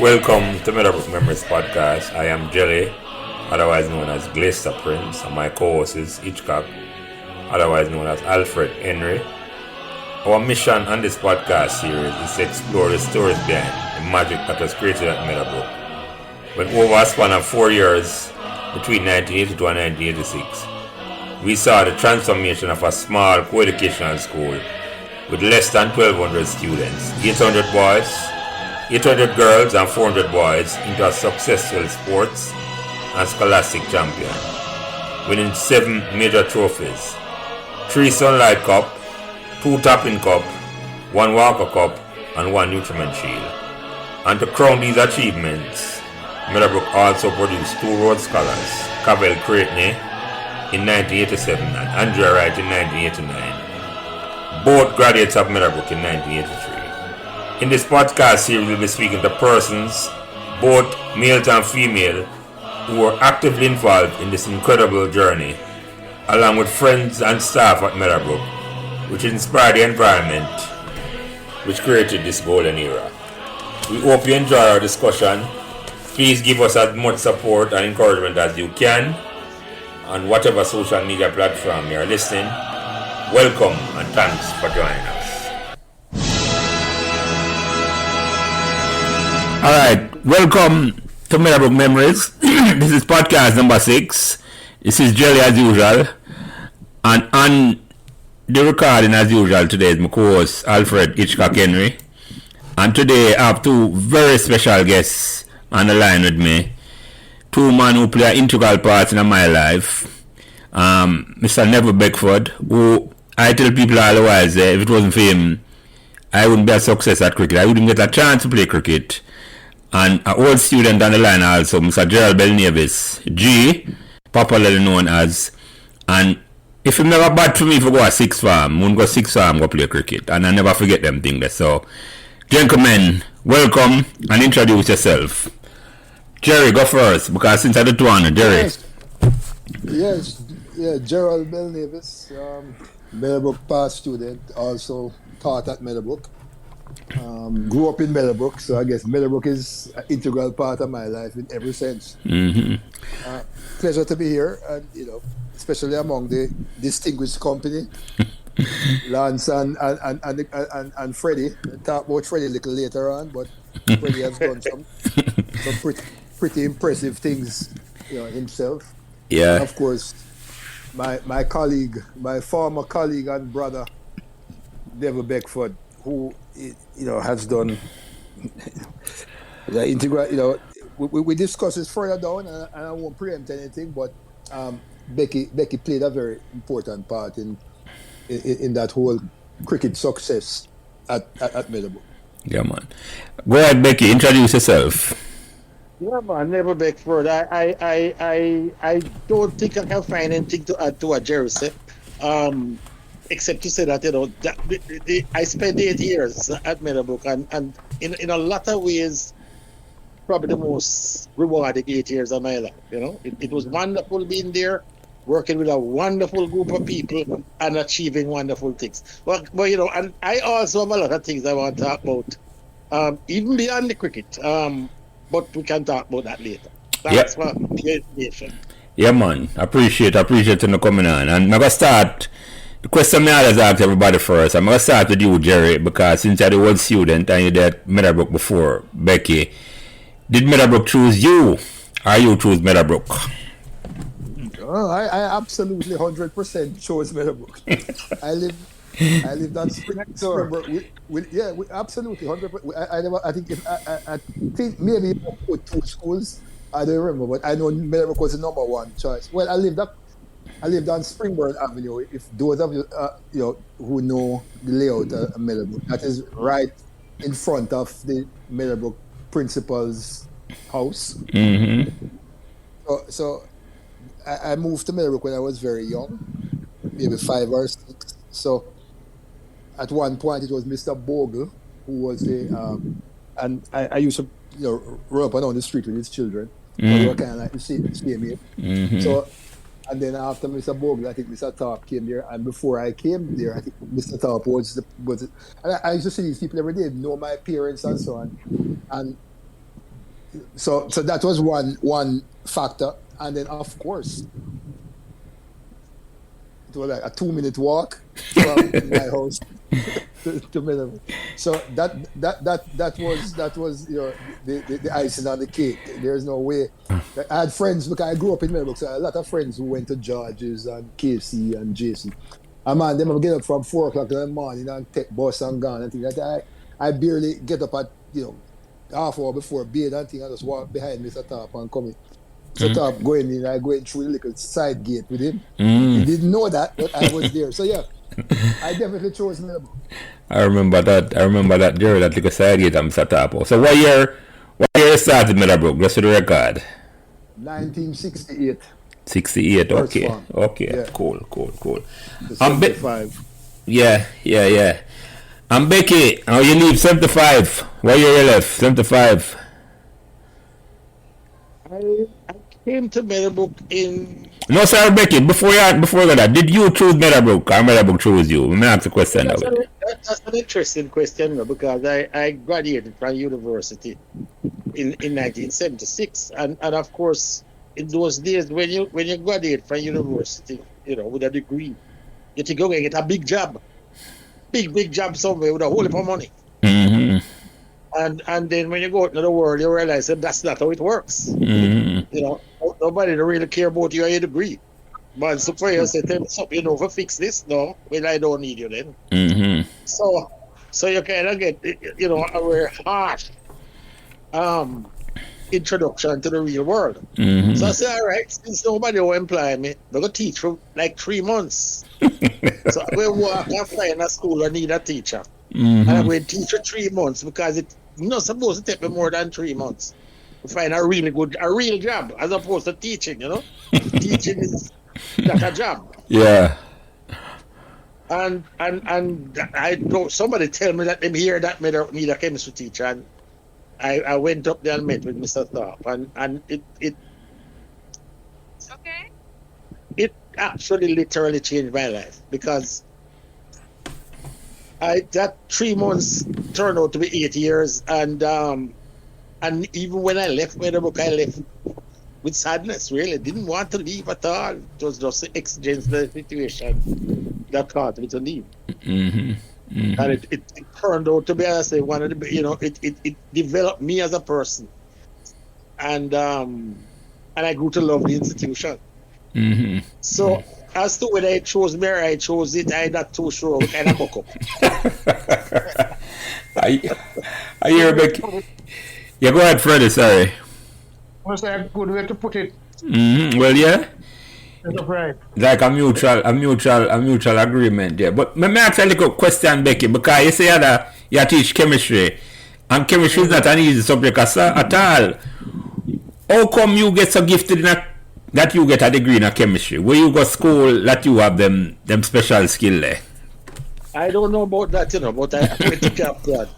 Welcome to Meadowbrook Memories Podcast. I am Jelly, otherwise known as Glacier Prince, and my co-host is Hitchcock, otherwise known as Alfred Henry. Our mission on this podcast series is to explore the stories behind the magic that was created at Meadowbrook. When over a span of 4 years, between 1982 and 1986, we saw the transformation of a small co-educational school with less than 1,200 students, 800 boys, 800 girls and 400 boys into a successful sports and scholastic champion, winning 7 major trophies, 3 Sunlight Cup, 2 Topping Cup, 1 Walker Cup and 1 Nutriment Shield. And to crown these achievements, Meadowbrook also produced 2 Rhodes Scholars, Cavell Creighton in 1987 and Andrea Wright in 1989, both graduates of Meadowbrook in 1983. In this podcast series, we'll be speaking to persons, both males and female, who are actively involved in this incredible journey, along with friends and staff at Meadowbrook, which inspired the environment which created this golden era. We hope you enjoy our discussion. Please give us as much support and encouragement as you can on whatever social media platform you are listening. Welcome and thanks for joining us. Alright, welcome to Meadowbrook Memories. This is podcast number 6. This is Jelly as usual. And on the recording as usual today is my co-host Alfred Hitchcock Henry. And today I have 2 very special guests on the line with me. 2 men who play an integral part in my life. Mr. Neville Beckford, who I tell people all the while, if it wasn't for him, I wouldn't be a success at cricket. I wouldn't get a chance to play cricket. And an old student on the line also, Mr. Gerald G, popularly known as. And if you never bad for me if you go a 6 farm, I go 6 farm go play cricket. And I never forget them things there. So, gentlemen, welcome and introduce yourself. Jerry, go first, because since I do 200, Jerry. Yes, Gerald Belvanis, Meadowbrook past student, also taught at Meadowbrook. Grew up in Meadowbrook, so I guess Meadowbrook is an integral part of my life in every sense. Mm-hmm. Pleasure to be here, and especially among the distinguished company, Lance and Freddie. We'll talk about Freddie a little later on, but Freddie has done some pretty impressive things, himself. Yeah. And of course, my colleague, my former colleague and brother, Neville Beckford, who has done the integral. We discuss this further down, and I won't preempt anything, but Becky played a very important part in that whole cricket success at Meadowbrook. Yeah, man. Go ahead, Becky. Introduce yourself. Yeah, man, Neville Beckford. I don't think I can find anything to add to what Jerry said. Except to say that I spent 8 years at Meadowbrook, and in a lot of ways, probably the most rewarding 8 years of my life. It was wonderful being there, working with a wonderful group of people and achieving wonderful things. But and I also have a lot of things I want to talk about, even beyond the cricket. But we can talk about that later. Thanks for the invitation. Yeah, man. Appreciate you coming on. And I'm going to start. The question I always ask everybody first. I'm going to start with you, Jerry, because since you're the old student and you did Meadowbrook before, Becky, did Meadowbrook choose you or you choose Meadowbrook? Oh, I absolutely 100% chose Meadowbrook. I lived on Springbrook. We absolutely 100%. I think maybe put 2 schools. I don't remember, but I know Meadowbrook was the number 1 choice. Well, I lived on Springburn Avenue. If those of you who know the layout of Meadowbrook, that is right in front of the Meadowbrook principal's house. Mm-hmm. So I moved to Meadowbrook when I was very young, maybe 5 or 6. So at one point it was Mr. Bogle who was the and I used to run up and down the street with his children. So they were kind of like the same age. Mm-hmm. So. And then after Mr. Bogle, I think Mr. Tarp came there. And before I came there, I think Mr. Tarp was and I used to see these people every day, know my parents and so on. And So that was one factor, and then of course it was like a 2-minute walk from my house to Middlebrook. So that was the icing on the cake. There's no way. I had friends because I grew up in Middlebrook, so I had a lot of friends who went to George's and KC and JC. And man, them get up from 4 o'clock in the morning and take bus and gone and things like that. I barely get up at half hour before bed and things. I just walk behind Mr. Top and come in. So Top going in, I going through the little side gate with him. He didn't know that, but I was there. So yeah, I definitely chose Middlebrook. I remember that Gerald, that little side gate and Mr. Top. So what year you started Middlebrook? Just for the record. 1968. 68, First okay. one. Okay, Yeah. cool. To 75. Yeah. And Becky, how you leave 75? What year you left? 75. I came to Meadowbrook in. No, sorry, Becky. Before that, did you choose Meadowbrook or Meadowbrook chose you? Let me ask the question that way. That's an interesting question because I graduated from university in 1976, and of course in those days when you graduate from university, with a degree, you think you're get a big job, big job somewhere with a whole heap of money. Mm-hmm. And then when you go out into the world, you realize that that's not how it works. Mm-hmm. Nobody really care about you or your degree. But suppose you say, tell me something, for fix this. No, well, I don't need you then. Mm-hmm. So you kind of get, a very harsh introduction to the real world. Mm-hmm. So I say, all right, since nobody will employ me, I'm going to teach for like 3 months. So I'm going to walk and find a school I need a teacher. Mm-hmm. And I'm going to teach for 3 months because it's not supposed to take me more than 3 months to find a real job as opposed to teaching, Teaching is not a job. Yeah. And I know somebody tell me that them here that me need a chemistry teacher, and I went up there and met with Mr. Thorpe, and it Okay. it actually literally changed my life because that 3 months turned out to be 8 years, and even when I left Meadowbrook, I left with sadness. Really, didn't want to leave at all. It was just the exigency situation that caused me to leave. Mm-hmm. Mm-hmm. And it turned out to be, as I say, one of the, it developed me as a person, and I grew to love the institution. Mm-hmm. So as to whether I chose me or I chose it, I'm not too sure. And I woke up. I hear Becky. Yeah, go ahead, Freddie. Sorry. Was that a good way to put it? Mm-hmm. Well, yeah. Right. Like a mutual agreement there. But let me ask a little question, Becky, because you say that you teach chemistry, and chemistry is not an easy subject at all. How come you get so gifted in that you get a degree in chemistry? Where you go school that you have them special skill there? I don't know about that, but I think of that.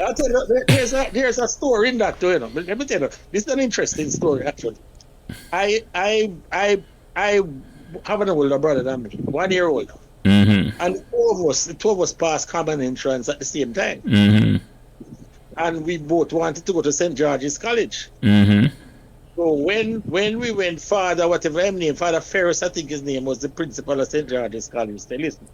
I'll tell you, there's a story in that too, But let me tell you, this is an interesting story actually. I have an older brother than me, 1 year older. Mm-hmm. And the two of us passed common entrance at the same time. Mm-hmm. And we both wanted to go to St. George's College. Mm-hmm. So when we went, whatever his name, Father Ferris, I think his name was the principal of St. George's College. Say, listen,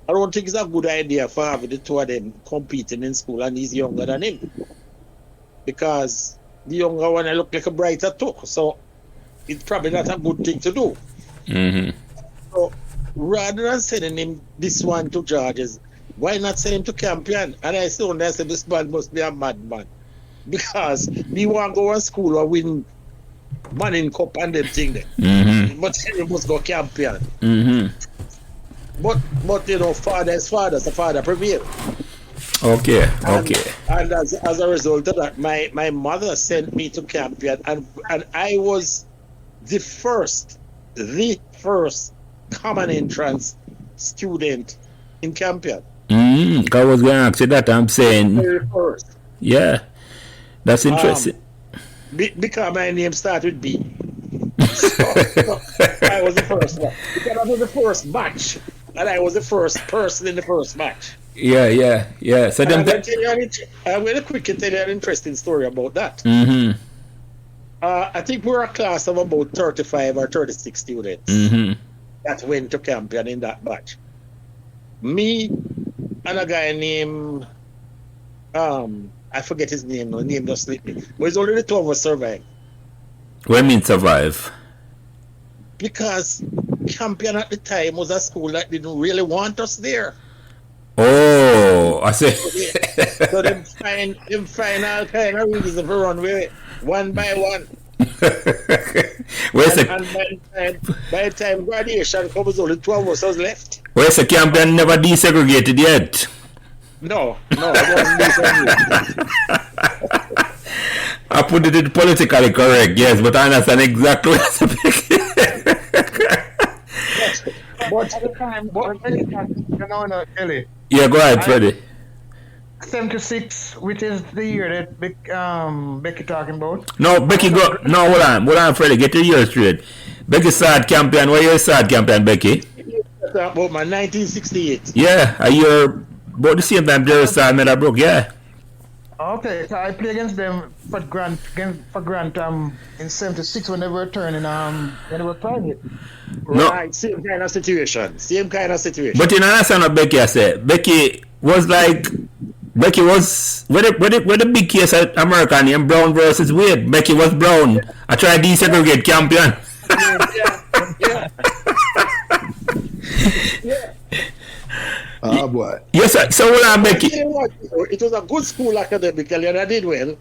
I don't think it's a good idea for having the two of them competing in school and he's younger than him. Because the younger one I look like a brighter too. So it's probably not a good thing to do. Mm-hmm. So rather than sending him this one to George's, why not send him to Campion? And I said, this man must be a madman. Because we want to go to school or win Manning Cup and them thing there. Mm-hmm. But he must go Campion. Mm-hmm. But father is father, so father prevail. Okay. And as a result of that, my mother sent me to Campion, and I was the first common entrance student in Campion. I was going to ask you that. I'm saying, Very first. Yeah, that's interesting. Because my name started with B. So, I was the first one. Because I was the first batch, and I was the first person in the first batch. Yeah. So them. I'm going to quickly tell you an interesting story about that. Mm-hmm. I think we're a class of about 35 or 36 students that went to Campion in that batch. Me and a guy named, I forget his name, the name just slipped me. But it's only the two of us survived. What mean survive? Because Campion at the time was a school that didn't really want us there. Oh, I see. So them find all kind of reasons to run away one by one. Where's the And by the time graduation comes, only 2 of us was left. Where's the Campion never desegregated yet? No, it wasn't desegregated. I put it politically correct, yes, but I understand exactly what But at the time, Kelly. Yeah, go ahead, Freddie. 76, which is the year that Becky talking about. No, Becky, go. No, hold on, Freddie, get your year straight. Becky started Campion. What year started Campion, Becky? About my 1968. Yeah, a year about the same time Gerald started Meadowbrook, yeah. Okay, so I played against them for Grant in 76 when they were turning when they were private. No. Right, same kind of situation. But you understand what Becky said. Becky was where the big case at American named Brown versus Wade. Becky was Brown. I tried desegregate Campion. Yeah. Ah, boy. Yes, sir. So what I'm Becky? It was a good school academically, and I did well.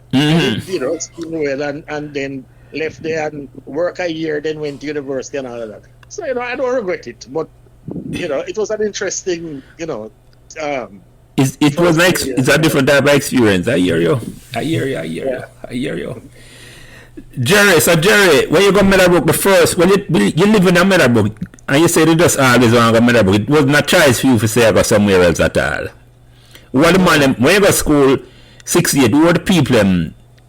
School well, and then left there and work a year, then went to university and all of that. So I don't regret it, but it was an interesting, It's a different type of experience. I hear you. Jerry, when you go Meadowbrook the first, when you live in a Meadowbrook, and you say you just always want to go Meadowbrook, it wasn't a choice for you to say I go somewhere else at all. What the man, when you go to school, 68, who are the people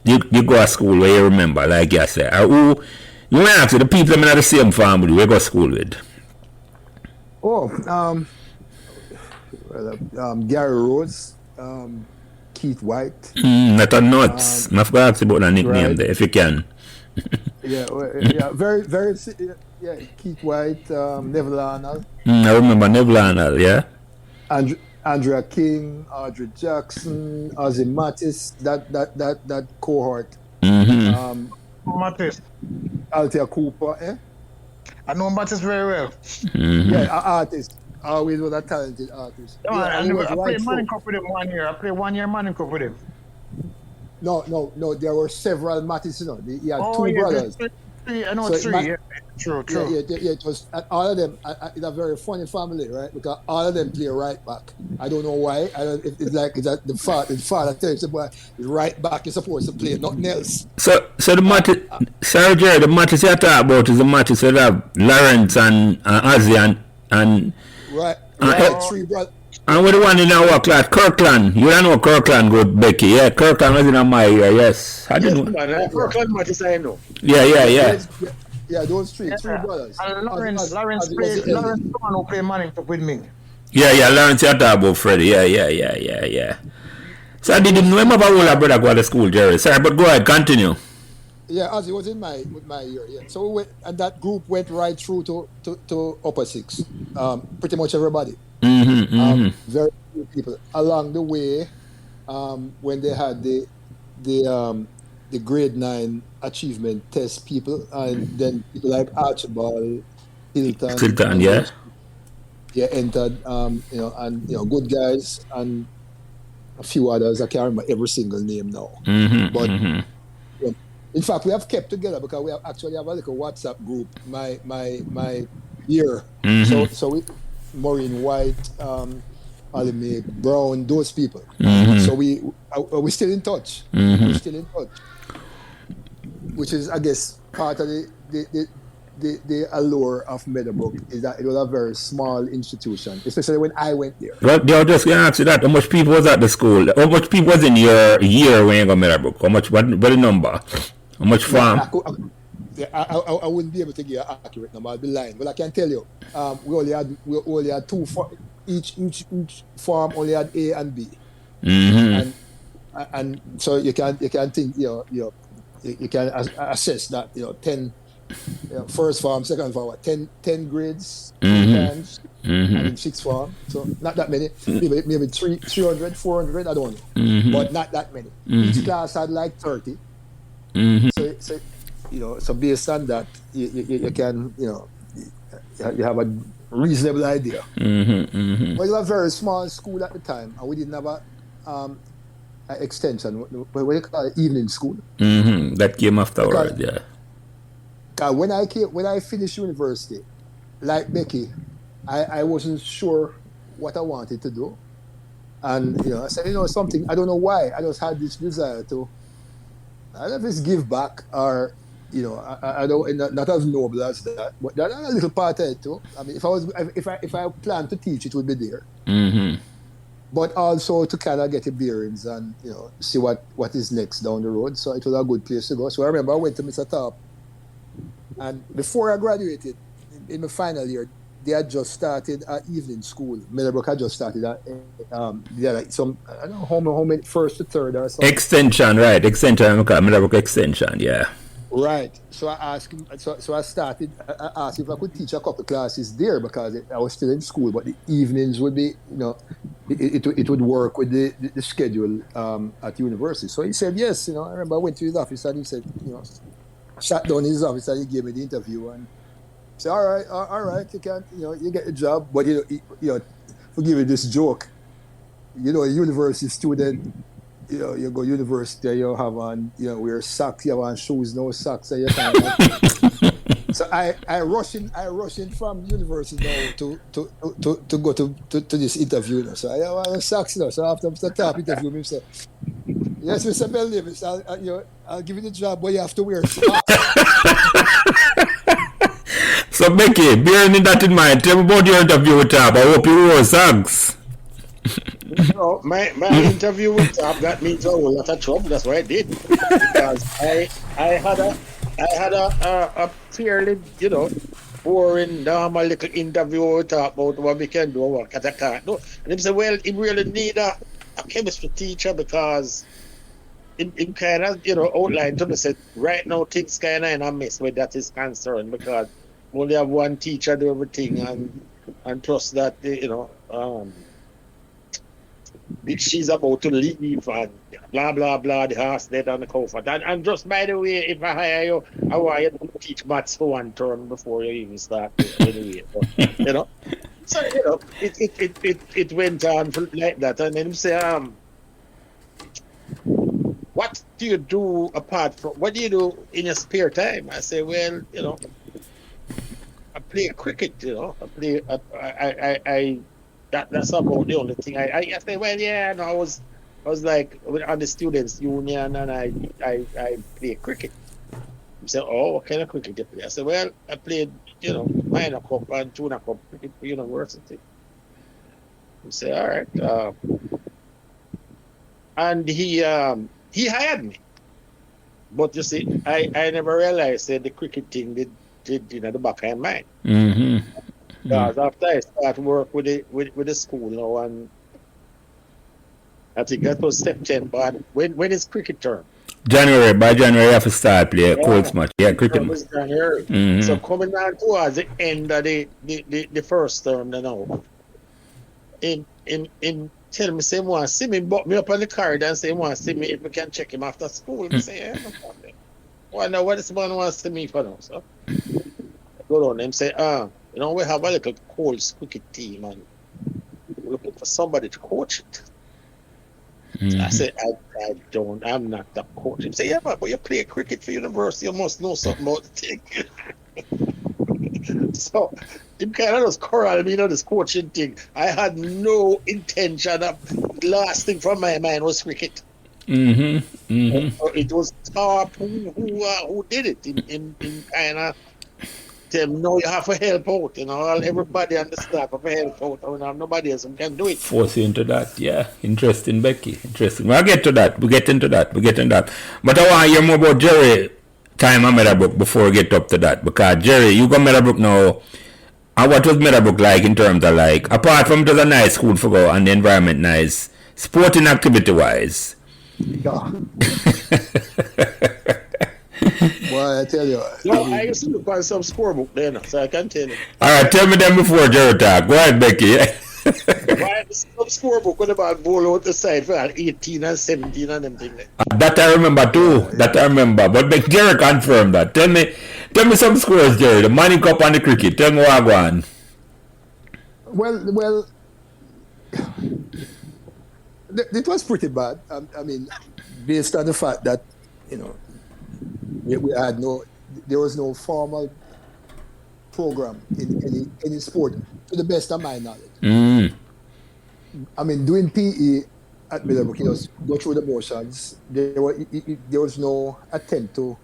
you go to school where you remember, like you say? Or who, you may ask the people in the same family you go to school with? Gary Rose, Keith White. Not a nuts. I forgot to ask about the nickname right. there, if you can. Very, Keith White, Neville Arnold. I remember Neville Arnold, yeah. Andrea King, Audrey Jackson, Ozzy Mattis, that cohort. Mattis. Althea Cooper, I know Mattis very well. Yeah, an artist. Always was a talented artist. I played Manning Cup with him 1 year. I played 1 year Manning Cup with him. No. There were several Mattis, He had two brothers. I know three. True. Yeah, it was all of them. It's a very funny family, right? Because all of them play right back. I don't know why. It's like the father tells the boy, right back is supposed to play, nothing else. So the matches, sorry Jerry, the matches you talk about is the matches that have Lawrence and Ozzy and right, three brothers. And with the one in our class, Kirkland. You don't know Kirkland good, Becky. Yeah, Kirkland was in my ear, yes. I didn't know. Kirkland matches I know. Yeah. Yeah, those three brothers. And Lawrence played Lawrence Stone who played Manning Cup with me. Yeah, Lawrence you talk about Freddie. Yeah. So I didn't know him about older brother go to school, Jerry. Sorry, but go ahead, continue. Yeah, Ozzy was in my year, yeah. So and that group went right through to upper six. Pretty much everybody. Very few people. Along the way, when they had the grade 9 achievement test people, and then people like Archibald, Hilton, yeah, entered, good guys and a few others. I can't remember every single name now. But in fact, we have kept together because we actually have a little WhatsApp group. My year. So we, Maureen White, Ollie Brown, those people. So we still in touch. We're still in touch. Which is, I guess, part of the allure of Meadowbrook is that it was a very small institution, especially when I went there. Well, they were just going to ask you that. How much people was at the school? How much people was in your year when you got Meadowbrook? How much? What the number? How much farm? I wouldn't be able to give you an accurate number. I'd be lying. But I can tell you, we only had two. each farm only had A and B, and so you can think you can assess that 10 first farm, second farm, 10 grades, times, and in 6 farm, so not that many, maybe 300, 400, I don't know, but not that many. Each class had like 30. So based on that, you can you have a reasonable idea. But it was a very small school at the time, and we didn't have a extension. What do you call it? Evening school. That came afterward, yeah. When I finished university, like Becky, I wasn't sure what I wanted to do, and I said, something, I don't know why, I just had this desire to, I don't know if it's give back or I don't, not as noble as that, but that's a little part of it too. I mean, if I planned to teach, it would be there. But also to kind of get the bearings and see what is next down the road. So it was a good place to go. So I remember I went to Mr. Top, and before I graduated in my final year, they had just started an evening school. Meadowbrook had just started some, I don't know how many, first to third or something. Extension, right? Meadowbrook Extension, yeah. Right. So I asked him. So I started. I asked if I could teach a couple classes there because I was still in school, but the evenings would be, it would work with the schedule at university. So he said yes. I remember I went to his office and he said, sat down in his office and he gave me the interview and said, all right, you can, you get the job, but forgive me this joke. A university student. You go university, you have on, wear socks, you have on shoes, no socks, and you can't. So I rush in from university now to go to this interview. So I have on socks now. So after Mr. Top interview me, say, yes, Mr. Belvanis, I'll give you the job, but you have to wear socks. So Becky, bearing that in mind, tell me about your interview with Top. I hope you wore socks. My interview with Top got me into a lot of trouble. That's what I did, because I had a fairly boring normal little interview with Top about what we can do, what I can't do. And he said, well, he really need a chemistry teacher because in kind of outlined to me, said right now things kind of in a mess where that is concerned, because we only have one teacher do everything, and plus that she's about to leave and blah blah blah, the house dead on the comfort. And just by the way, if I hire you, I want you to teach maths for one term before you even start anyway. But, so it went on like that, and then you say, what do you do apart from, what do you do in your spare time? I say, well, I play cricket. That's about the only thing. I say, well, yeah, no, I was like on the students' union, and I play cricket. He said, oh, what kind of cricket you play? I said, well, I played, minor cup and junior cup cricket for university. He said, all right. And he hired me. But you see, I never realized that the cricket thing did the back of my mind. Because after I start work with the school now, and I think that was September. When is cricket term? January. By January, you have to start play a cold match. Yeah, cricket match. January. So coming on towards the end of the first term, in tell me, say, he want to see me, but me up on the corridor and say, he want to see me if we can check him after school. I say, yeah, no problem. Well, now what this man wants to see me for now, so go on. Him say, we have a little Coles cricket team and we're looking for somebody to coach it. So I said, I'm not the coach. He said, yeah, but you play cricket for university, you must know something about the thing. So him kind of just corral me, this coaching thing. I had no intention of, the last thing from my mind was cricket. It was Top who did it in kind of tell them, no, you have to help out, everybody on the staff have to help out, nobody else can do it. Force you into that, yeah. Interesting, Becky. Interesting. We'll get to that. We get into that. But I want to hear more about Jerry time at Meadowbrook before we get up to that. Because Jerry, you got Meadowbrook now And what was Meadowbrook like in terms of like, apart from it was a nice school for go and the environment nice, sporting activity wise? Yeah. Boy, I tell you. No, I used to look on some scorebook then, so I can tell you. Alright, tell me them before Gerald talk. Go ahead, Becky. Why some scorebook when about ball out the side for 18 and 17 and them things. That I remember too. That I remember. But make Gerald confirm that. Tell me some scores, Gerald. The Manning Cup and the cricket. Tell me what I go on. Well, it was pretty bad. I mean, based on the fact that, you know, we had there was no formal program in any sport, to the best of my knowledge. Mm. I mean, doing PE at Middlebrook, you know, go through the motions. There was no attempt to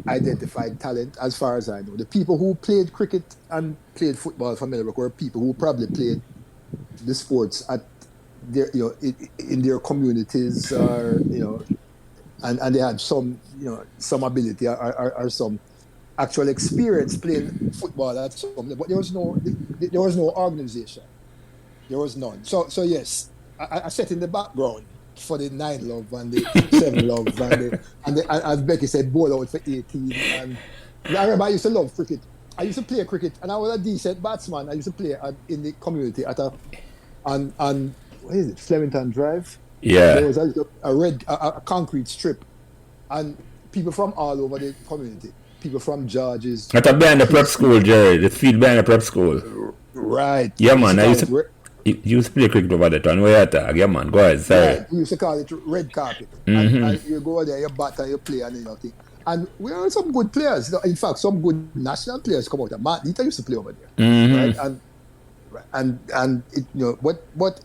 identify talent, as far as I know. The people who played cricket and played football for Middlebrook were people who probably played the sports at their, you know, in their communities, or you know, and they had some, you know, some ability or some actual experience playing football at some. But there was no organization. There was none. So yes, I sat in the background for the 9 love and the 7 love and as Becky said, ball out for 18. And I remember I used to love cricket. I used to play cricket, and I was a decent batsman. I used to play in the community at on what is it, Flemington Drive. Yeah. There was a concrete strip, and people from all over the community. People from George's. That's behind the prep school, Jerry. The field behind the prep school. Right. Yeah, man. I used to play cricket over there. And where you yeah, man. Go ahead. Sorry. Right. We used to call it red carpet. Mm-hmm. And you go there, you bat and you play and you know thing. And we had some good players. In fact, some good national players come out. Matt Dieter used to play over there. Mm-hmm. Right? And it, you know, what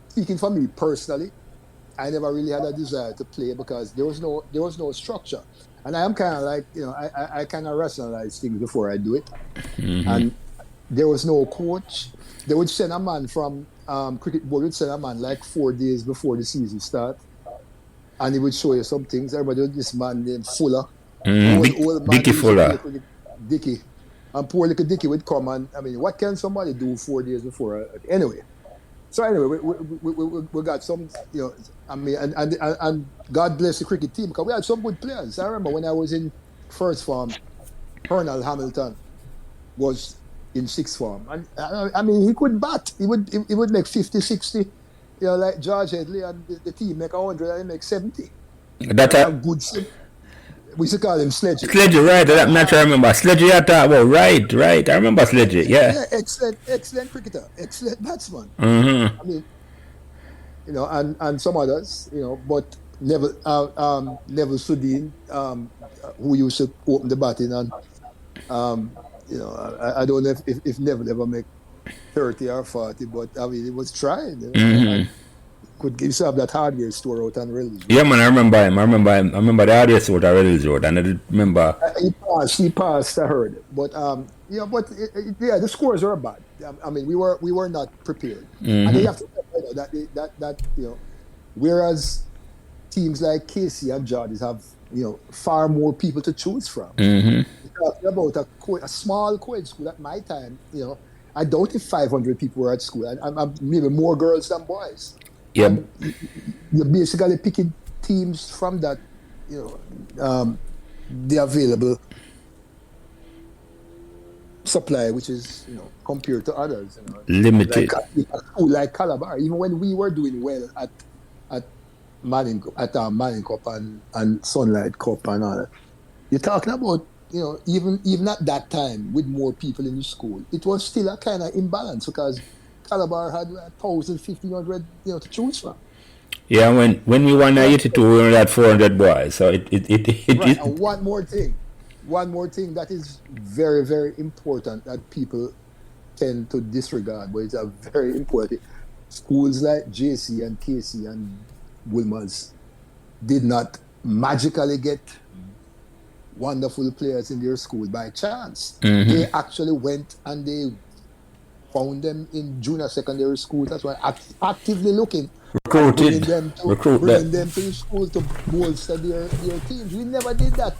speaking for me personally, I never really had a desire to play because there was no structure. And I am kind of like, you know, I kind of rationalize things before I do it. Mm-hmm. And there was no coach. They would send a man from cricket board would send a man like 4 days before the season start, and he would show you some things. Everybody was this man named Fuller, old man, Dickie Fuller, Dickie, and poor little Dickie would come and I mean, what can somebody do 4 days before? Anyway, we got some, you know, I mean, and God bless the cricket team because we had some good players. I remember when I was in first form, Colonel Hamilton was in sixth form, and I mean, he could bat. He would make 50, 60, you know, like George Headley, and the team make 100 and he make 70. That's a good. We used to call him Sledgy. Sledgy, right? That's not I remember. Sledgy, you talk about, right. I remember Sledgy, yeah. Excellent cricketer, excellent batsman. Mm-hmm. I mean, you know, and some others, you know, but Neville Sudeen, who used to open the batting, and you know, I don't know if Neville ever make 30 or 40, but I mean, he was trying. You know, Mm-hmm. Could used to have that hardware store out on Reynolds Road. Yeah, man, I remember him. I remember the hardware store at Reynolds Road, and I remember. He passed, I heard. But you know, but the scores were bad. I mean, we were not prepared, and you have to remember that you know, whereas teams like Casey and George's have, you know, far more people to choose from. Mm-hmm. Talking about a small co-ed school at my time, you know, I doubt if 500 people were at school. I'm maybe more girls than boys. Yeah. You're basically picking teams from that, you know, the available supply, which is, you know, compared to others, you know, limited. Like Calabar, even when we were doing well at Manning Cup and Sunlight Cup and all that, you're talking about, you know, even at that time with more people in the school, it was still a kind of imbalance because Calabar had 1,000, 1,500, you know, to choose from. Yeah, when we won 82, we only had 400 boys. So it right. And one more thing that is very, very important that people tend to disregard, but it's a very important. Schools like JC and KC and Wilmers did not magically get wonderful players in their school by chance. Mm-hmm. They actually went and they found them in junior secondary school. That's why actively looking, bringing them to the school to bolster their teams. We never did that.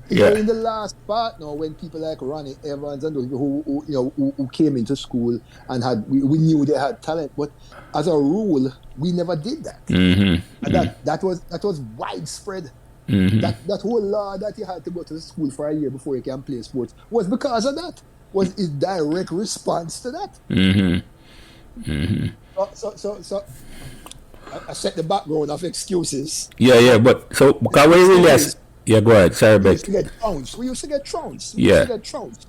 You know, in the last part now, when people like Ronnie Evans and those people who came into school and we knew they had talent, but as a rule, we never did that. Mm-hmm. And that was widespread. Mm-hmm. That whole law that you had to go to school for a year before you can play sports was because of that. Was a direct response to that. Mm-hmm. Mm-hmm. So I set the background of excuses. Yeah, but so because we really go ahead, sorry, we used to get trounced. We used to get trounced.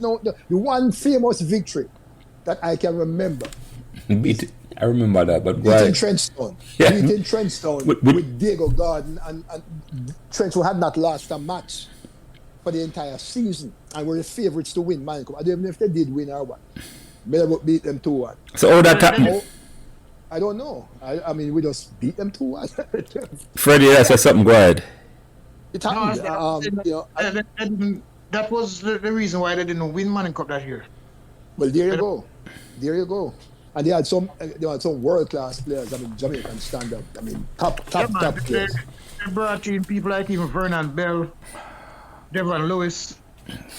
No, the one famous victory that I can remember. I remember that, but beating Trenchstone. Yeah. Beating Trenchstone with Diego Garden and Trenchstone had not lost a match for the entire season and were the favourites to win Man Cup. I don't know if they did win or what. Middlebrook beat them 2-1. So how that happened? I don't know. I mean, we just beat them 2-1. Freddie, that's something. Go ahead. It happened. That was the reason why they didn't win Man Cup that year. Well, there you go. And they had some world class players. I mean, Jamaican standard. I mean, top players. They brought in people like even Vernon Bell, Devon Lewis.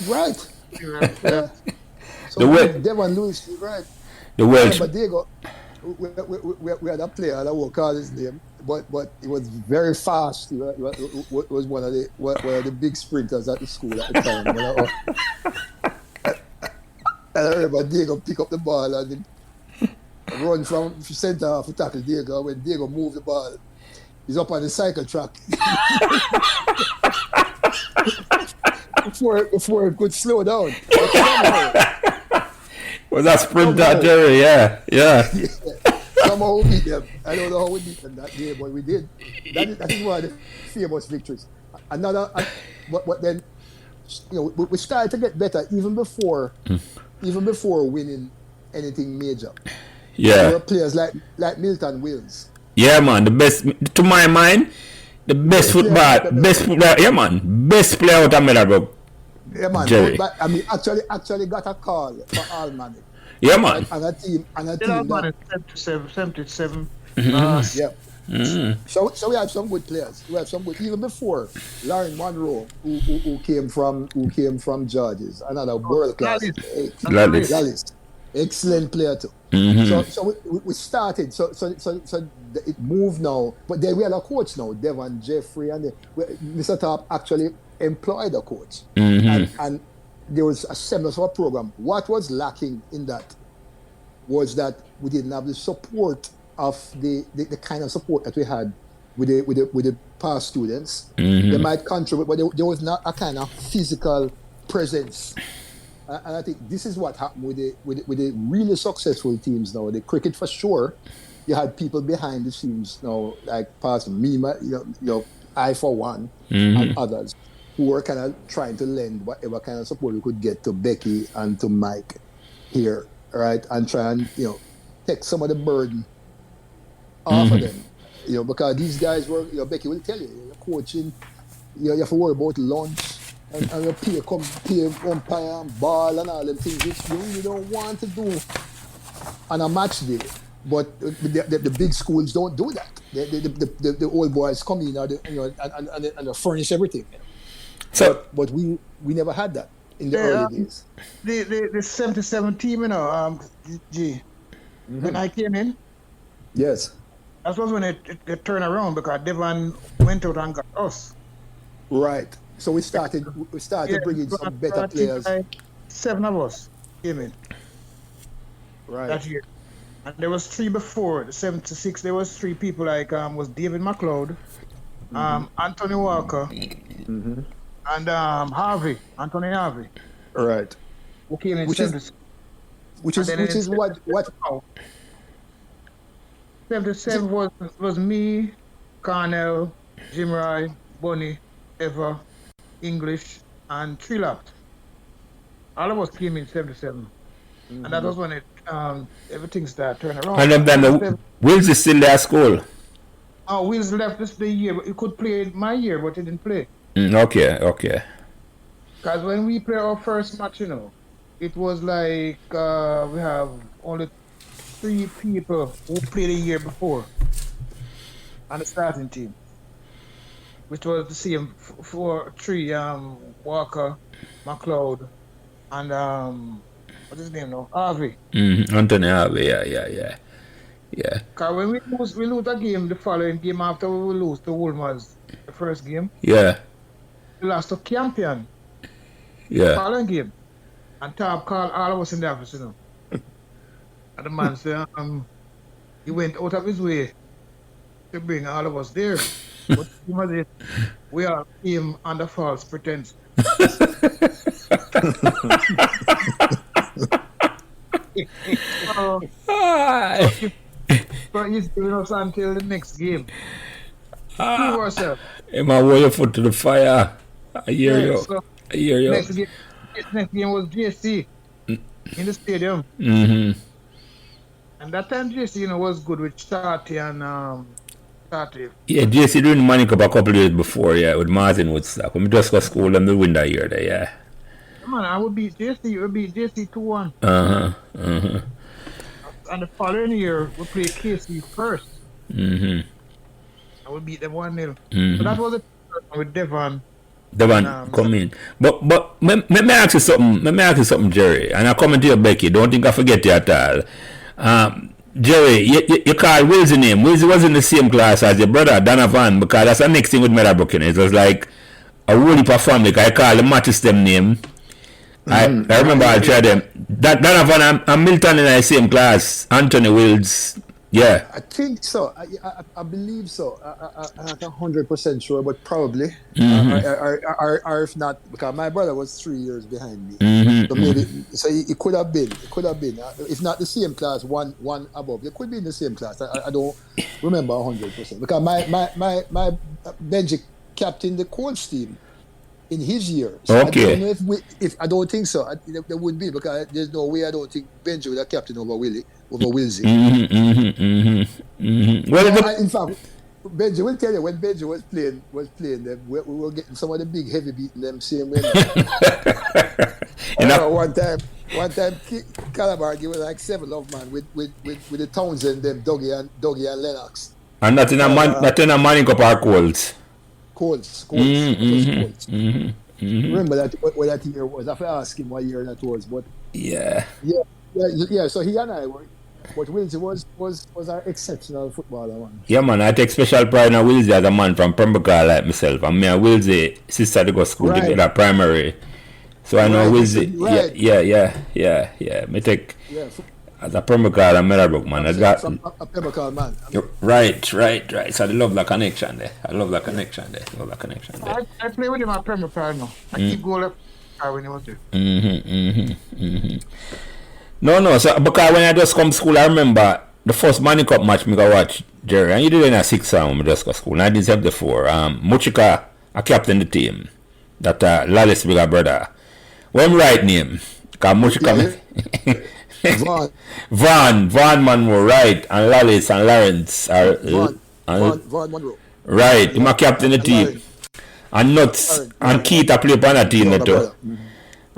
Right. Yeah. So Devon Lewis, right. The Welsh. But Diego, we had a player, I won't call his name, but he was very fast. He was one of the big sprinters at the school at the time. And I remember Diego pick up the ball and run from centre half to tackle Diego. When Diego moved the ball, he's up on the cycle track. before it could slow down. Was that sprinter, Jerry? Yeah. Somehow we beat them. I don't know how we beat them that day, but we did. That is one of the famous victories. But then, we started to get better even before winning anything major. Yeah. There were players like Milton Wills. Yeah, man. The best, to my mind, the best football, best player. Yeah, man. Best player out of Middlebrook. Yeah, man. Jerry. But I mean, actually got a call for Almanic. Yeah, man. And a team. That 77. Yeah. Mm-hmm. So we have some good players. We have some good, even before Lauren Monroe, who came from Georges, another world class. Lallis. Excellent player too. Mm-hmm. So we started. So it moved now. But then we had a coach now, Devon Jeffrey, and Mr. Top actually employed a coach. Mm-hmm. And there was a semblance of a program. What was lacking in that was that we didn't have the support of the kind of support that we had with the past students. Mm-hmm. They might contribute, but there was not a kind of physical presence. And I think this is what happened with the really successful teams now. The cricket, for sure, you had people behind the scenes now, like past me, I for one, and others who were kind of trying to lend whatever kind of support we could get to Becky and to Mike here, right, and try and take some of the burden off of them, because these guys were, Becky will tell you, coaching, you have to worry about lunch. And you pay umpire and ball and all them things which you really don't want to do on a match day. But the big schools don't do that. The old boys come in and they furnish everything. So, but we never had that in the early days. The 77 team, G. When I came in, yes, that was when it turned around because Devon went out and got us. Right. So we started bringing some better players. 7 of us came in. Right. That year. And there was 3 before, the 76, there was 3 people like was David McLeod, Anthony Walker, and Anthony Harvey. Right. Who came in which 76. Which is what 77 was me, Carnell, Jim Rai, Bonnie, Eva, English, and Trilap. All of us came in 77. And that was when everything started turning around. And then Wills is still there at school. Oh, Wills left this the year, but he could play my year, but he didn't play. Okay. Because when we play our first match, it was like we have only 3 people who played a year before on the starting team. which was the same for three Walker, McLeod, and what's his name now? Harvey. Anthony Harvey, yeah. Cause when we lose a game the following game after we lose to Wolmer's the first game, Yeah, we lost to Campion the yeah. following game. And Tab called all of us in the office, you know. And the man said he went out of his way to bring all of us there. But he was it, we are him under false pretense. So, but he's giving us until the next game. Prove ourselves. Hey, man, wear your foot to the fire. I hear you. So I hear you. next game was JC in the stadium. Mm-hmm. And that time JC, you know, was good with Shorty and Shorty. Yeah, JC doing Money Cup a couple of years before, yeah, with Martin Woodstock. When we just got school and the win that year there, yeah. Man, I would beat JC. We beat JC 2-1. And the following year, we played KC first. Mm-hmm. I would beat them 1-0. Mm-hmm. So that was it with Devon. Devon, come in. But let me ask you something. Let me ask you something, Jerry. And I come to you, Becky. Don't think I forget you at all. Jerry, you call Will's name. Will's was in the same class as your brother, Donovan, because that's the next thing with Meadowbrook. It was like a whole heap of family. I call the matches them name. I remember I'll try them. Donovan and Milton in the same class. Anthony Wills. Yeah. I think so. I believe so. I'm not 100% sure, but probably. Or if not, because my brother was 3 years behind me. So maybe, so it could have been. It could have been. If not the same class, one above. It could be in the same class. I don't remember 100%. Because my Benji captained the Colts team in his year. So Okay. I don't know if I don't think so. There would be, because there's no way I don't think Benji would have captained over Wilsey. Well, In fact, Benji will tell you when Benji was playing them, we were getting some of the big heavy beating them same way. One time Calabar gave us like 7 love man with the Townsend, them Dougie and Lennox. and that in a Money Cup or Colts. Colts. Remember that what that year was? I have to ask him what year that was, but Yeah. So he and I were. But Wilsey was our exceptional footballer, man. Yeah, man, I take special pride in Wilsey as a man from Pembroke like myself. And me and Wilsey sister to go school together primary. So I know Wilsey. Right. Yeah. Me take as a Pembroke and Meadowbrook, man. From a Pembroke man. Right. So I love the connection there. I play with him at Premier Pride now. I keep going up when he was there. No. So because when I just come to school, I remember the first Money Cup match me go watch, Jerry, and you did it in a 6th round when I just go to school. 1974. Muchika, I captain the team. That Lallis bigger brother. What right name? Because Muchika. Van Monroe, right, and Lallis and Lawrence are Van Monroe. Right, he my captain the team. And Nuts and Keith play upon a team too.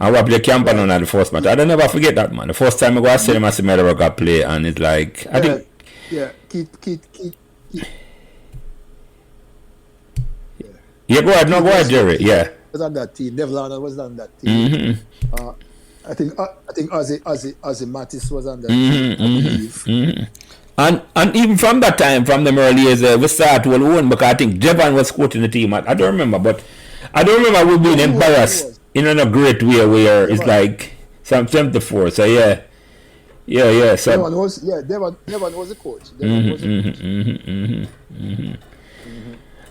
And we play Campan on the first match. I don't never forget that, man. The first time I go see him, I see Meadowbrook play, and it's like I think. Yeah, Keith. Yeah, go ahead, Jerry. Yeah. Was on that team. Neville was on that team. I think Ozzy Mattis was on that team, I believe. And even from that time, from them early years, we started to win because I think Jevan was coaching the team. I don't remember, but I don't remember we being embarrassed in a great way where it's like some 74. So yeah. So Devon was the coach.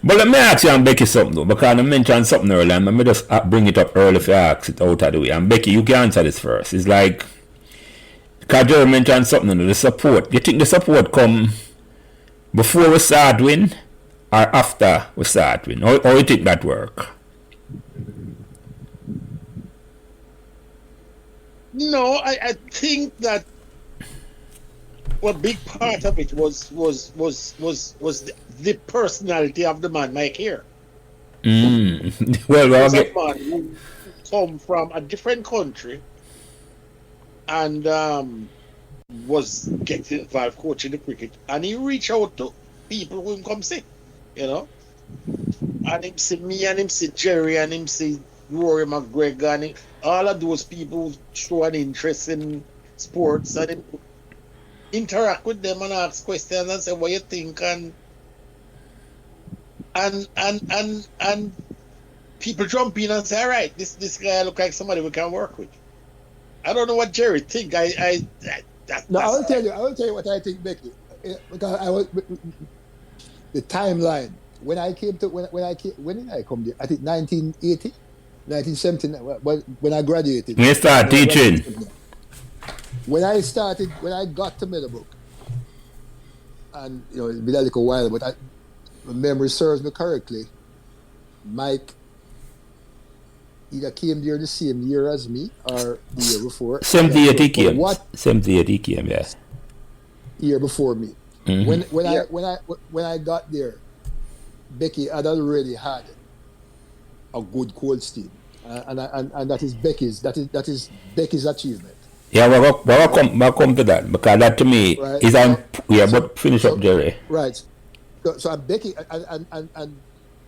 But let me ask you and Becky something though, because I mentioned something earlier, and let me just bring it up early if I ask it out of the way. And Becky, you can answer this first. It's like, because Jerry mentioned something, the support. You think the support come before we start win or after we start win? Or you think that work? No, I think that a big part of it was the personality of the man Mike here. Well, a man who come from a different country and was getting involved coaching the cricket, and he reached out to people who come see, you know. And him see me and him see Jerry and him see Rory McGregor and all of those people show an interest in sports and him interact with them and ask questions and say what you think and people jump in and say, all right, this guy look like somebody we can work with. I don't know what Jerry think. I will tell you what I think, Becky. Because the timeline. When I came to when did I come there? I think 1980, 1979. When I graduated. When you start teaching. When I got to Meadowbrook, and it's been a little while, but memory serves me correctly, Mike either came there the same year as me or the year before. 78 he came. What? 78 he came, yeah. Year before me. Mm-hmm. When I got there, Becky had already had a good Colts team, and that is Becky's achievement. Yeah, we'll come to that because that to me is on. Yeah, but finish up, Jerry. Right. So Becky and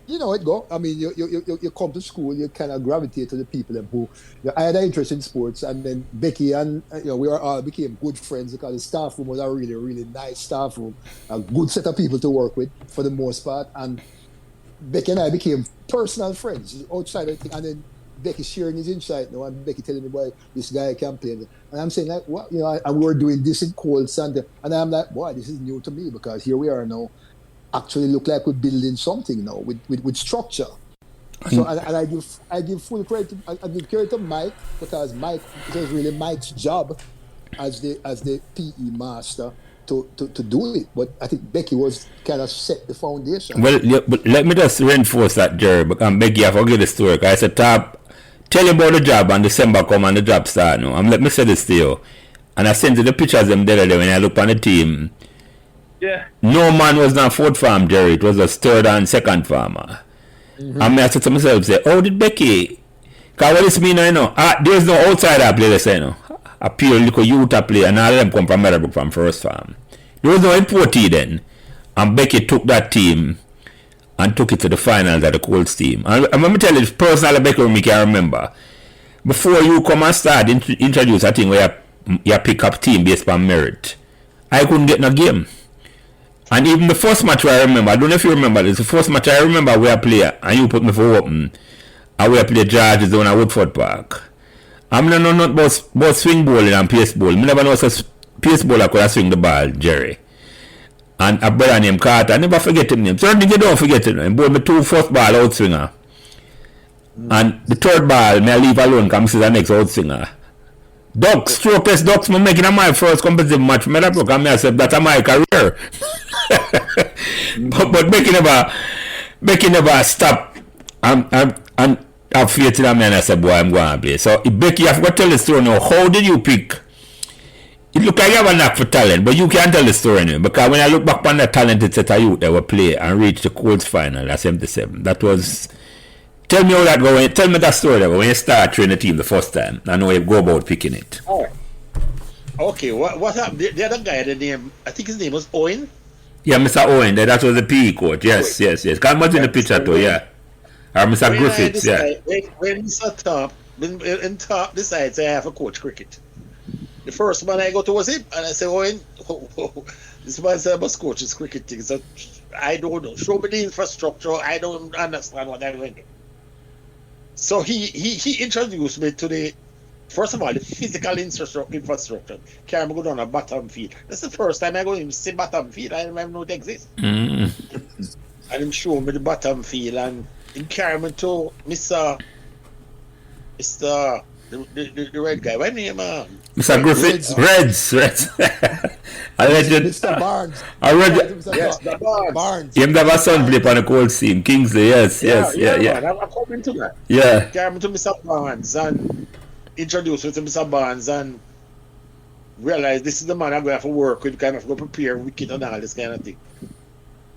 you know it go. I mean, you come to school, you kind of gravitate to the people who I had an interest in sports, and then Becky and we all became good friends because the staff room was a really, really nice staff room, a good set of people to work with for the most part, and Becky and I became personal friends outside of the thing, and then Becky sharing his insight now, and Becky telling me, boy, this guy can play. And I'm saying, like, what? And we were doing this in Colts, and I'm like, boy, this is new to me because here we are now, actually look like we're building something now with structure. So, and I give full credit, I give credit to Mike because it was really Mike's job as the PE master to do it. But I think Becky was kind of set the foundation. Well, but let me just reinforce that, Jerry, because Becky, I forget the story. I said, tell you about the job and December come and the job start now. Let me say this to you. And I sent you the pictures them the other day when I look on the team. Yeah. No man was not fourth farm, Jerry. It was a third and second farmer. Mm-hmm. And I said to myself, say, how did Becky? Because what this mean, there's no outsider play, they say, a pure little youth play, and all of them come from Meadowbrook from first farm. There was no importee then. And Becky took that team and took it to the finals at the Colts team. And let me tell you, personally, Becky, me can remember, before you come and start introduce a thing where you pick up team based on merit, I couldn't get no game. And even the first match where I remember, I don't know if you remember this, the first match I remember where I play, and you put me for open, and where I play George down at Woodford Park. I'm not know about swing bowling and pace bowling. I never know so pace bowler could swing the ball, Jerry. And a brother named Carter, I never forget his name. Certainly you don't forget him. He bowled me 2 first ball out swinger. And the third ball, I leave alone because this is the next out swinger. Ducks, strokeless ducks, I'm making my first competitive match for Meadowbrook, and I said that's my career. but Becky never stop and have faith in me, and I said, boy, I'm going to play. So Becky, I've got to tell the story now. How did you pick? It look like you have a knack for talent, but you can't tell the story now. Because when I look back on the talented set of youth that were play and reach the Colts final at 77, that was. Tell me how that go. Tell me that story when you start training the team the first time. I know you go about picking it. Oh. Okay, what happened? The other guy, I think his name was Owen. Yeah, Mr. Owen. That was the PE coach. Yes. Come was in the picture too. Yeah. Or Mr. Griffiths. Yeah. When Mr. Top decides I have a coach cricket, the first man I go to was him, and I say, Owen, this man said I must coach his cricket thing. So I don't know. Show me the infrastructure. I don't understand what I'm doing. So he introduced me to the, first of all, the physical infrastructure. Carry me go down a bottom field. That's the first time I go to see bottom field. I didn't even know it exists. And him show me the bottom field, and he carry me to Mr. The red guy. What name? Mr. Griffiths. Reds. I legend. Mr. Barnes. I read. Yes, the Barnes. Him have a son play on the Colts team. Kingsley. Yes. Man, I'm coming to that. Yeah. Carry me to Mr. Barnes and introduce me to Mr. Barnes and realize this is the man I'm going to have to work with, kind of go prepare wicket and all this kind of thing.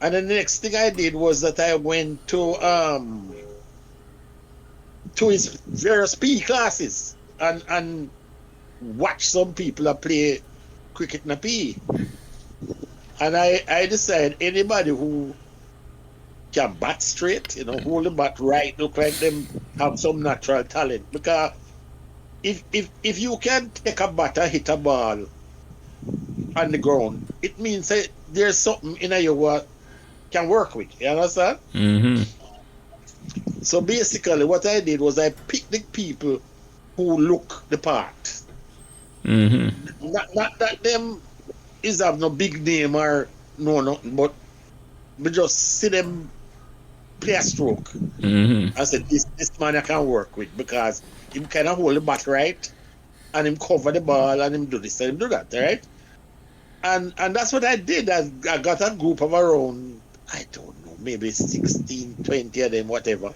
And then the next thing I did was that I went to his various PE classes and watch some people play cricket in a PE. And I decided anybody who can bat straight, hold the bat right, look like them have some natural talent. Because if you can take a bat and hit a ball on the ground, it means that there's something in you what can work with. You understand? Mm-hmm. So basically, what I did was I picked the people who look the part. Mm-hmm. Not that them is have no big name or nothing, but we just see them play a stroke. Mm-hmm. I said, this man I can work with because he kind of hold the bat right and him cover the ball and him do this and him do that, right? And that's what I did. I got a group of around, I don't know, maybe 16, 20 of them, whatever,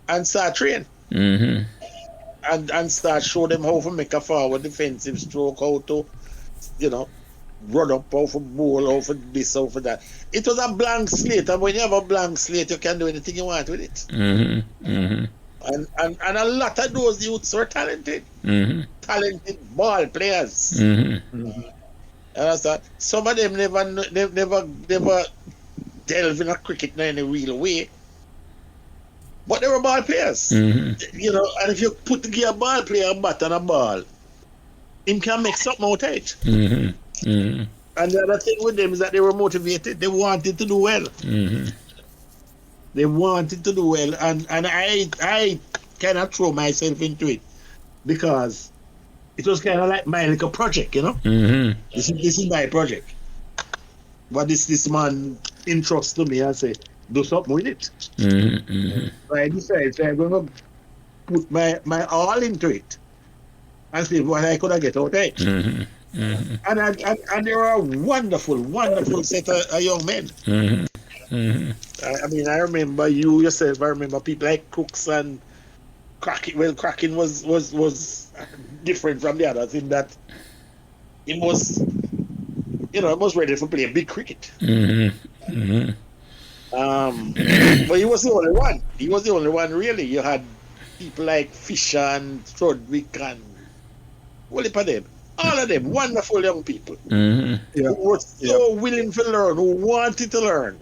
and start train. Mm-hmm. And start show them how to make a forward defensive stroke, how to, run up, how to bowl, how to this, how to that. It was a blank slate, and when you have a blank slate, you can do anything you want with it. Mm-hmm. Mm-hmm. And a lot of those youths were talented. Mm-hmm. Talented ball players. Mm-hmm. Understand? Some of them never delve in a cricket in any real way. But they were ball players. Mm-hmm. And if you put together a ball player, a bat and a ball, him can make something out of it. Mm-hmm. Mm-hmm. And the other thing with them is that they were motivated. They wanted to do well. Mm-hmm. They wanted to do well. And I kind of throw myself into it because it was kind of like my little project, Mm-hmm. This is my project. But this man entrusts to me and say, do something with it. Mm-hmm. Mm-hmm. So I decided I'm going to put my all into it and see what I could get out of it. Mm-hmm. Mm-hmm. And they were a wonderful, wonderful set of young men. Mm-hmm. Mm-hmm. I mean, I remember you yourself. I remember people like Crooks and Kraken. Well, Kraken was different from the others in that he was, ready to play big cricket. Mm-hmm. Mm-hmm. But he was the only one. He was the only one, really. You had people like Fisher and Strudwick and all of them. All of them, wonderful young people. Mm-hmm. Yeah. Who were so willing to learn, who wanted to learn.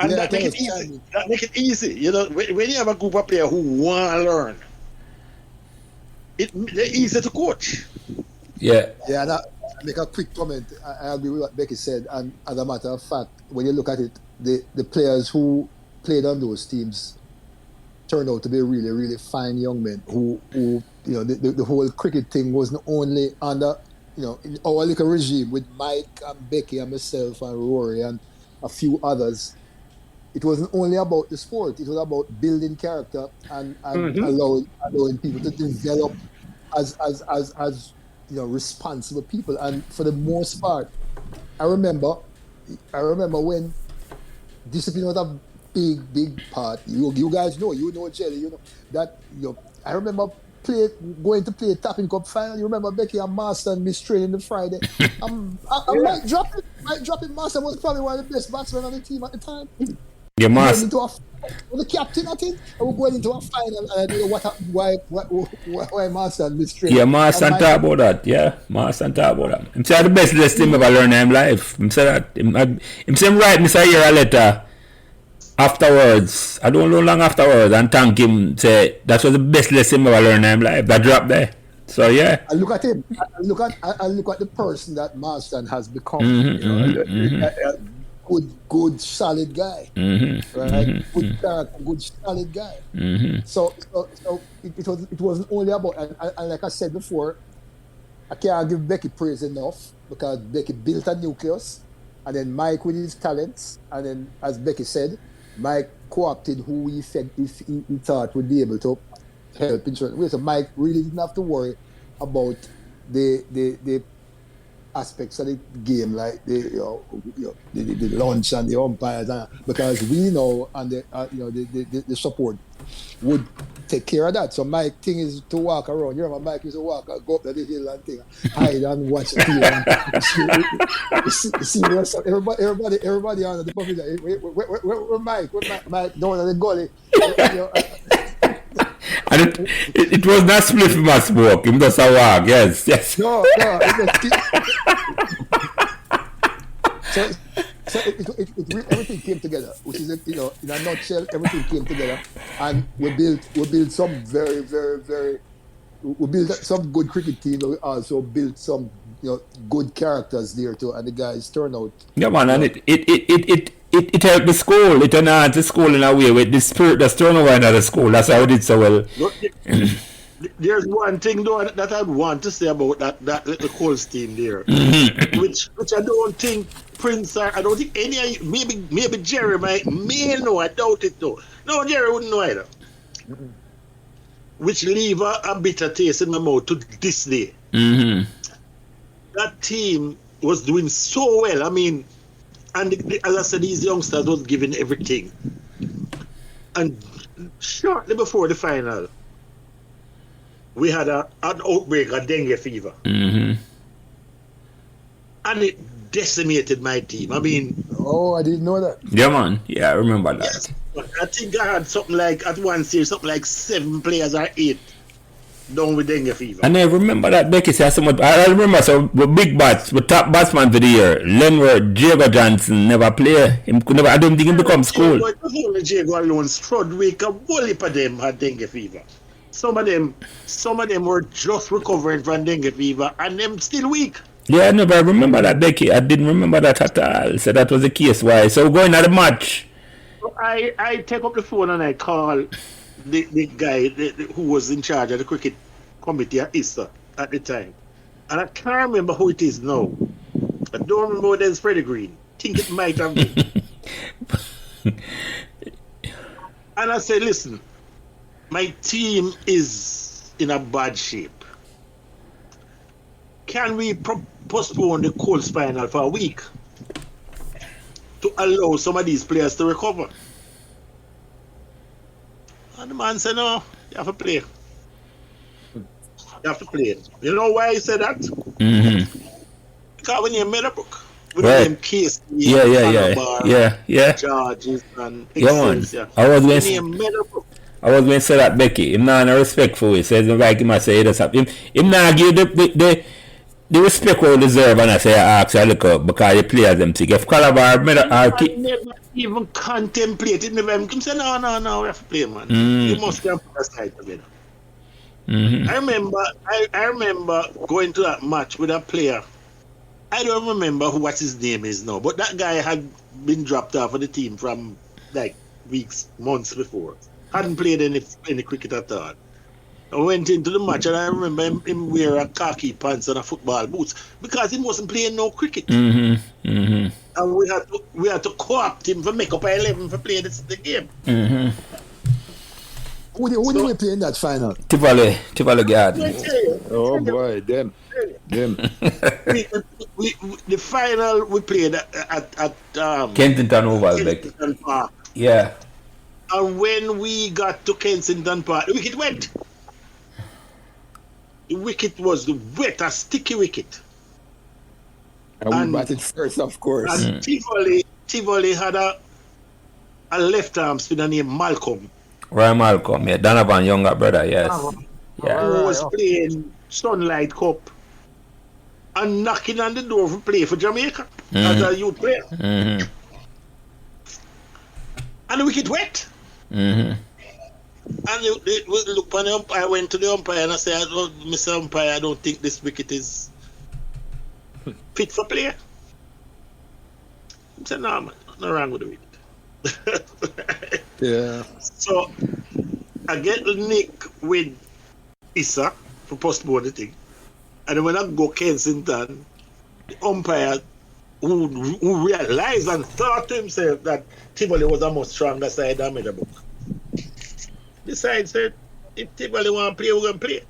And that make it easy. That make it easy. When you have a group of players who want to learn, they're easy to coach. Yeah. Yeah, and I make a quick comment. I agree with what Becky said. And as a matter of fact, when you look at it, the players who played on those teams turned out to be really, really fine young men who the whole cricket thing wasn't only under, in our little regime with Mike and Becky and myself and Rory and a few others. It wasn't only about the sport. It was about building character and allowing people to develop as responsible people. And for the most part, I remember when discipline was a big part. You guys know, Jelly, that I remember going to play Tapping Cup final. You remember Becky and Marston missed training the Friday. I might drop it. Marston was probably one of the best batsmen on the team at the time. Yeah, Marston. The captain, I think. I was going into a final and I don't know why Marston missed training. Yeah, Marston talk about that. Yeah, Marston talk about that. Him say the best lesson him ever learn in his life. Him say that. Him say him write me say here a letter afterwards. I don't know long afterwards and thank him. Say that was the best lesson him ever learn in his life. That drop there. So yeah. I look at him. I look at the person that Marston has become. Good, solid guy. Mm-hmm. Right? Mm-hmm. Good character, good, solid guy. Mm-hmm. So it wasn't only about, and like I said before, I can't give Becky praise enough because Becky built a nucleus, and then Mike with his talents, and then as Becky said, Mike co-opted who he thought would be able to help in certain ways. So Mike really didn't have to worry about the aspects of the game, like the launch and the umpires, because we know and the support would take care of that. So my thing is to walk around. You remember Mike used to walk, go up the hill and thing, hide and watch the field. See everybody on the puppy. Where Mike down at the gully. And it was not split from a smoke. Him just a walk. Yes. No. So everything came together, which is in a nutshell, everything came together, and we built some very we built some good cricket team, but we also built some good characters there too, and the guys turn out. Yeah, man, and it helped the school. It enhanced the school in a way with the spirit that's turned over into the school. That's how it did so well. There's one thing though that I want to say about that little Colts team there, which I don't think Prince, I don't think any, maybe Jerry may know. I doubt it though. No, Jerry wouldn't know either. Which leave a bitter taste in my mouth to this day. That team was doing so well. I mean, and as I said, these youngsters was giving everything. And shortly before the final, we had an outbreak of dengue fever. And it decimated my team. I mean... Oh, I didn't know that. Yeah, man. Yeah, I remember that. Yes, I think I had something like, at one series, something like 7 players or 8 down with dengue fever. And I remember that Becky said so much. I remember some big bats, the top batsman for the year, Lenward, Jago Johnson never play. I don't think he becomes cool. It was only Jago alone. Strudwick, a whole heap of them had dengue fever. Some of them were just recovering from dengue fever, and them still weak. Yeah, no, but I remember that, Becky. I didn't remember that at all. So that was the case. Why? So going at the match. So I take up the phone and I call the guy who was in charge of the cricket committee at Easter at the time. And I can't remember who it is now. I don't remember whether it's Freddie Green. I think it might have been. And I said, listen, my team is in a bad shape. Can we postpone the Colts final for a week to allow some of these players to recover? And the man said, no, you have to play. You have to play. You know why he said that? Because when you're Meadowbrook, with them Case, Charges, and Excelsior. I was going to say that, Becky. Him not respectful. He says, like him, I say, him not give the respect we deserve, and I say, I ask you look up because the players them sick. If Calabar never even contemplate it, never even say, no, we have to play, man. You must have put aside together. I remember going to that match with a player. I don't remember what his name is now, but that guy had been dropped off of the team from like months before. Hadn't played any cricket at all. I went into the match and I remember him wear a khaki pants and a football boots because he wasn't playing no cricket. And we had to co-opt him for make up 11 for playing the game. Who did we play in that final? Tivoli Garden. Oh boy, them. The final we played at Kensington Oval, Kensington Park. Yeah. And when we got to Kensington Park, the wicket went. The wicket was the wet, a sticky wicket. And we batted first, of course. And Tivoli had a left arm spinner named Malcolm. Ryan Malcolm, yeah, Donovan younger brother, yes. Yeah. Who was playing Sunlight Cup and knocking on the door to play for Jamaica as a youth player. And the wicket wet. And look on the umpire. I went to the umpire and I said, Mr. Umpire, I don't think this wicket is fit for play. He said, no, man, nothing wrong with the wicket. Yeah. So I get Nick with Issa for postpone the thing. And then when I go Kensington, the umpire who realized and thought to himself that Tivoli was a much stronger side than Meadowbrook. Decided said, if Tivoli want to play, we're going to play.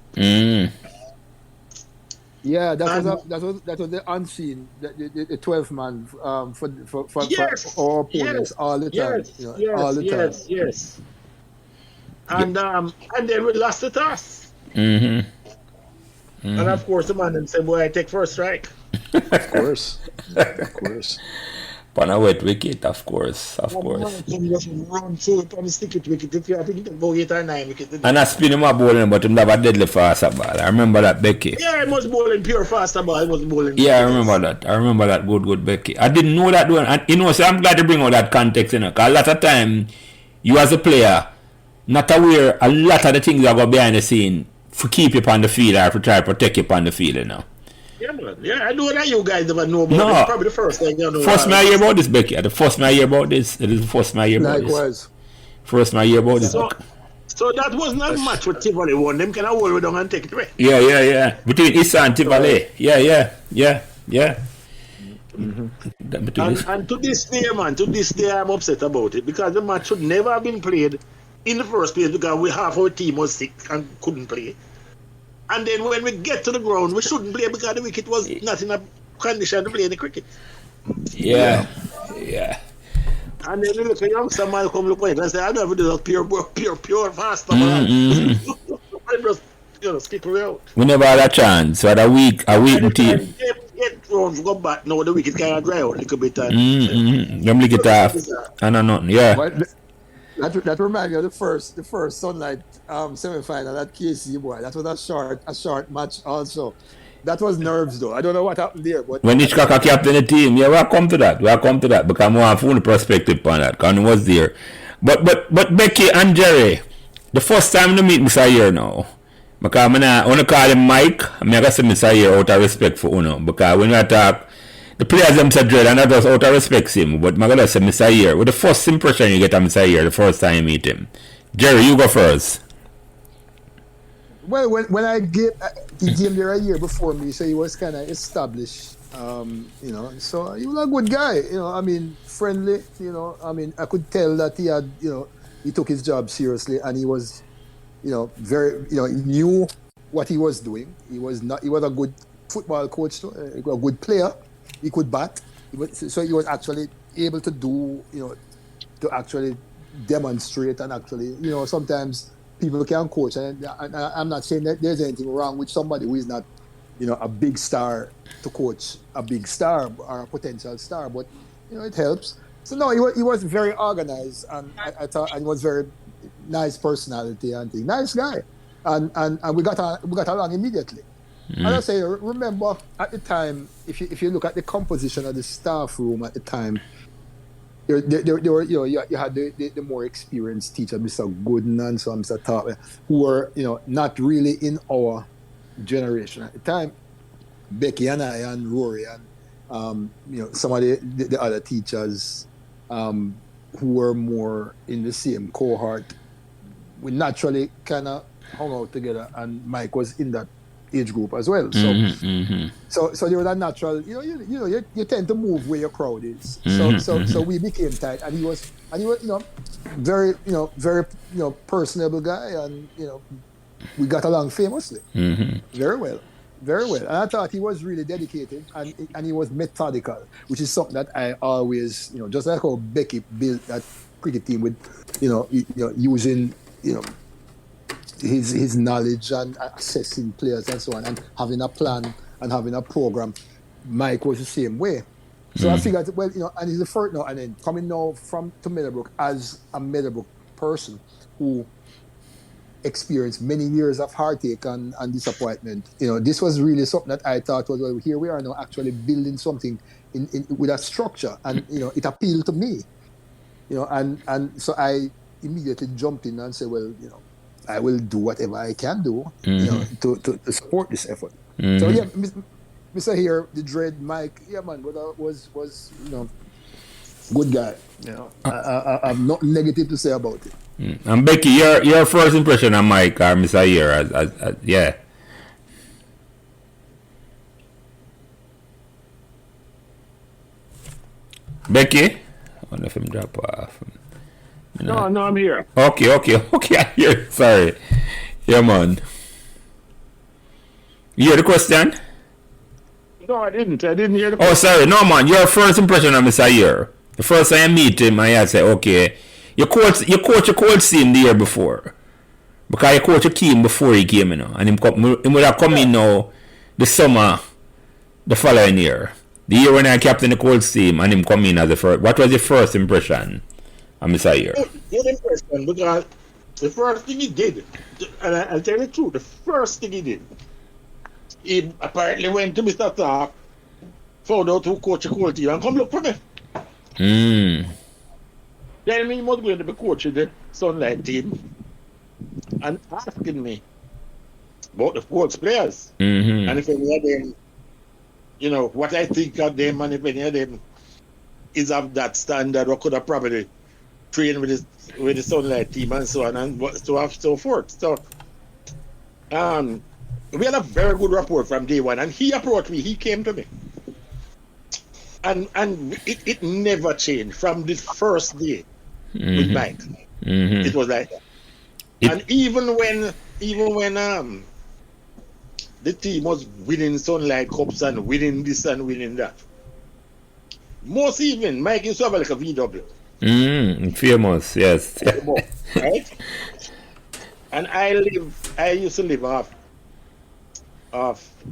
Yeah, that was the unseen, the 12th man for our opponents all the time. All the time. Yes. And then we lost the toss. And of course the man said, "Boy, I take first strike." Of course. On a wet wicket, of course. Just run through it and stick it wicket. I think about 8 or 9 wickets. And I spin him a bowling, but him have a deadly faster ball. I remember that, Becky. Yeah, he was bowling pure faster ball. He was bowling. Yeah, I remember that. Good, Becky. I didn't know that one. And so I'm glad to bring out that context, because a lot of time, you as a player, not aware a lot of the things that go behind the scene to keep you on the field or to try to protect you on the field, Yeah, man. Yeah, I know that you guys never know about this. Probably the first thing you know. First I hear about this, Becky. The first I hear about this. It is the first I hear about Likewise. this. First I hear about this. So that was not a match with Tivoli won. Them can hold it down and take it away. Yeah. Between Issa and Tivoli. Yeah. And to this day, I'm upset about it because the match should never have been played in the first place because half our team was sick and couldn't play. And then when we get to the ground, we shouldn't play because the wicket was not in a condition to play the cricket. Yeah. And then look at youngster man come look at it and say, I don't have to do that pure faster. I just skip around. We never had a chance. We had a week team. Get round, go back now, the wicket kind of dry out a little bit. Them lick it off. And nothing, yeah. That reminds me of the first Sunlight semi-final at KC, boy. That was a short match also. That was nerves though. I don't know what happened there, but when Hitchcock captain the team, yeah, we'll come to that because we have full perspective on that. Because he was there. But Becky and Jerry, the first time they meet Mr. Year now. Because I want to call him Mike, I'm going to say Mr. Year out of respect for Uno. Because when we talk, the players them say Gerald and others out of respect him. But I'm going to say Mr. Year. With the first impression you get of Mr. Year, the first time you meet him. Jerry, you go first. Well, when he came there a year before me, so he was kind of established, so he was a good guy, I mean, friendly, I mean, I could tell that he had, he took his job seriously and he was, very, he knew what he was doing. He was a good football coach, a good player. He could bat. So he was actually able to do, to actually demonstrate and actually, sometimes people can coach, and I'm not saying that there's anything wrong with somebody who is not, a big star to coach a big star or a potential star, but it helps. So no, he was very organized, and I thought, and he was very nice personality and thing, nice guy, and we got along immediately. And I say, remember at the time, if you look at the composition of the staff room at the time. There were, you had the more experienced teacher, Mr. Gooden and so Mr. Tarp, who were, not really in our generation at the time. Becky and I and Rory and, some of the other teachers who were more in the same cohort, we naturally kind of hung out together, and Mike was in that age group as well. So so there was a natural, you tend to move where your crowd is. So we became tight, and he was very personable guy, and we got along famously. Very well. And I thought he was really dedicated, and he was methodical, which is something that I always, just like how Becky built that cricket team with using his knowledge and assessing players and so on, and having a plan and having a program. Mike was the same way. So I figured, well, and he's the first now, and then coming now to Meadowbrook as a Meadowbrook person who experienced many years of heartache and disappointment. This was really something that I thought was, well, here we are now actually building something in with a structure, and it appealed to me. And so I immediately jumped in and said, well, I will do whatever I can do, to support this effort. So yeah, Mr. Here, the Dread Mike, yeah man, but was good guy. I have nothing negative to say about it. And Becky, your first impression of Mike or Mr. Here, as yeah. Becky, I wonder if him drop off. No, I'm here. Okay, I hear. Sorry. Yeah, man. You hear the question? No, I didn't hear the question. Oh, sorry. No, man. Your first impression of Mr. Year. The first time I meet him, I say, okay, you coach a coach team the year before. Because you coach a team before he came, And him would have come in now the summer, the following year. The year when I captain the Colts team and him come in as the first. What was your first impression of Mr. Year? Good impression, because the first thing he did, and I'll tell you the truth, the first thing he did, he apparently went to Mr. Tharp, found out who coach the Colts team, and come look for me. Tell me he was going to be coaching the Sunlight team, and asking me about the Colts players, and if any of them, you know, what I think of them, and if any of them is of that standard, or could have probably trained with the Sunlight team and so on and so forth. So we had a very good rapport from day one, and he approached me, he came to me. And it never changed from the first day with Mike. It was like that. And even when the team was winning Sunlight Cups and winning this and winning that, most even Mike used to have like a VW. Famous, yes. Right? And I used to live off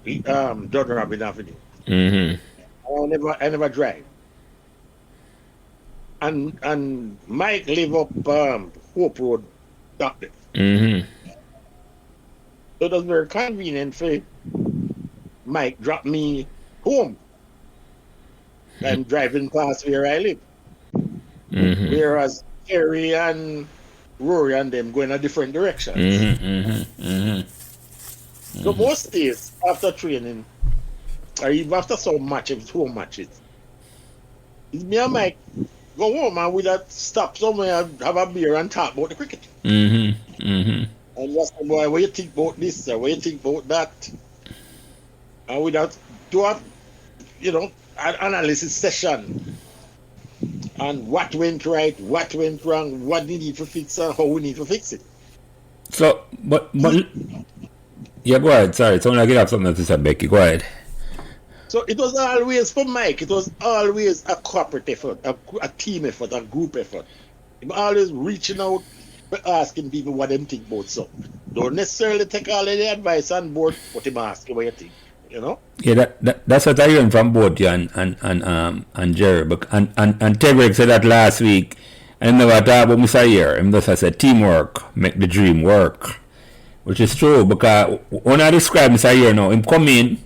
Dunrabin Avenue. I never drive. And Mike live up Hope Road, Doctor. So it was very convenient for Mike drop me home. I'm driving past where I live. Whereas Terry and Rory and them going in different directions. So most days after training, or even after some matches, home matches, it's me and Mike go home and we'd stop somewhere, have a beer and talk about the cricket. And just say, boy, what you think about this, or what you think about that? And we'd do a, an analysis session on what went right, what went wrong, what we need to fix, and how we need to fix it. So, but yeah, go ahead. Sorry, someone I have something to say, Becky. Go ahead. So it was always for Mike. It was always a corporate effort, a team effort, a group effort. He was always reaching out, asking people what they think about something. Don't necessarily take all of the advice on board, but him ask you what you think. You know? Yeah, that's what I heard from both you and Gerald. And Tebrick said that last week. And never talk about Mr. Year. Him just said teamwork make the dream work. Which is true, because when I describe Mr. Year now, him come in,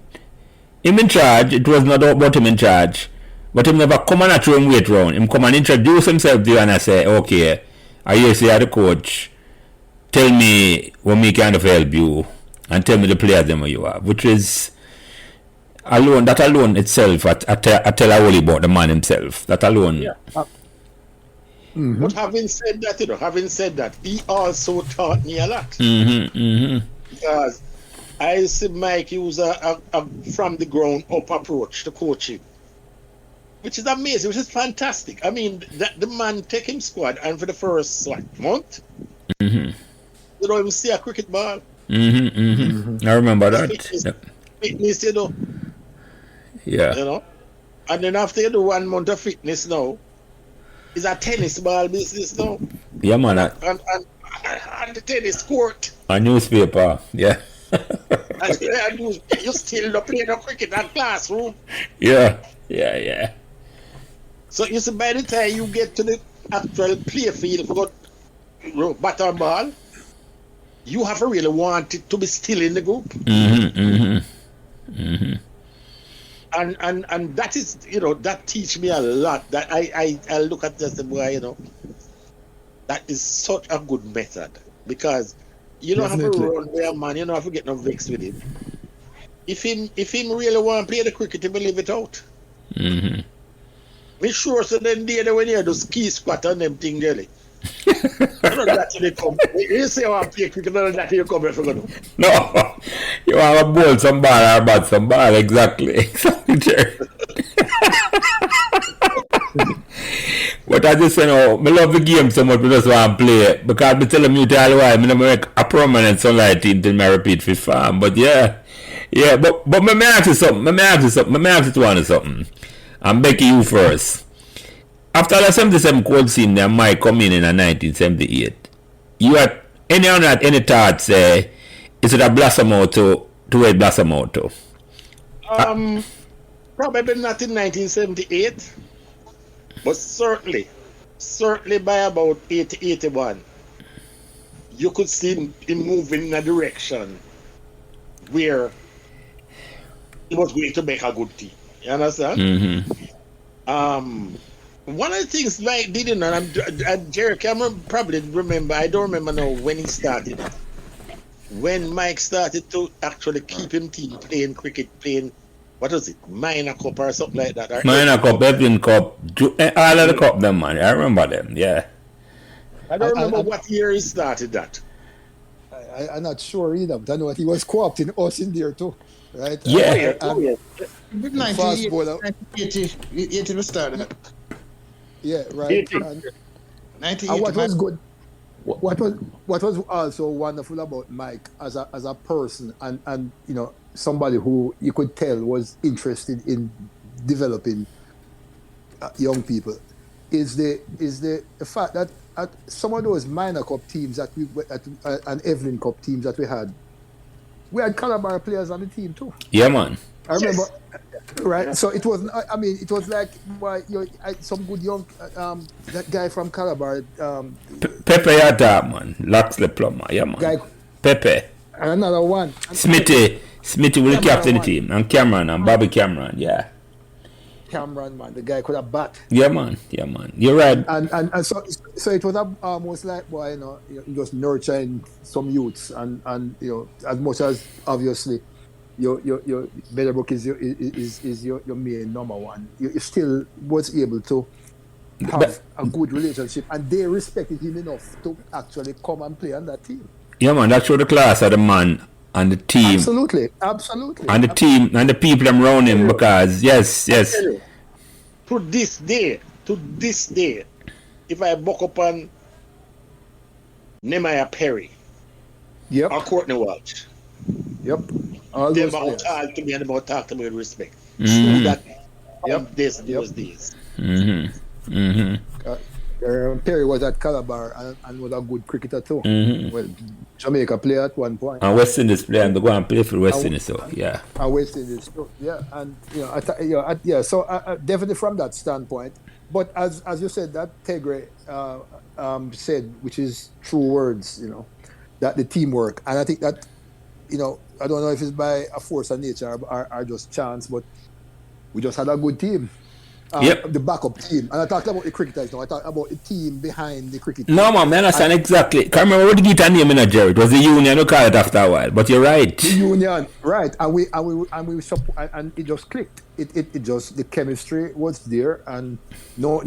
him in charge, it was not about him in charge. But him never come and throw him wait round. Him come and introduce himself to you and I say, okay, I hear you are the coach. Tell me what me kind of help you and tell me the players them you have. Which is that alone itself, I tell a whole about the man himself. That alone. Yeah. But having said that, he also taught me a lot. Because I see Mike use a from the ground up approach to coaching, which is amazing, which is fantastic. I mean, the man take him squad, and for the first month, you don't even see a cricket ball. I remember that. Fitness, you know. Yeah. You know, and then after you do 1 month of fitness now, it's a tennis ball business now. Yeah, man. And the tennis court. A newspaper, yeah. And you still don't play no cricket in classroom. Yeah. So you see, by the time you get to the actual play field for bat and ball, you have to really want it to be still in the group. And that is, that teach me a lot. That I look at this and boy, that is such a good method, because you don't have to run where a man, you don't have to get no vex with him. If him really want to play the cricket, he will leave it out. Make sure so then when you do ski squat on them thing, Jelly. None of that they come. You say I want to play cricket, none of that you come here for go. No, you want to bowl some ball or bat some ball, exactly. But I just say, I love the game so much, I just want to play it. Because I tell them you tell why, I'm going to make a prominent Sunlight team till I repeat for farm. But yeah, but let me ask you something. Let me ask you something. And Becky, you first. After the 77 cold team, then Mike come in 1978. You had any thoughts, is it a blossom out to where it blossom out to? Probably not in 1978, but certainly by about 80, 81, you could see him moving in a direction where he was going to make a good team. You understand? One of the things Mike didn't know, and Jerry Cameron probably remember, I don't remember now when he started it. When Mike started to actually keep him team playing cricket, playing, what was it, minor cup or something like that? Minor Cup, Evelyn Cup, all of the cup them, man. I remember them, yeah. I don't remember what year he started that. I'm not sure either, but I know that he was co-opting us in there too, right? Yeah. Fast bowler. 1980 we started. Yeah, right. 1980. And what was good, what was also wonderful about Mike as a person, and you know, somebody who you could tell was interested in developing young people, is the fact that at some of those minor cup teams that and Evelyn Cup teams that we had Calabar players on the team too. Yeah, man. I remember, right? So it wasn't. I mean, it was like some good young that guy from Calabar. Pepe had that, man. Loxley Plummer, yeah, man. Guy, Pepe. and another one. Smithy will look after the team. And Cameron and Bobby Cameron, yeah. Cameron, man, the guy could have bat. Yeah, man. You're right. And so it was almost like, boy, you know, just nurturing some youths, and you know, as much as obviously your Meadowbrook is your main number one, you still was able to have a good relationship, and they respected him enough to actually come and play on that team. Yeah, man. That showed the class of the man and the team. Absolutely. And the team and the people around him, because yes. To this day, if I buck up on Nehemiah Perry Yep. or Courtney Walsh, Yep. All they those about players. talk to me and about talk to me with respect. Mhm. So that Yep. those days. Perry was at Calabar and was a good cricketer too. Well, Jamaica player at one point. And West Indies play and they go and play for West Indies, so yeah. And West Indies too. Yeah, and you know, so definitely from that standpoint. But as you said, that Tegre said, which is true words, you know, that the teamwork, and I think that, you know, I don't know if it's by a force of nature or just chance, but we just had a good team. Yep. The backup team. And I talked about the cricketers now. I talked about the team behind the cricket team. No, man, I understand exactly. Can't remember what the guitar name in a Jerry. It was the Union who called it after a while. But you're right. The Union, right? And we support, and it just clicked. It just, the chemistry was there, and no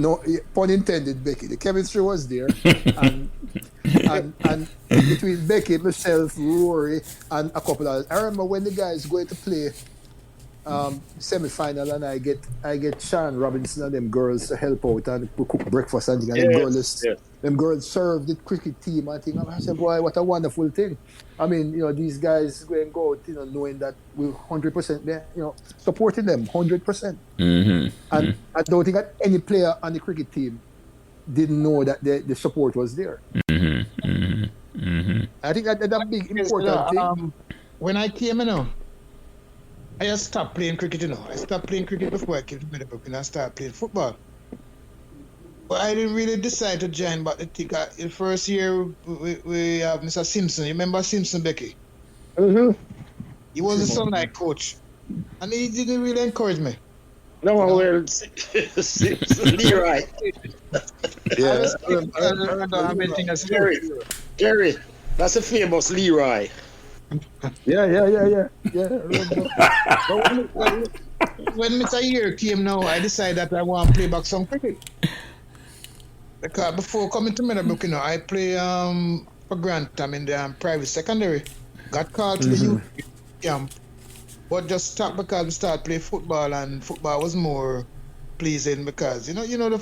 pun intended, Becky. The chemistry was there, and between Becky, myself, Rory, and a couple others. I remember when the guys going to play semi-final, and I get Sharon Robinson and them girls to help out and we cook breakfast and things, and them girls serve the cricket team. I think, I said, boy, what a wonderful thing. I mean, you know, these guys go and go out, you know, knowing that we're 100% there, you know, supporting them 100%. And I don't think that any player on the cricket team didn't know that the support was there. I think that's a big important thing. When I came, you know, I just stopped playing cricket, you know. I stopped playing cricket before I came to Meadowbrook, and I started playing football. But I didn't really decide to join, but I think the first year we have Mr. Simpson. You remember Simpson, Becky? He was a Sunlight coach, and he didn't really encourage me. No, well, Leroy. Yeah. Jerry, that's a famous Leroy. Yeah. When Mr. Year came now, I decided that I want to play back some cricket. Because before coming to Meadowbrook, you know, I play for Grantham in the private secondary. Got called to the youth camp, but just stopped because we started playing football, and football was more pleasing because you know the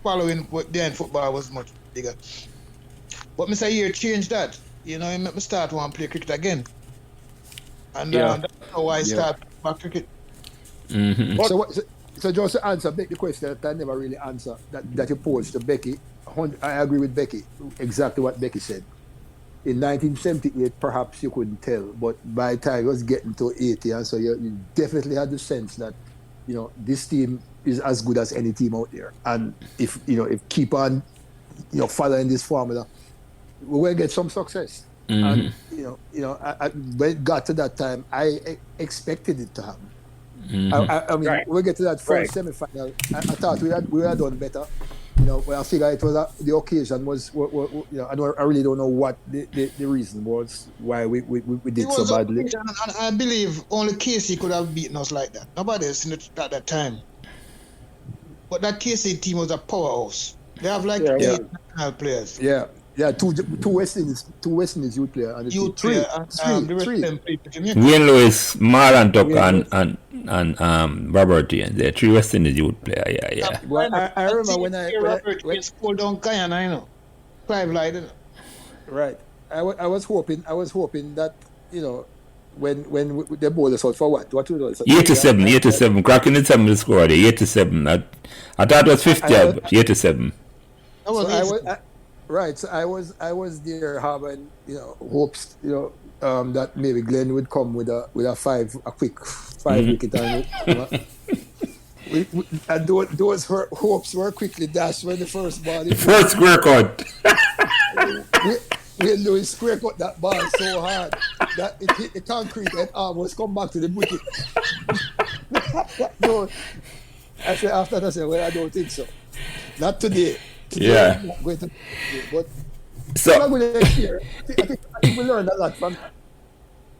following behind football was much bigger. But Mr. Year changed that. You know, he made me start want to play cricket again, and that's how I started back cricket. So just to answer the question that I never really answer that you posed to Becky, I agree with Becky, exactly what Becky said. In 1978, perhaps you couldn't tell, but by the time it was getting to 80, and so you definitely had the sense that this team is as good as any team out there, and if keep on following this formula, we will get some success. And when it got to that time, I expected it to happen. I mean, Right. when we get to that first semi-final, I thought we had done better. But I figure it was the occasion was, I really don't know what the reason was why we did so badly. And I believe only KC could have beaten us like that. Nobody else in at that time. But that KC team was a powerhouse. They have like 8 national players. Yeah, two West Indies youth players and Youth three. Wayne Lewis, Marlon Tuck, and Robert Ian. They're 3 West Indies youth player. Yeah. Well, I remember when Robert scored down Guyana, Clive Light. Right. I was hoping that when they bowled us out for what was it? 87. Cracking the 7 score. 87. I thought it was 50, but 87. Right. So I was there having hopes that maybe Glenn would come with a quick 5 wicket and and those hopes were quickly dashed when the first ball. First square cut. We Lewis square cut that ball so hard that it hit the concrete and almost come back to the wicket. No, I said after that, I said, well, I don't think so. Not today. Yeah. I'm not going to, but So next year, I think we learned a lot from that.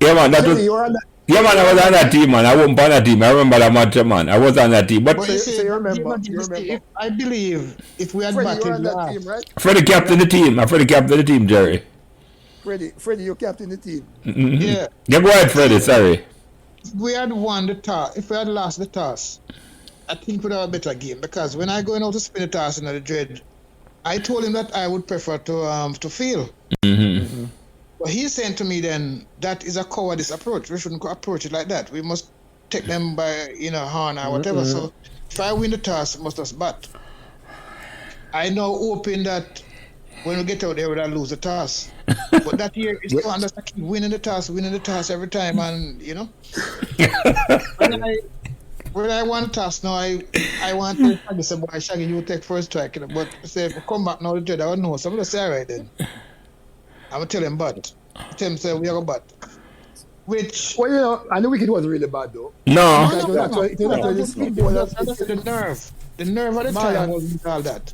Yeah, man. That was. You were on that. Yeah, man, I was on that team, man. I wasn't on that team. I remember that match, man. I was on that team. But So you remember. I believe if we had Freddie, you were on batted that last, team, right? Freddie captain the team. Freddie captain the team, Jerry. Freddie, you captain the team. yeah, Yeah, go ahead, Freddie. Sorry. if we had won the toss, if we had lost the toss, I think we'd have a better game. Because when I going out to spin the toss in the dread, I told him that I would prefer to field. But he's saying to me then that is a cowardice approach. We shouldn't approach it like that. We must take them by horn or whatever. So if I win the toss, must us bat. I now hoping that when we get out there, we'll lose the toss. But that year, it's so understand keep winning the toss every time, and when I want to toss now, I want to say, boy, Shaggy, you take first strike. But say if we come back now, the dread, I would know. So I'm gonna say, all right then. I'm gonna tell him but. Tell him say we are but. Which Well, I know wicket was really bad though. No. It was actually the speed ball that's the nerve. The nerve at the time wasn't all that.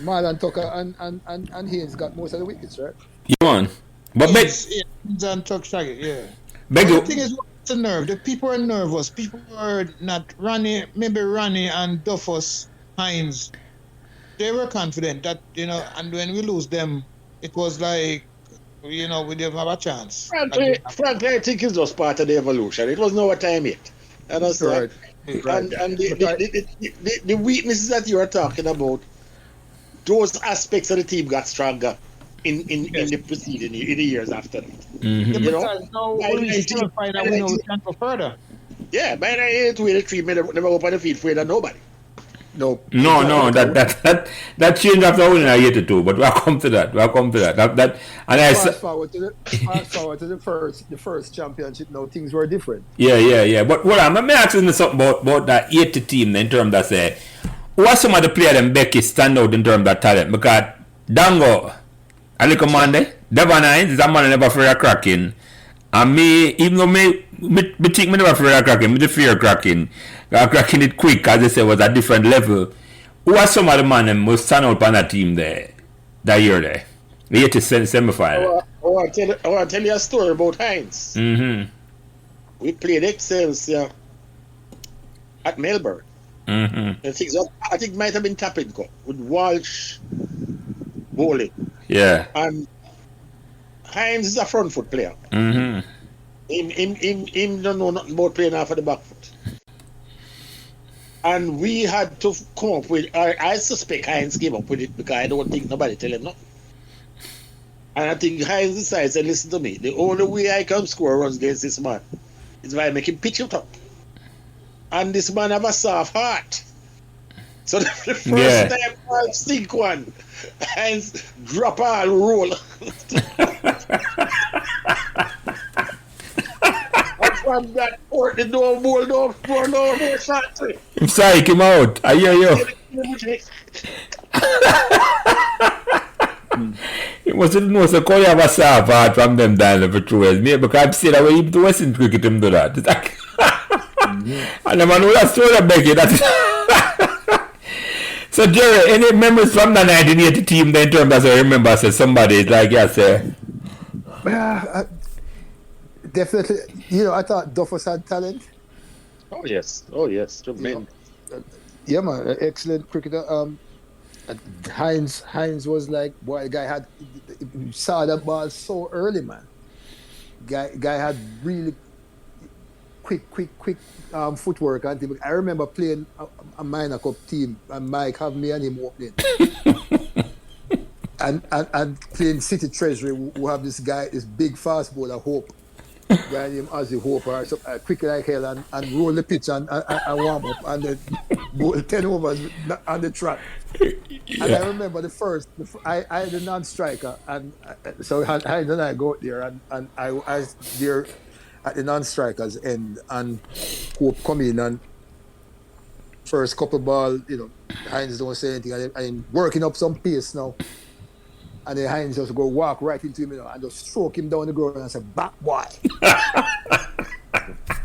Marlon Tucker and Haynes got most of the wickets, right? You on. But and Tuck Shaggy, yeah. beg The you. thing is, it's a nerve. The people are nervous. People are not maybe Ronnie and Duffus, Hines. They were confident that, and when we lose them, it was like, we didn't have a chance. Frankly, I think it's just part of the evolution. It was no time yet. Understand? Right. And the weaknesses that you are talking about, those aspects of the team got stronger in the preceding in the years after that. Because now we still find out we know we can go further. Yeah, by the 8th way, the team never open the field for nobody. No, that changed after winning a year to two. But we'll come to that. That and I fast forward to the first championship. Now things were different. Yeah. But hold on, let me ask you something about that 80 team in terms of say, who are some of the players that Becky stand out in terms of that talent? Because Dango, a little man there, Belvanis is a man never afraid of cracking. And me, even though me think me never afraid of cracking, me the fear of cracking. Cracking it quick, as they say, was a different level. Who are some of the men that must stand out on that team there, that year there? The 80 semi-final. I'll tell you a story about Hines. We played Excelsior at Melbourne. I think it might have been Tapping Cup with Walsh bowling. Yeah. And Hines is a front foot player. Him don't know nothing about playing off of the back foot. And we had to come up with, I suspect Hines gave up with it because I don't think nobody tell him nothing. And I think Hines decides, and listen to me, the only way I can score runs against this man is by making pitch it up. And this man have a soft heart. So the first time I sink one, Hines drop all roll. from that court, the door ball, no shot. I'm sorry, him out. I hear you. It wasn't no so call you have a saw apart from them down for 2 years. Maybe because I'm saying that way to Western cricket him do that. It's like and the man who has told him Becky that. So Jerry, any memories from the 1980 team then in terms as I remember say somebody like say Definitely, I thought Duffus had talent. Oh yes, tremendous. Yeah, man, excellent cricketer. Hines was like, boy, the guy saw the ball so early, man. Guy had really quick footwork. And I remember playing a minor cup team, and Mike have me and him opening. and playing City Treasury, who have this guy, this big fast bowler, Hope. Guy named Ozzy Hope, or quick like hell, and roll the pitch and warm up, and then bowl 10 overs on the track. Yeah. And I remember I had a non-striker, and so Hines and I go out there, and I was there at the non-strikers end, and Hope come in, and first couple ball, Hines don't say anything, and I'm working up some pace now. And then Hines just go walk right into him, and just stroke him down the ground and say, "Back boy."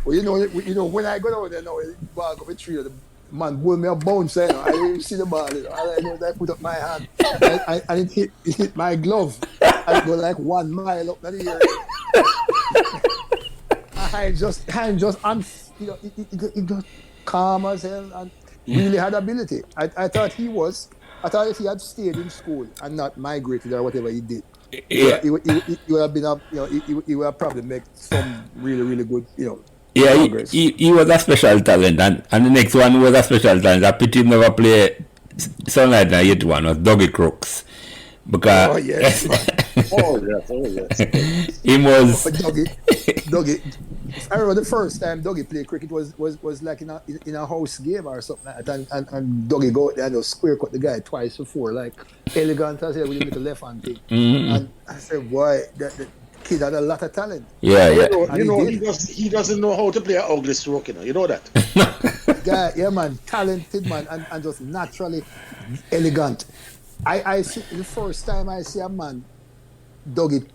Well, when I go down there now, the ball go for three, the man pull me a bounce. I didn't see the ball. All I know is I put up my hand, and it hit my glove, and it go like 1 mile up the air. Hines just he just calm as hell and really had ability. I thought if he had stayed in school and not migrated or whatever he did, he would have been he would have probably make some really, really good, progress. He was a special talent, and the next one was a special talent. I pity him never play something like that yet one was Dougie Crooks. Because yes. He was Dougie. I remember the first time Dougie played cricket was like in a house game or something like that, and Dougie go out there and just square cut the guy twice before, like elegant as hell with a little left hand thing. Mm-hmm. And I said, boy, the kid had a lot of talent. Yeah. He doesn't know how to play an ugly stroke. You know that. Guy, yeah, man, talented man, and just naturally elegant. I see the first time I see a man Dougie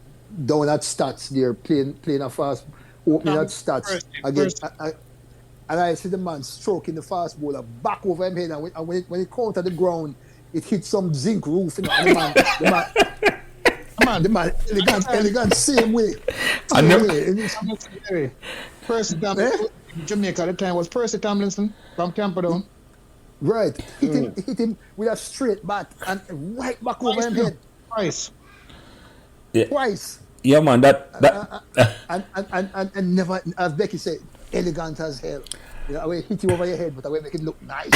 down at stats there playing a fast opening at stats again, and I see the man stroking the fast bowler back over him head, and when it caught at the ground, it hit some zinc roof, and the man elegant same way. Percy Tomlinson, Jamaica at the time was Percy Tomlinson from Camperdown. Right, hit him with a straight bat and right back over him head. Twice. Yeah. Twice. Yeah, man. That and never, as Becky said, elegant as hell. I will hit you over your head, but I will make it look nice.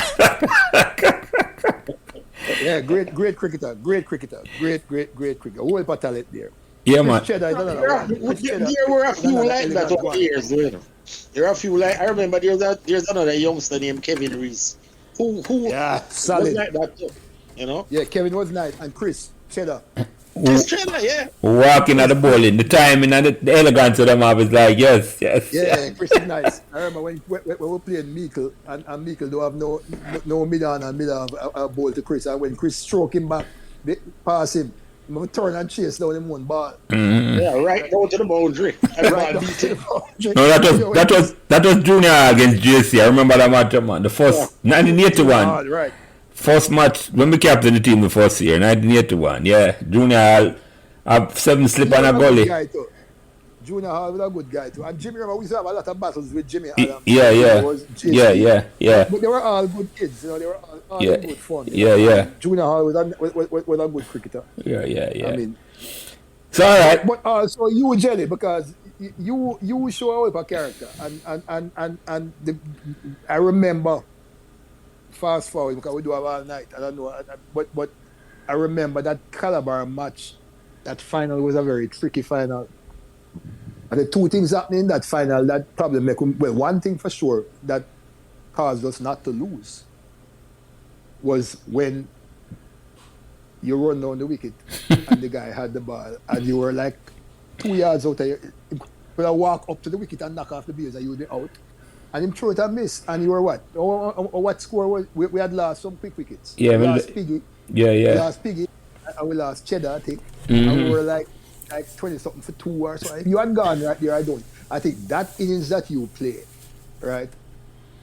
Yeah, great cricketer. Great cricketer. Whole of talent there. Yeah, man. There were a few like that over the years. There are a few like I remember. There's another youngster named Kevin Reese. Who solid. Was like that too, Yeah, Kevin was nice, and Chris Cheddar. Yeah. Walking at the bowling, the timing and the elegance of them have is like, yes. Yeah, Chris is nice. I remember when we playing Meikle, and Meikle don't have no mid-on and mid-on a ball to Chris, and when Chris stroke him back, they pass him, he turn and chase down him one ball. Mm-hmm. Yeah, right down to the boundary. No, that was Junior against JC. I remember that match, man. The first 1981. Right. First match when we captained the team the first year, 1981. Yeah, Junior have 7 slip on a gully. Junior Hall was a good guy too, and Jimmy. We used to have a lot of battles with Jimmy Adams. Yeah. But they were all good kids, they were all good fun. Yeah. Junior Hall was a good cricketer. Yeah. I mean, so all right. But also you Jelly, because you show up a character, and I remember. Fast forward because we do have all night. I don't know, but I remember that Calabar match. That final was a very tricky final. And the two things happening in that final that probably make one thing for sure that caused us not to lose was when you run down the wicket and the guy had the ball and you were like 2 yards out of could have walked up to the wicket and knock off the base and you would be out. And him throw it and miss. And you were what? What score was we had lost some quick wickets. Yeah, we lost Piggy. Yeah. We lost Piggy and we lost Cheddar, I think. And we were like 20 something for 2 or so. If you had gone right there, I think that innings that you played, right,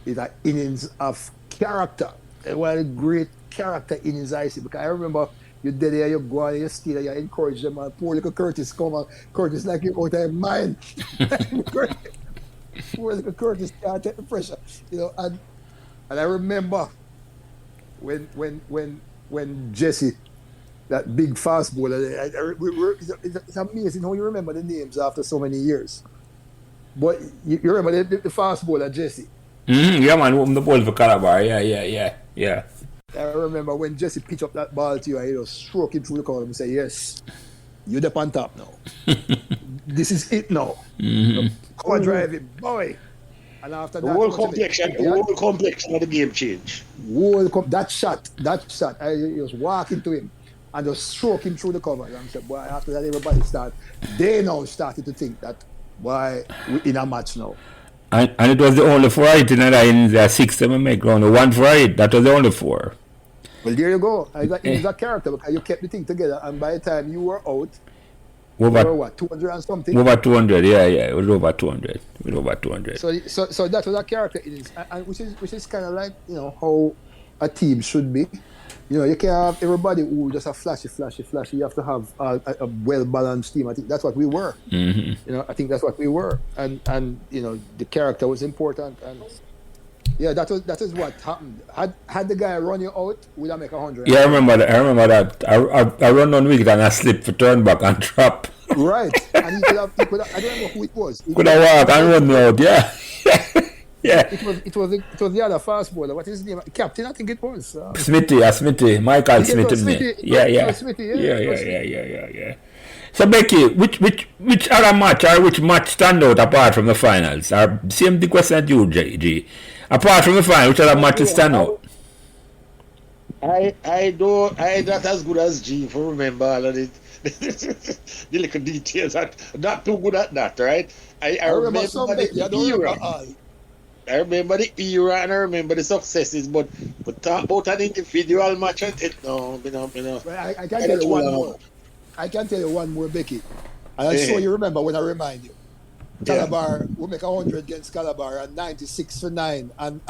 is an innings of character. One of the great character innings I see. Because I remember you did there, you go and you stay there, you encourage them, and poor little Curtis come and Curtis like you out of mind. Poor little Curtis can't take the pressure. And I remember when Jesse, that big fast bowler, it's amazing how you remember the names after so many years. But you remember the fast bowler, Jesse? Yeah, man, open the ball for Calabar. Yeah. I remember when Jesse pitched up that ball to you and he was stroking through the corner and say, yes, you're up on top now. This is it now. Come on, drive it, boy. And after the that, whole complexion of the game changed. That shot, I was walking to him and just stroke him through the cover. And I said, boy, after that, everybody started to think that, boy, we're in a match now. And it was the only 4 hit in the 6 7 make round. 1 for 8. That was the only 4. Well, there you go. It was a character because you kept the thing together, and by the time you were out, over what, 200 and something? Over 200, yeah. It was over 200. So that was a character innings, and which is kind of like how a team should be. You can't have everybody who just a flashy. You have to have a well-balanced team. I think that's what we were. I think that's what we were, and the character was important, and that is what happened. Had the guy run you out, would I make 100? Yeah, I remember that. I run on wicket and I slip for turn back and trap. Right, and he could have. I don't know who it was. Could have walked and run me out. Yeah. Yeah. It was the other fast bowler. What is his name? Captain, I think it was. Smithy. Michael Smithy. Yeah. Smithy, Yeah. So Becky, which other match or which match stand out apart from the finals? Or same the question at you, G. Apart from the final, which other matches stand out? I not as good as G for remember all of it. The little details. Not too good at that, right? I remember the era. I remember the era and I remember the successes, but talk about an individual match, no. Well, I can tell you one more. I can tell you one more, Becky. And I'm sure you remember when I remind you. Calabar will make 100 against Calabar and 96 for 9, and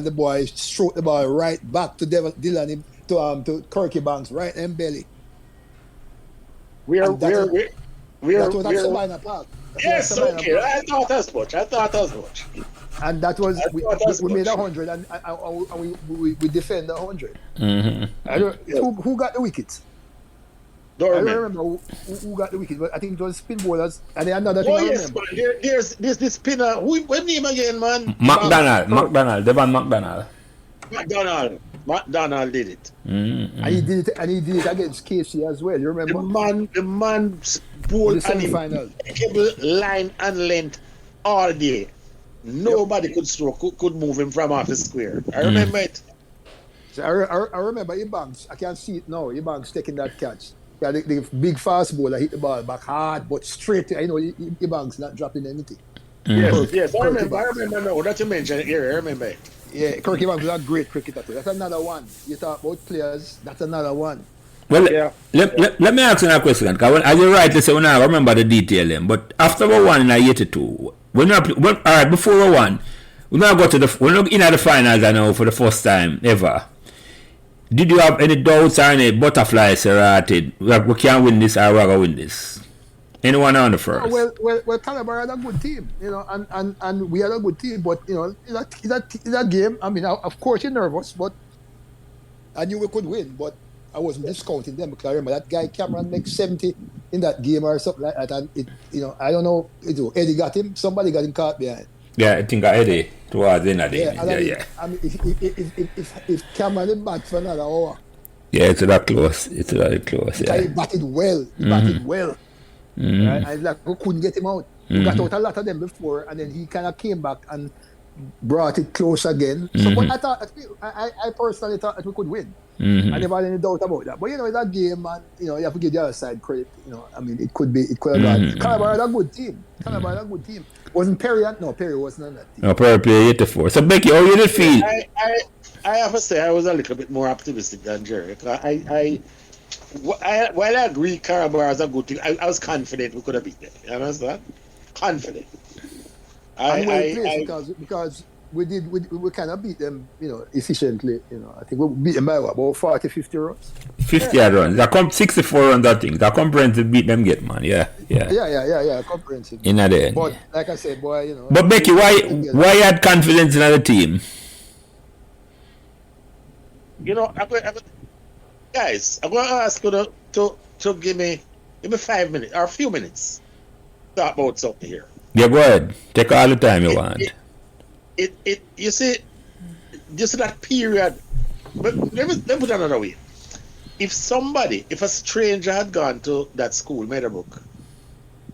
the boy stroked the ball right back to Dylan to Kirky Banks right in belly. That was at Sabina Park. Yes, okay. I thought as much. And that was we made 100 and we defend 100. Who got the wickets? I don't remember who got the wicket, but I think it was spin bowlers. And then another thing I remember. There's this spinner. What name again, man? Devon McDonald. McDonald did it. And he did it against Casey as well. You remember? The man bowled semi-final. Line and length all day. Nobody could move him from off the square. I remember it. So I remember Ebanks. I can't see it now. Ebanks taking that catch. The big fast bowler hit the ball back hard, but straight. Ebanks not dropping anything. Yes. I remember now that you mentioned it here. I remember it. Yeah, Kirky Banks was a great cricketer too. That's another one. You talk about players. That's another one. Well, let me ask you a question. Because as you rightly say, when I remember the detail, but after we won in 82, before we won, we're not in the finals now for the first time ever. Did you have any doubts or any butterflies started? We can't win this or we're going to win this? Anyone on the first? Well, Calabar had a good team, and we had a good team, but in that game, I mean, of course you're nervous, but I knew we could win, but I wasn't discounting them because I remember that guy Cameron makes 70 in that game or something like that, and I don't know, Eddie got him, somebody got him caught behind. Yeah, I think Eddie towards the end of the game. I mean, if Cameron had bat for another hour. Yeah, it's that close. It's very close. Yeah. He batted well. Right? I we couldn't get him out. We got out a lot of them before, and then he kind of came back and brought it close again. So, but I personally thought that we could win. I never had any doubt about that. But it's that game, and you have to give the other side credit. I mean, it could have gone. Calabar had a good team. Wasn't Perry? No, Perry wasn't on that team. No, Perry played 84. So Becky, how you did feel? I have to say I was a little bit more optimistic than Jerry. While I agree Calabar is a good team, I was confident we could have beat them. You understand? Confident. Because we kind of beat them, efficiently. I think we beat them by about 40, 50 runs. 50 runs. That come 64 runs. That thing. That comprehensive beat them get, man. Yeah. Comprehensive. In a day. But like I said, boy, But Becky, why you had confidence in the team? Guys, I'm going to ask you to give me 5 minutes or a few minutes to talk about something here. Yeah, go ahead. Take all the time you want. You see that period. But let me put it another way. If a stranger had gone to that school, Meadowbrook,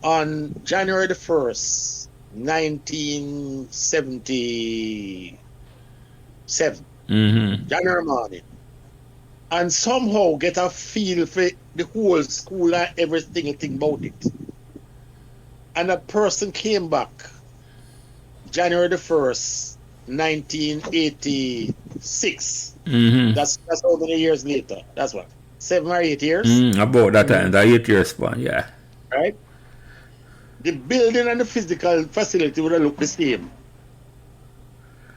on January the 1st, 1977, January morning, and somehow get a feel for the whole school and everything about it, and a person came back January the 1st, 1986. That's how many years later? That's what? 7 or 8 years? About that time, that 8 year span, yeah. Right? The building and the physical facility would have looked the same.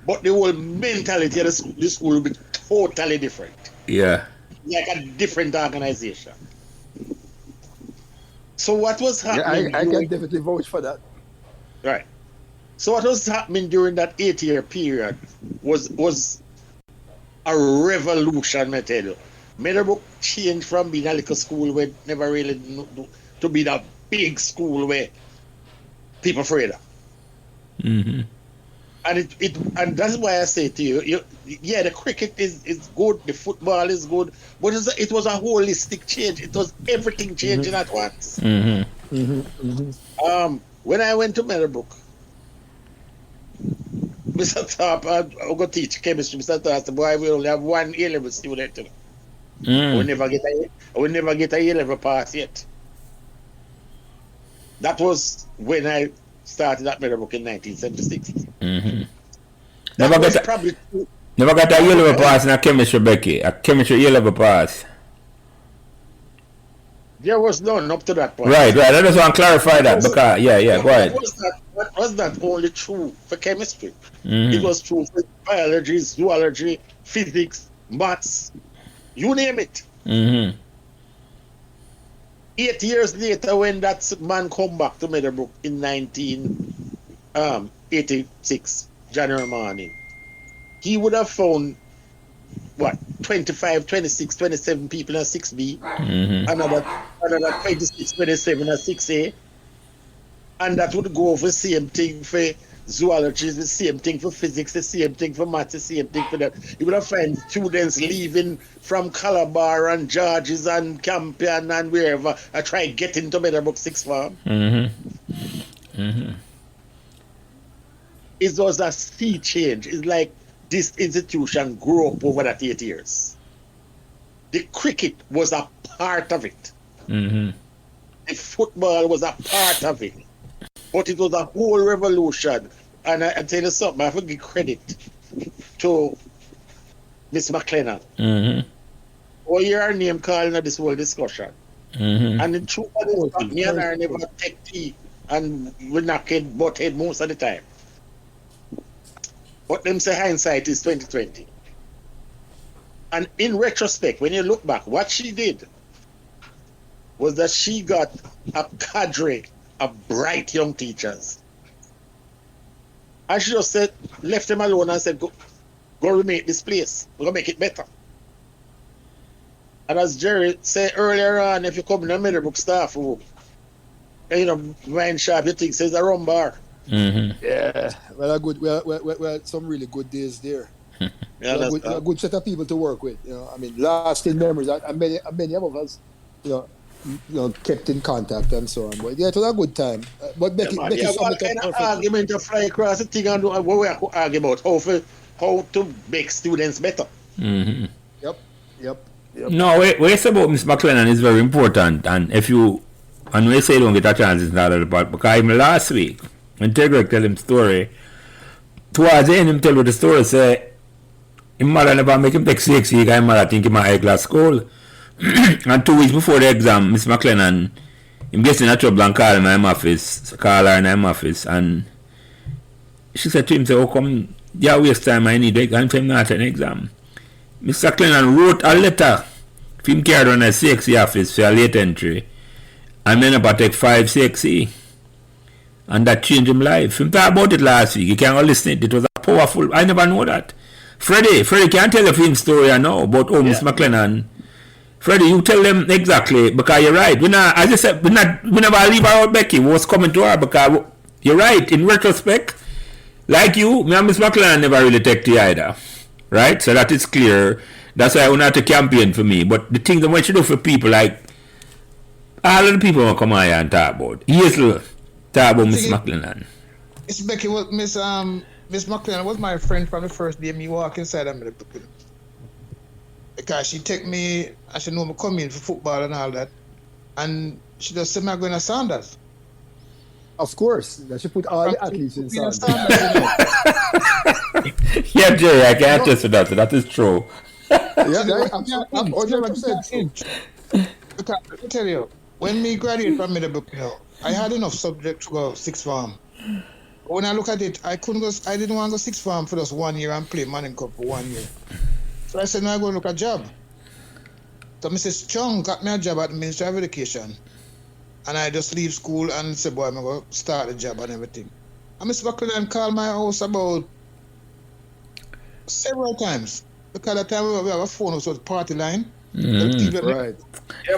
But the whole mentality of the school would be totally different. Yeah. Like a different organization. So what was happening? Yeah, I can definitely vouch for that. Right. So what was happening during that 8-year period was a revolution, I tell you. Meadowbrook changed from being a little school where never really to be that big school where people afraid of. And and that's why I say to you, the cricket is good, the football is good, but it was a holistic change. It was everything changing at once. When I went to Meadowbrook, Mr. Top, I'm going to teach chemistry. Mr. Top said, boy, we only have one A-level student. We never get a A-level pass yet. That was when I started at Meadowbrook in 1976. Never got a A-level pass in a chemistry, Becky. A chemistry A-level pass. There was none up to that point. Right. I just want to clarify that because, go ahead. That was not only true for chemistry. It was true for biology, zoology, physics, maths, you name it. 8 years later, when that man come back to Meadowbrook in 1986, January morning, he would have found 25, 26, 27 people in 6B, another 26, 27 in 6A, and that would go for the same thing for zoology, the same thing for physics, the same thing for maths, the same thing for that. You would have found students leaving from Calabar and Georges and Campion and wherever I try to get into Meadowbrook Sixth Form. It was a sea change. It's like this institution grew up over that 8 years. The cricket was a part of it. The football was a part of it. But it was a whole revolution. And I tell you something, I have to give credit to Miss McLennan. Or hear her name called in this whole discussion. And the truth is, me and her never take tea and we knock it butt head most of the time. But them say hindsight is 2020. And in retrospect, when you look back, what she did was that she got a cadre of bright young teachers. And she just said, left them alone and said, go remake this place. We're going to make it better. And as Jerry said earlier on, if you come in the Meadowbrook staff room, mind sharp, you think it's a rum bar. Yeah, well, we had some really good days there. A good set of people to work with. I mean, lasting memories. And many of us, kept in contact and so on. But yeah, it was a good time. But Becky summed what it kind up of perfectly. argument to fly across the thing and what we are arguing about? How to make students better. Yep. No, what you say about Miss McLennan is very important, and when you say you don't get a chance, it's not all about, because even last week, when Greg tell him story, towards the end him tell you the story, say, his mother never make him take CXC, because his mother think him a high-class school. And 2 weeks before the exam, Miss McLennan, him gets in a trouble and call her in her office, and she said to him, say, how come you waste time, I need the exam, him not an exam. Mr. Clennan wrote a letter for him carried on a CXC office for a late entry, and then about take 5 CXC, and that changed him life. Him talk about it last week. You can't go listen it. It was a powerful. I never know that. Freddie can't tell the film story I know about Miss McLennan. Freddie, you tell them exactly, because you're right. As I said, we never leave out Becky. We was coming to her because you're right. In retrospect, like you, me and Miss McLennan never really take tea either. Right? So that is clear. That's why I want to campaign for me. But the things that I want you to do for people, like, all of the people want to come out here and talk about. Yes, talk about Miss McLennan. Miss Becky was Miss McLennan was my friend from the first day me walk inside of me. Because she take me, and she know me come in for football and all that. And she just said me going to Sanders. Of course. That she put all the athletes in Sanders. Yeah, Jerry, I can't test that. That is true. Yeah, I'm 100% true. Because let me tell you, when me graduated from Middlebrook, I had enough subjects to go sixth form. When I look at it, I didn't want to go sixth form for just 1 year and play Manning Cup for 1 year. So I said, no, I'm going to look at a job. So Mrs. Chung got me a job at the Ministry of Education. And I just leave school and say, boy, I'm going to start the job and everything. And Miss McLennan called my house about several times. Because at the time we have a phone, so it's party line. Right. Yeah,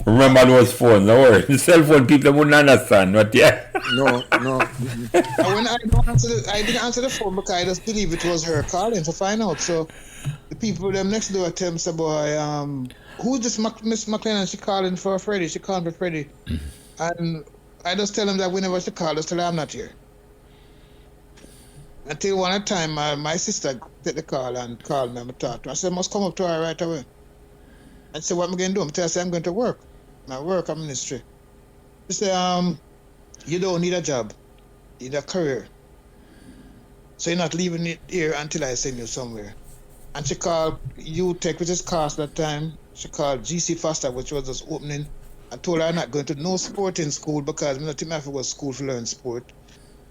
Remember those phones, don't worry. The cell phone people wouldn't understand, but yeah. No. When I didn't answer the phone because I just believe it was her calling to find out. So the people them next door tell me, say, boy, who's this Miss McLennan? She calling for Freddie. She calling for Freddie. And I just tell them that whenever she calls, just tell her I'm not here. Until one time, my sister took the call and called me and talk to her. I said, I must come up to her right away. I said, what am I going to do? I tell her, I'm going to work. I work at ministry. She said, you don't need a job. You need a career. So you're not leaving it here until I send you somewhere. And she called UTech, which is cost that time. She called GC Foster, which was just opening. I told her I'm not going to no sporting school because I'm not think I have to go to school to learn sport.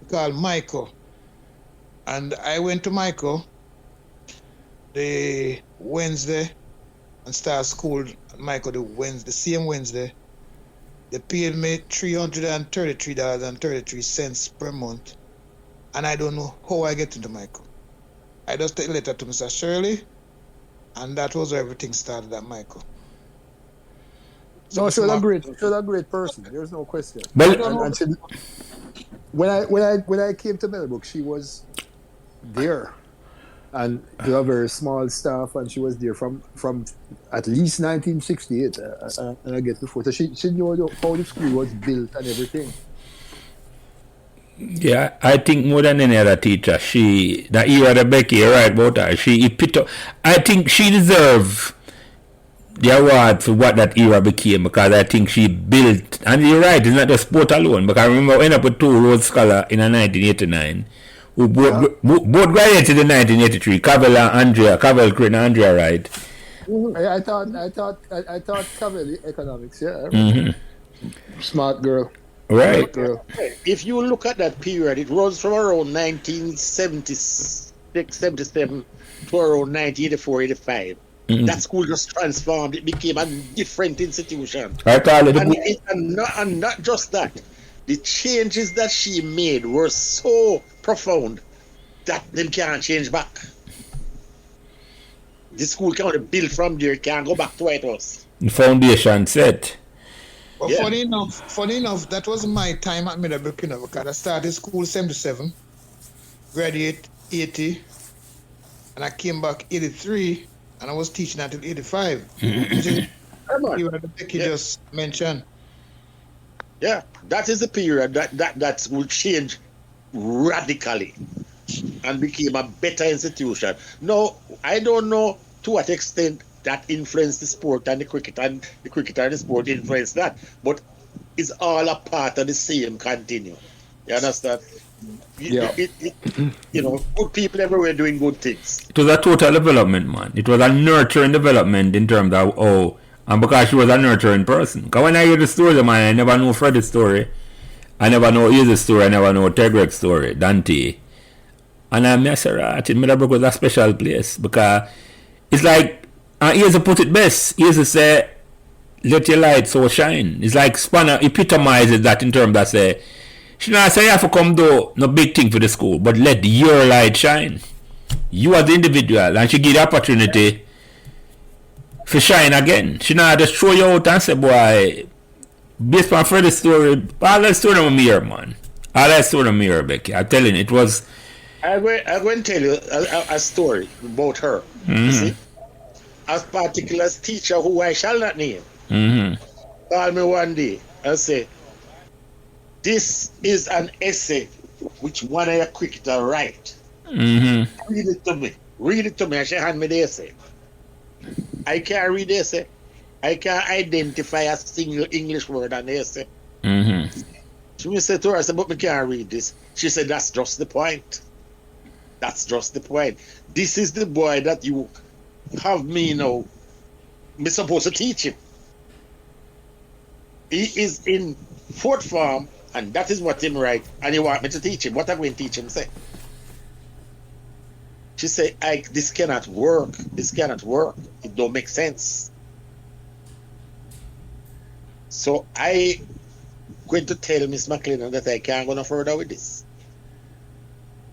She called Michael. And I went to Michael the Wednesday and started school at Michael the same Wednesday. They paid me $333.33 per month. And I don't know how I get into Michael. I just take a letter to Mr. Shirley, and that was where everything started at Michael. No, she was a great person. There's no question. But And she, when I came to Meadowbrook, she was there, and they were very small staff, and she was there from at least 1968. And I get before, so she knew how the school was built and everything. yeah, I think more than any other teacher, that era that Becky, you're right about her. I think she deserves the award for what that era became, because I think she built, and you're right, it's not just sport alone, because I remember I ended up with 2 Rhodes Scholar in 1989, who both graduated in 1983, Cavell, Creighton, Andrea Wright. I thought Cavell economics, yeah. Smart girl. Right. Girl. if you look at that period, it runs from around 1976, 77 to around 1984, 85. That school just transformed. It became a different institution. I call it And not just that. The changes that she made were so profound that them can't change back. The school can only build from there, can't go back to White House. the foundation set. But Yeah. funny enough, that was my time at Middlebrook, because I started school 77, graduate 80, and I came back 83, and I was teaching until 85. Which is You had Becky just mentioned. Yeah, that is the period that will change radically and became a better institution. No, I don't know to what extent that influenced the sport and the cricket and the sport influenced that, but it's all a part of the same continuum. You understand? Yeah. Good people everywhere doing good things. It was a total development, man. It was a nurturing development in terms of and because she was a nurturing person. Because when I hear the story, man, I never know Freddie's story. I never know Izzy's story. I never know Tegrek's story, Dante. And I say, right, Middlebrook was a special place because it's like, Izzy put it best. Izzy say, let your light so shine. It's like Spanner epitomizes that in terms that say, she not say you have to come do no big thing for the school, but let your light shine. You are the individual, and she give the opportunity for shine again. She not just throw you out and say, boy, based on Freddie's story, all that story on me here, man. All that story on me here, Becky. I'm telling you, it was... I'm going to tell you a story about her. You see? A particular teacher who I shall not name called me one day and say, this is an essay which one of your cricketers write. Read it to me. Read it to me. And she hand me the essay. I can't read the essay. I can't identify a single English word on the essay. She said to her, I said, but I can't read this. She said, that's just the point. That's just the point. This is the boy that you have me now. I'm supposed to teach him. He is in fourth form, and that is what him write. And you want me to teach him. What am I going to teach him? Say. She said, this cannot work. This cannot work. It don't make sense. So I going to tell Miss McLennan that I can't go no further with this.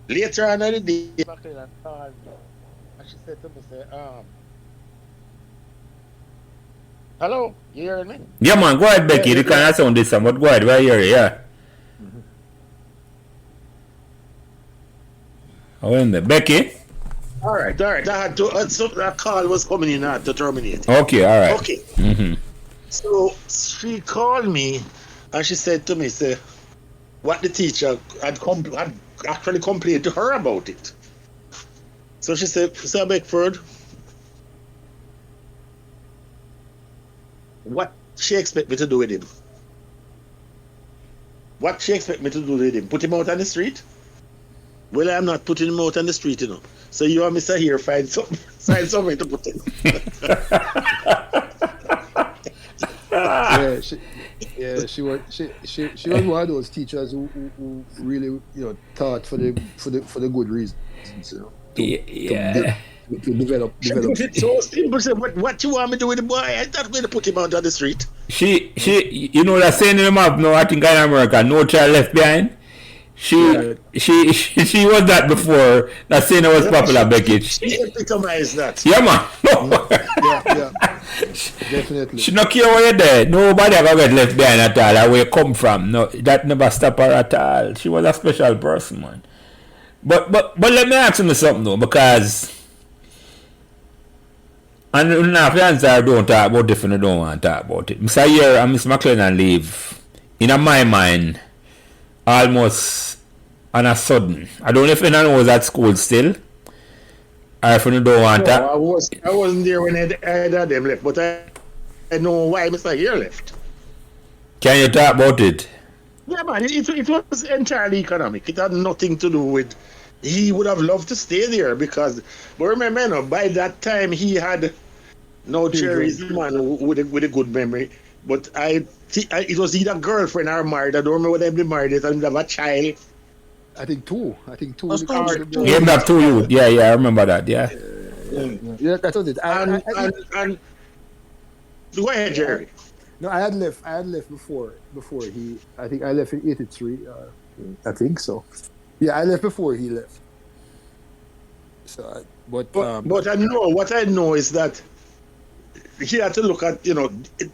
Later on in the day, McLennan called me and she said to me, hello, you hearing me? Yeah, man, go ahead, Becky. You can't sound this, but go ahead, we're here, yeah. How in there? Becky? All right. I had to, that call was coming in, I had to terminate. Okay, all right. Okay. So she called me and she said to me, say, what the teacher had actually complained to her about it. So she said, Sir Beckford, what she expect me to do with him? What she expect me to do with him? Put him out on the street? Well, I'm not putting him out on the street, So you and Mr. Here find somewhere to put him. She was one of those teachers who really taught for the good reasons, to develop. So people say, what you want me to do with the boy? I'm not going to put him out on the street. She that saying in the map now, I think in America, no child left behind. She was that before. That saying was popular, Becky. She epitomized that. Yeah, man. Yeah. Definitely. She not care where you're there. Nobody ever get left behind at all. Where you come from. No, that never stopped her at all. She was a special person, man. But let me ask you something though, because and now if you answer don't talk about it, if you don't want to talk about it. Mr. Here and Miss McLennan leave in my mind almost on a sudden. I don't know if anyone was at school still. Or if you don't want that. I wasn't there when I had them left, but I know why Mr. Here left. Can you talk about it? Yeah, man, it was entirely economic. It had nothing to do with. He would have loved to stay there because, but remember, by that time he had no cherries, man, with a good memory. But it was either girlfriend or married. I don't remember whether they married it and have a child. I think two. Yeah, that two. Yeah, I remember that. Yeah, that was it. And go ahead, Jerry. No, I had left before he. I think I left in '83. I think so. Yeah, I left before he left. So, but I know what I know is that he had to look at,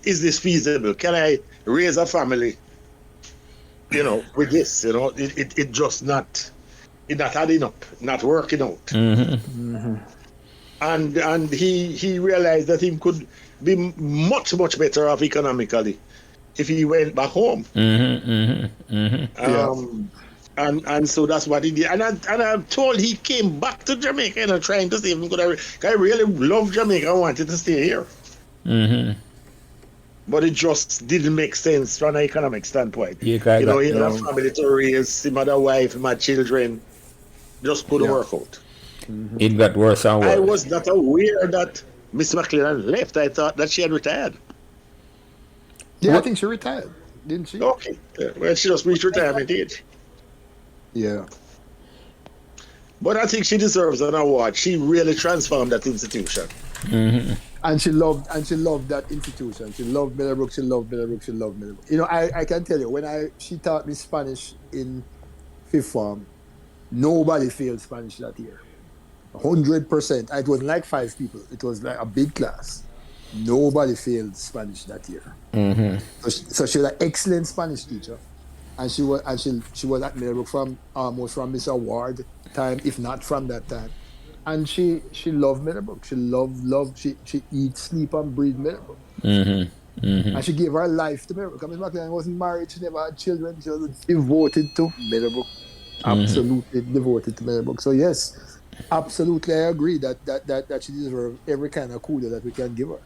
is this feasible? Can I raise a family? With this, it just not adding up, not working out. and he realized that he could be much better off economically if he went back home. And so that's what he did. And I'm told he came back to Jamaica and trying to see if he could. I really love Jamaica and wanted to stay here. But it just didn't make sense from an economic standpoint. He had a family to raise, him had a wife, him had children. Just couldn't work out. It got worse and worse. I was not aware that Miss McLennan left. I thought that she had retired. Yeah, I think she retired, didn't she? Okay. Well, she just reached retirement age. Yeah. But I think she deserves an award. She really transformed that institution. And she loved that institution. She loved Meadowbrook. She loved Meadowbrook. You know, I can tell you, when she taught me Spanish in fifth form, nobody failed Spanish that year. 100%. It wasn't like 5 people. It was like a big class. Nobody failed Spanish that year. So she was an excellent Spanish teacher, and she was at Meadowbrook from Miss Award time, if not from that time. And she loved Meadowbrook. She loved. She eats, sleep, and breathe Meadowbrook. And she gave her life to Meadowbrook. Miss McLennan wasn't married. She never had children. She was devoted to Meadowbrook. Absolutely devoted to Meadowbrook. So yes, absolutely, I agree that she deserves every kind of kudos that we can give her.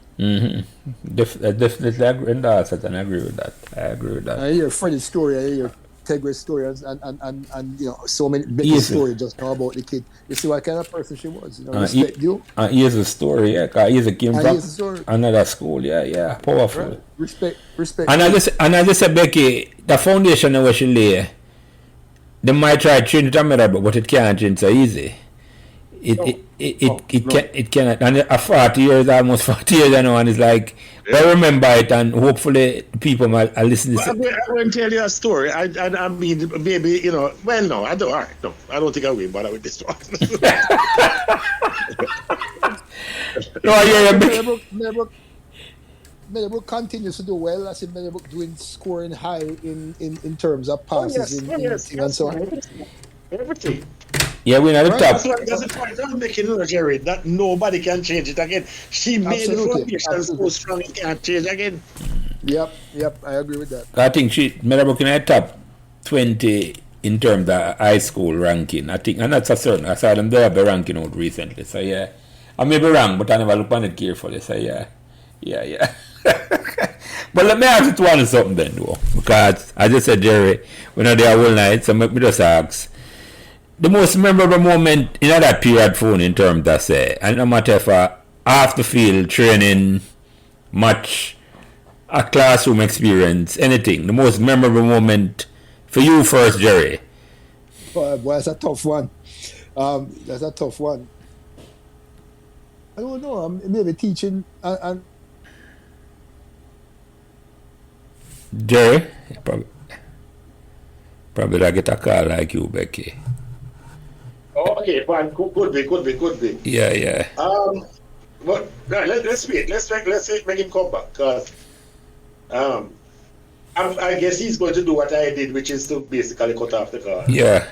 Definitely agree with that, and I agree with that. I hear Freddie's story, I hear Tegre's story, and you know, so many stories just now about the kid. You see what kind of person she was. You know, respect you. And here's a story, yeah. Cause here's a came from another school, yeah, powerful. Right. Respect. And I just said, Becky, the foundation where she lay, they might try to change it a Meadowbrook, but it can't change so easy. It cannot. And almost 40 years I know, and it's like, I remember it, and hopefully people might listen to it. I will tell you a story. I mean, maybe, you know, well, no, I don't. All right, no, I don't think I will bother with this one. Meadowbrook continues to do well. I see Meadowbrook scoring high in terms of passes and so on. Everything. Yeah, we're at the top. That's the point I'm making, Jerry, that nobody can change it again. She made the foundation so strong it can't change again. Yep, I agree with that. I think Meadowbrook in the top 20 in terms of high school ranking. I think, and that's a certain. I saw them there the ranking out recently. So yeah, I may be wrong, but I never look on it carefully. So yeah. But let me ask you one something then, though, because as I said, Jerry, we're not there all night, so let me just ask. The most memorable moment in that period phone in terms of say, and no matter if off the field training, match, a classroom experience, anything, the most memorable moment for you first, Jerry. Boy, that's a tough one. I don't know. Maybe teaching and Jerry, probably I get a call like you, Becky. Oh, okay, fine. Could be. Yeah. But right, let's wait. Let's make him come back. Cause I guess he's going to do what I did, which is to basically cut off the call. Yeah,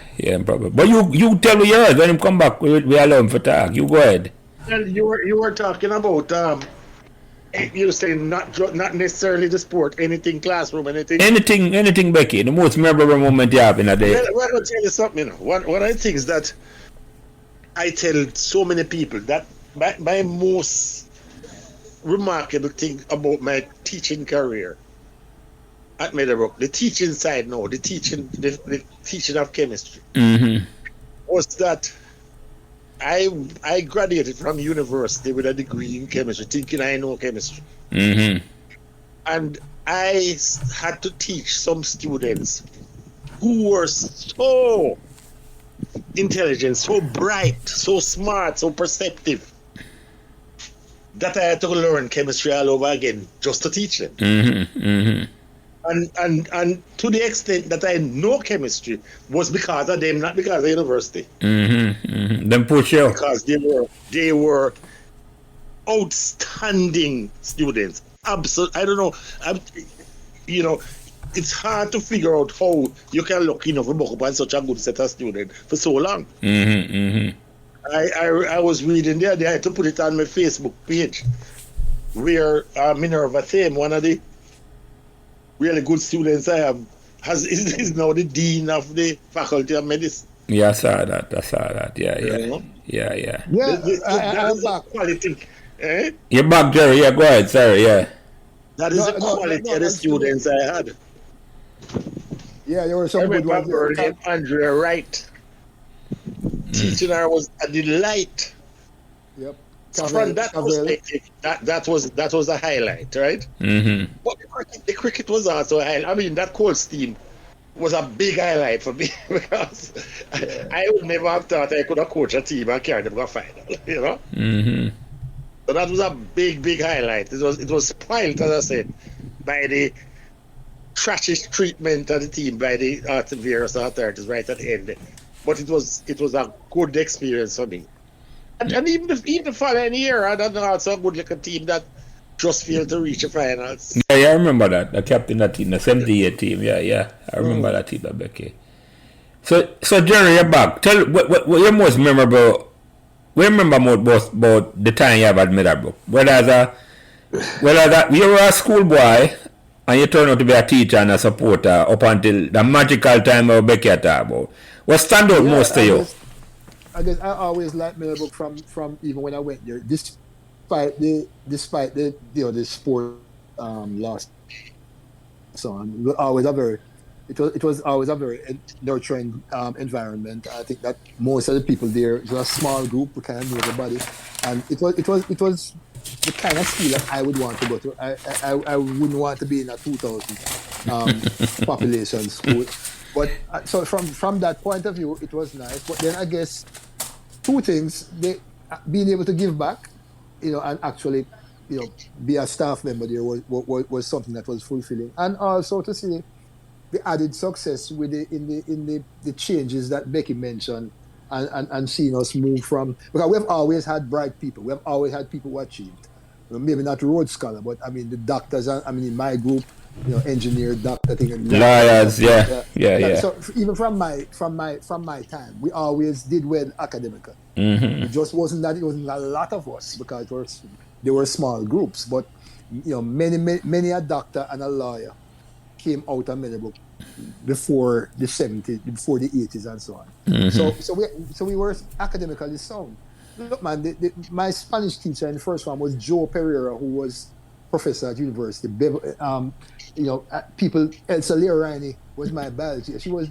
probably. But you tell me yours. When him come back, we allow him for talk. You go ahead. Well, you were talking about you were saying not necessarily the sport, anything classroom, anything, Becky. The most memorable moment you have in a day. Well, I'll tell you something. You know, what I think is that I tell so many people that my most remarkable thing about my teaching career at Meadowbrook, the teaching side now, the teaching of chemistry, was that I graduated from university with a degree in chemistry, thinking I know chemistry. And I had to teach some students who were so intelligent, so bright, so smart, so perceptive, that I had to learn chemistry all over again just to teach them. And to the extent that I know chemistry was because of them, not because of university. Them push you. Because they were outstanding students. Absolutely, I don't know. You know, it's hard to figure out how you can look enough to book up on such a good set of students for so long. I was reading there. They had to put it on my Facebook page where Minerva Thame, one of the really good students I have, is now the dean of the faculty of medicine. Yeah, I saw that. Yeah. Yeah, That I'm is a back. quality. Eh? You're back, Jerry. Yeah, go ahead. Sorry, yeah. That is No, the quality of the that's true. students I had. Yeah, there were I some good remember a ones girl there. named Andrea Wright. Teaching her was a delight. Yep. So from that perspective, that was a highlight, right? Mm-hmm. But the cricket was also a highlight. I mean, that Colts team was a big highlight for me because I would never have thought I could have coached a team and carried them to a final, you know? Mm-hmm. So that was a big highlight. It was spoiled, as I said, by the trashish treatment of the team by the various authorities right at the end. But it was a good experience for me. And even the following year, I don't know, also a good looking team that just failed to reach the finals. Yeah, I remember that. The captain that team, the 78 team. Yeah. I remember that team, Becky. So Jerry, you're back. Tell what your most memorable. We remember most about the time you have at Meadowbrook. Whether that you were a schoolboy and you turned out to be a teacher and a supporter up until the magical time of Becky talk about. What stand out most to you? I guess I always liked Meadowbrook from even when I went there, despite the the sport lost. So it was always a very nurturing environment. I think that most of the people there, it was a small group, we kind of knew everybody, and it was the kind of school that I would want to go to. I wouldn't want to be in a 2,000 population school, but so from that point of view, it was nice. But then I guess two things: being able to give back, and actually, be a staff member there was something that was fulfilling, and also to see the added success with the changes that Becky mentioned, and seeing us move from, because we've always had bright people, we've always had people who achieved, maybe not Rhodes Scholar, but I mean the doctors, in my group, engineer, doctor thing, and lawyers, yeah. So even from my time, we always did well academically. Mm-hmm. It just wasn't that it wasn't a lot of us because they were small groups, but many a doctor and a lawyer came out of Meadowbrook before the 70s, before the 80s, and so on. Mm-hmm. So we were academically sound. Look, man, my Spanish teacher in the first one was Joe Pereira, who was professor at university. People. Elsa Leorini was my biology. She was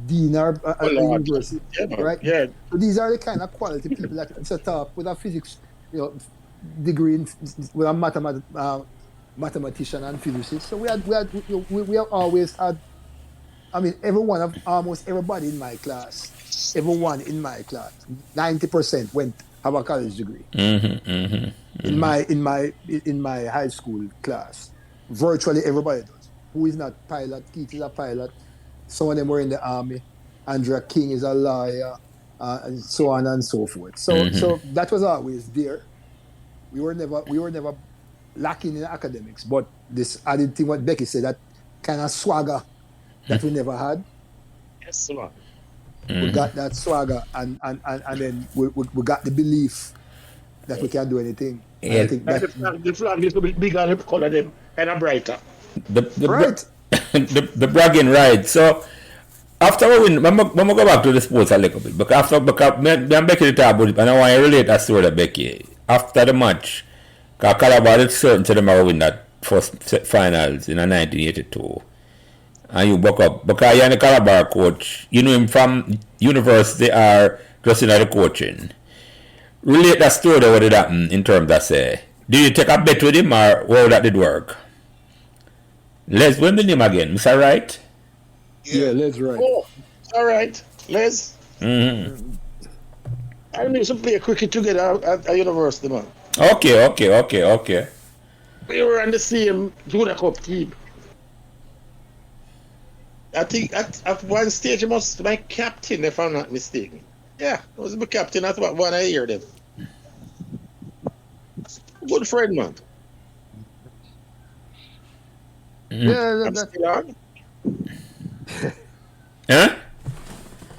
dean at the university, right? Yeah. So these are the kind of quality people that set up with a physics, degree with a mathematician and physicist. So we have always had. I mean, almost everybody in my class, 90% went have a college degree. Mm-hmm. Mm-hmm. In my high school class, virtually everybody does. Who is not pilot? Keith is a pilot. Some of them were in the army. Andrea King is a lawyer, and so on and so forth. So that was always there. We were never lacking in academics, but this added thing what Becky said, that kind of swagger that we never had. Yes, sir. We got that swagger, and then we got the belief that we can do anything. Yeah. I think that the flag is a bit bigger and the color them kind of brighter. right. The bragging right. So after we win, I'm gonna go back to the sports a little bit. Because I'm Becky to talk about it, and I want to relate that story to Becky. After the match, because Calabar is certain to them win that first finals in 1982. And you buck up. Because you're the Calabar coach, you know him from university or just in the coaching. Relate that story to what did happen in terms of say. Did you take a bet with him or how that did work? Les, what's the name again? Mr. Wright? Yeah, Les Wright. Oh, all right. Les. Mm-hmm. I used to play cricket together at a university, man. Okay. We were on the same Junior Cup team. I think at one stage he must be my captain, if I'm not mistaken. Yeah, I was my captain. That's what one I hear them. Good friend, man. Yeah, I'm still on. Huh?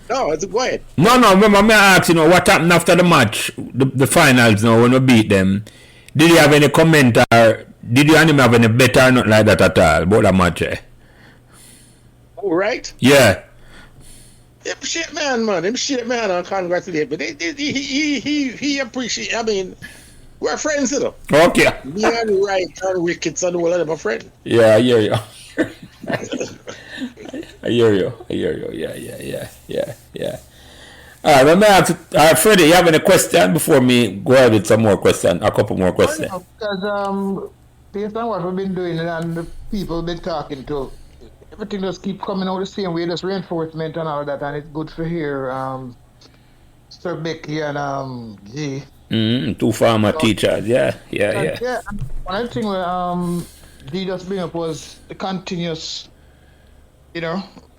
No, No, it's go ahead. No, remember me ask, what happened after the match, the finals now, when we beat them? Did you have any comment or did you and him have any better or not like that at all about the match? All right. Yeah. Him shit man, Him shit man and congratulate. But he appreciate, I mean, we're friends, Okay. Me and Wright and Ricketts and all of them are friends. Yeah, I hear you. I hear you. Yeah. Let me ask Freddie, you have any question before me go ahead with some more questions, a couple more questions? Because based on what we've been doing and the people we've been talking to, everything just keep coming out the same way, just reinforcement and all that, and it's good to hear Sir Becky and G. Two former teachers, yeah. Yeah, one of the things G just bring up was the continuous,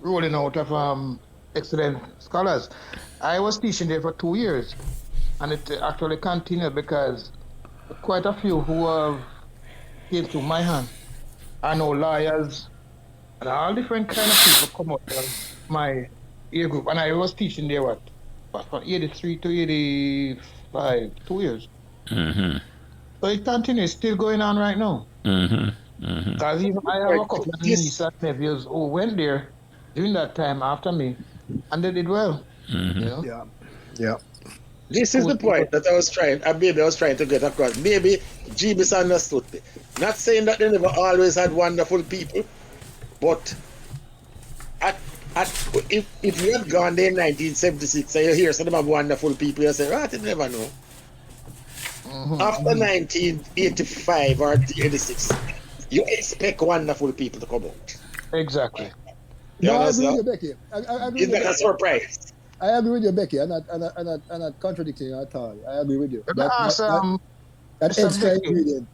rolling out of excellent scholars. I was teaching there for 2 years, and it actually continued because quite a few who have came to my hand. I know lawyers and all different kind of people come out of my year group, and I was teaching there from 83 to 85, 2 years. Mm-hmm. So it continues, still going on right now. Because even I have a couple of nieces and nephews who went there during that time after me, and they did well. Yeah. This is the point that I was trying to get across. Maybe G misunderstood me. Not saying that they never always had wonderful people, but if you had gone there in 1976 and you hear some of them have wonderful people, you say, right, you never know. After 1985 or 86, you expect wonderful people to come out. Exactly. You I agree understand? with you, Becky. I agree Is with that you. a surprise? I agree with you, Becky. I'm not contradicting you at all. I agree with you. Let me ask That Mr. extra Becky. ingredient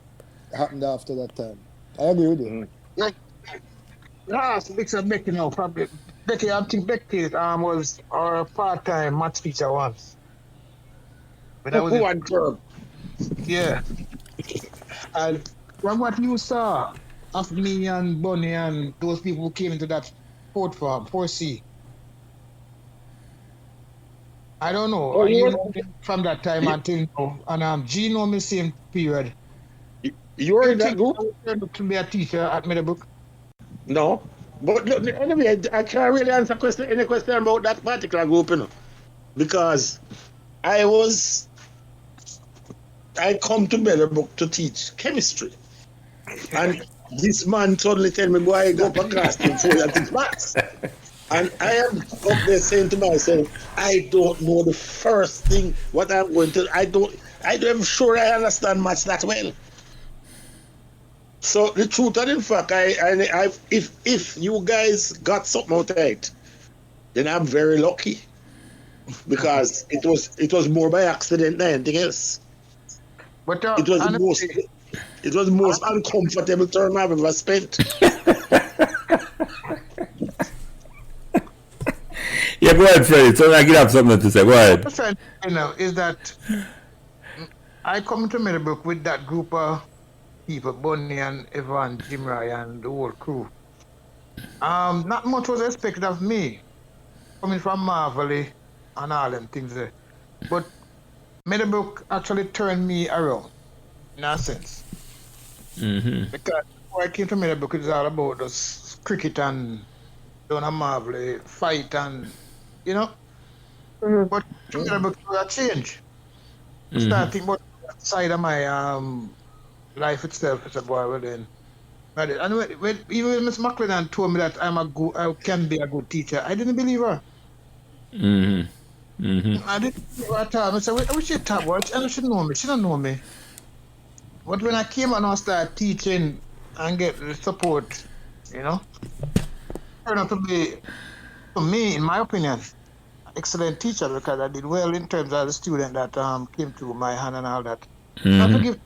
happened after that time. I agree with you. Like, ask Mr. Becky now. Probably Becky, I think Becky was our part-time maths teacher once. When I was One term. Yeah. And from what you saw of me and Bonnie and those people who came into that fourth farm, 4C, I don't know. Oh, You you know me from that time until now. And G know me same period. You were in that think group? I would turn to be a teacher at Meadowbrook? No. But look, anyway, I can't really answer any question about that particular group, because I come to Meadowbrook to teach chemistry. And this man suddenly tell me, boy, go up a class before you teach maths. And I am up there saying to myself, I don't know the first thing what I'm going to. I don't even sure I understand maths that well. So the truth and in fact, if you guys got something out of it, then I'm very lucky, because it was more by accident than anything else. But It was the most uncomfortable term I've ever spent. Yeah, go ahead, Freddie. So I have something to say. Go ahead. Is that I come to Meadowbrook with that group of people, Bonnie and Evan, Jim Ryan, and the whole crew. Not much was expected of me, coming from Marvelly and all them things there. But Meadowbrook actually turned me around, in a sense. Because before I came to Meadowbrook, it was all about this cricket and doing a Marvelly fight and, But Meadowbrook was a change. Starting about that side of my life itself, it's a boy, well then. And even when Miss McLennan told me that I can be a good teacher, I didn't believe her. I didn't believe her at all. I said, what she talk about? She should know me. She don't know me. But when I came and I started teaching and get the support, turned out to be, for me, in my opinion, excellent teacher, because I did well in terms of the student that came to my hand and all that. Not to give,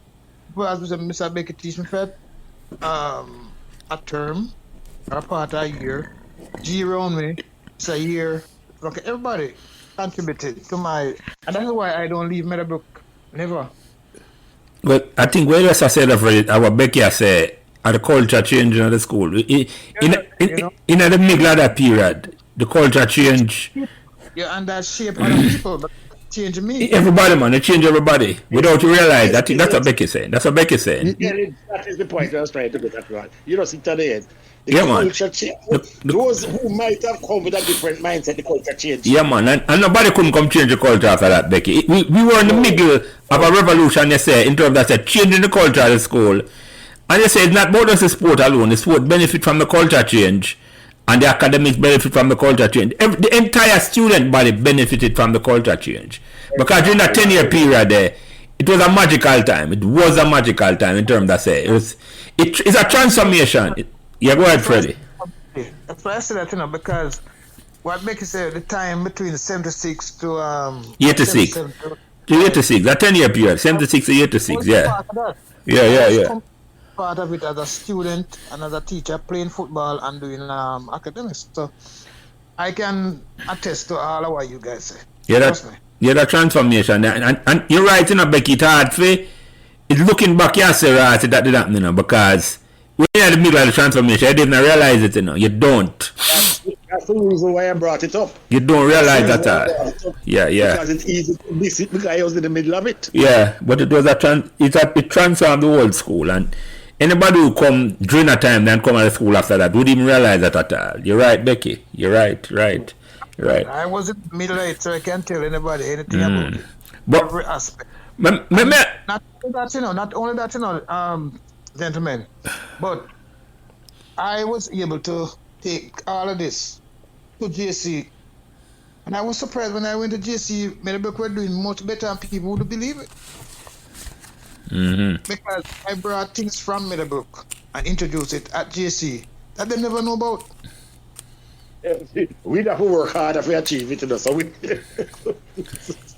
as Mr. Baker teach me for a term, or a part of a year. G around me, it's a year. Okay, everybody contributed to my, and that's why I don't leave Meadowbrook, never. Well, I think when I said that, our Becky said, the culture changing at the school. In the middle of that period, the culture change. and that shape other people, but change me. Everybody, man, they change everybody without you realize that. That's what Becky's saying. That's what Becky's saying. Yeah, that is the point I was trying to get across. You know, sit at the end. The Yeah, man. culture change. Those who might have come with a different mindset, the culture change. Yeah, man, and nobody couldn't come change the culture after that, Becky. We were in the middle of a revolution, you say, in terms of say, changing the culture of the school. And you say it's not about just the sport alone. The sport benefit from the culture change, and the academics benefit from the culture change. The entire student body benefited from the culture change. Because during that 10-year period there, it was a magical time. It was a magical time in terms of say it's a transformation. Yeah, go ahead, Freddie. That's why I say that, because what Becky said, the time between 76 to 86. 77 To 86, that 10-year period, 76 to 86, yeah. Yeah. Part of it as a student and as a teacher, playing football and doing academics. So I can attest to all of what you guys say. Yeah, that transformation. And you're right, Becky, it's hard for it's looking back, you say, right, that did happen, because when you're in the middle of the transformation, you didn't realize it, you don't. That's the reason why I brought it up. You don't realize that at all. Yeah. Because it's easy to miss it because I was in the middle of it. Yeah, but it was it transformed the whole school, and anybody who come during that time then come out of school after that wouldn't even realize that at all. You're right, Becky. You're right. I was in the middle of it, so I can't tell anybody anything about it. But every aspect. not only that, gentlemen, but I was able to take all of this to JC, and I was surprised when I went to JC. Meadowbrook were doing much better, and people would believe it. Because I brought things from Meadowbrook and introduced it at JC that they never know about. We have to work hard if we achieve it, so we.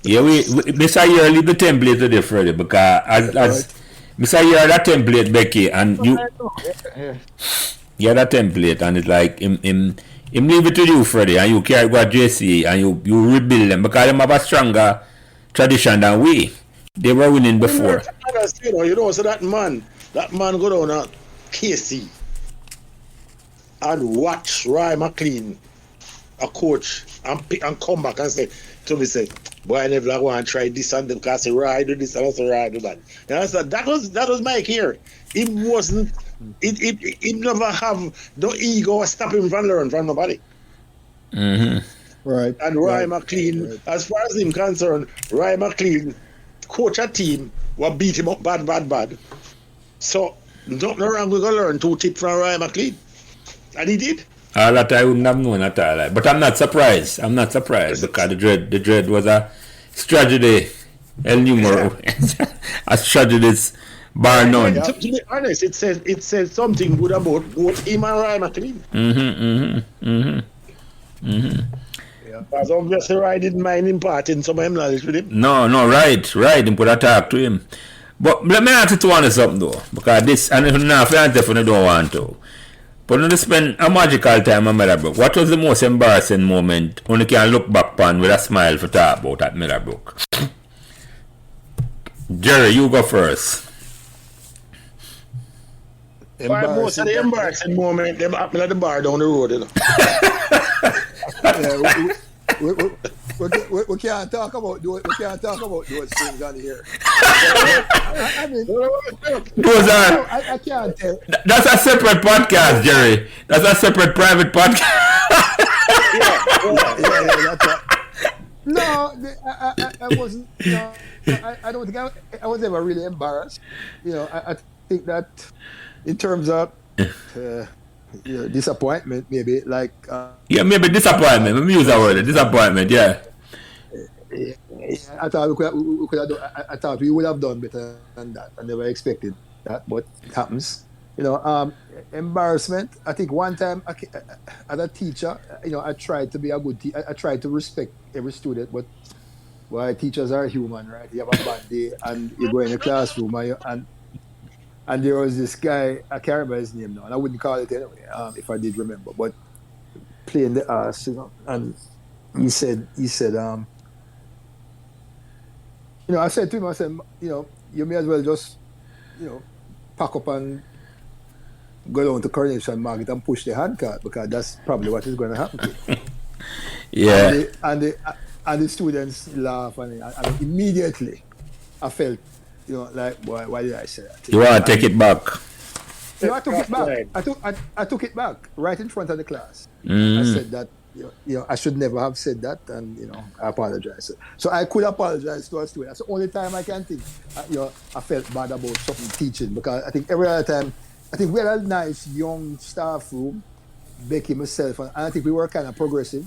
Yeah, Mr. Year leave the template to the Freddie, because as Mr. Year that template, Becky, and you. Yeah, that template, and it's like him leave it to you, Freddie, and you carry go to JC and you rebuild them because them have a stronger tradition than we. They were winning before. So that man go down at KC and watch Roy McLean, a coach, and come back and say to me, boy, I never want to try this and them because Roy do this and also Roy do that. And I said, that was Mike here. It wasn't. It never have no ego stop him from learning from nobody. Right. And Roy McLean, as far as him concerned, Roy McLean coach a team what beat him up bad. So nothing wrong with going to learn 2 tips from Roy McLean. And he did. All that I wouldn't have known at all. But I'm not surprised. Because the dread was a strategy. El Numero. A strategy bar none. To be honest, it says something good about both him and Roy McLean. Because obviously Roy didn't mind imparting some of him knowledge with him. No, right. Him could have talked to him. But let me ask you to honest something though. Because this, and if you definitely don't want to. But when you spend a magical time at Meadowbrook, what was the most embarrassing moment when you can look back on with a smile for talk about at Meadowbrook? Jerry, you go first. Most of the embarrassing moment them happened at the bar down the road, we can't talk about those. We can't talk about those things on here. I mean, those are. I can't tell. That's a separate podcast, Jerry. That's a separate private podcast. No, I wasn't. I don't think I was ever really embarrassed. I think that in terms of disappointment, maybe like. Maybe disappointment. Let me use that word. Disappointment. Yeah. I thought we could have done, I thought we would have done better than that. I never expected that, but it happens. Embarrassment. I think one time as a teacher, I tried to be a good teacher. I tried to respect every student, but why teachers are human, right? You have a bad day, and you go in the classroom, and there was this guy. I can't remember his name now, and I wouldn't call it anyway, if I did remember. But playing the ass, and he said. I said to him, I said, you may as well just, pack up and go down to Coronation Market and push the handcart, because that's probably what is going to happen to you. Yeah. And the students laugh, and immediately I felt, like, why did I say that? You want to take it back? I took it back. Right. I took it back right in front of the class. I Mm. said that I should never have said that, and I apologize. So I could apologize to a student. That's the only time I can think. I felt bad about something teaching, because I think every other time, I think we had a nice young staff room, Becky, myself, and I think we were kind of progressive.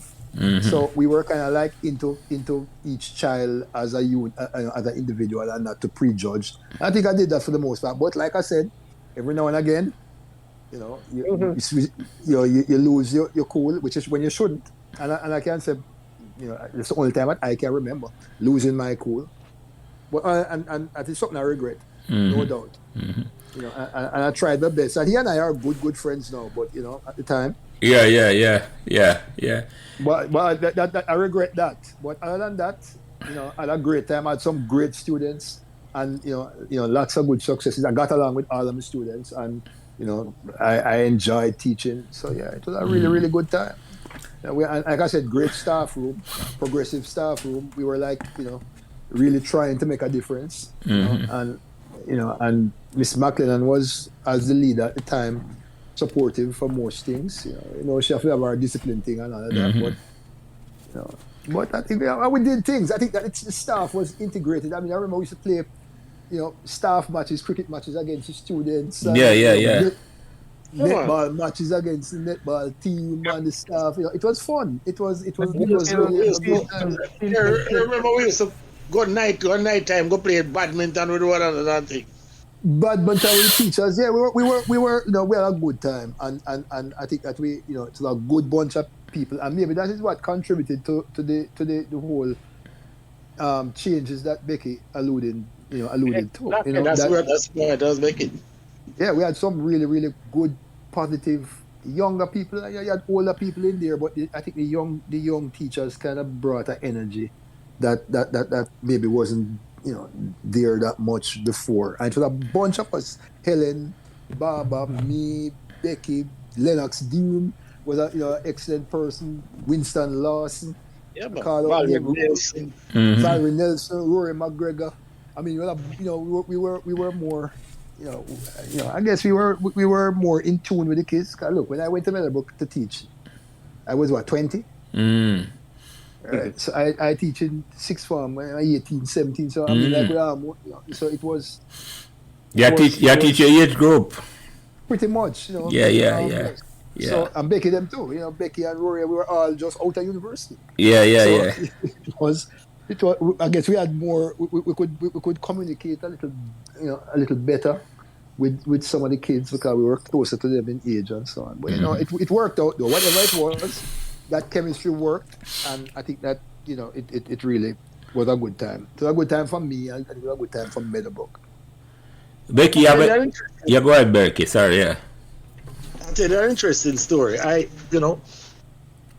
So we were kind of like into each child as a unit, as an individual, and not to prejudge. I think I did that for the most part. But like I said, every now and again, you lose your cool, which is when you shouldn't. And I can say, it's the only time that I can remember losing my cool. But and it is something I regret, no doubt. And I tried my best. And he and I are good friends now. But at the time. Yeah. But that I regret that. But other than that, I had a great time. I had some great students, and lots of good successes. I got along with all of my students, and I enjoyed teaching. So yeah, it was a really good time. And like I said, great staff room, progressive staff room. We were like really trying to make a difference. And Miss McLennan was, as the leader at the time, supportive for most things. She have to have our discipline thing and all of that. But I think we did things. I think that the staff was integrated. I mean, I remember we used to play, staff matches, cricket matches against the students. Netball matches against the netball team and the staff. It was fun. It was really a good time. I remember we used to go night time, go play badminton with one another thing. Badminton with teachers, yeah, we had a good time, and I think that we, it's a good bunch of people, and maybe that is what contributed to the whole changes that Becky alluded to. That's where that was Becky. Yeah, we had some really good, positive younger people. You had older people in there, but I think the young teachers kind of brought an energy that maybe wasn't there that much before. And it was a bunch of us: Helen, Baba, me, Becky, Lennox Doom was a excellent person. Winston Lawson, Valerie Nelson, Valerie Nelson, Rory McGregor. I mean, we were more. I guess we were more in tune with the kids. 'Cause look, when I went to Meadowbrook to teach, I was 20. Right. So I teach in sixth form when I was 18, 17. So I mean, so it was. Teach your age group. Pretty much, Yeah. So and Becky them too. Becky and Rory, we were all just out of university. Yeah. It was. I guess we had more. We could communicate a little better with some of the kids, because we were closer to them in age and so on. But it worked out though. Whatever it was, that chemistry worked, and I think that it really was a good time. It was a good time for me, and it was a good time for Meadowbrook. Becky, go ahead, Becky. Sorry, yeah. I'll tell you an interesting story. I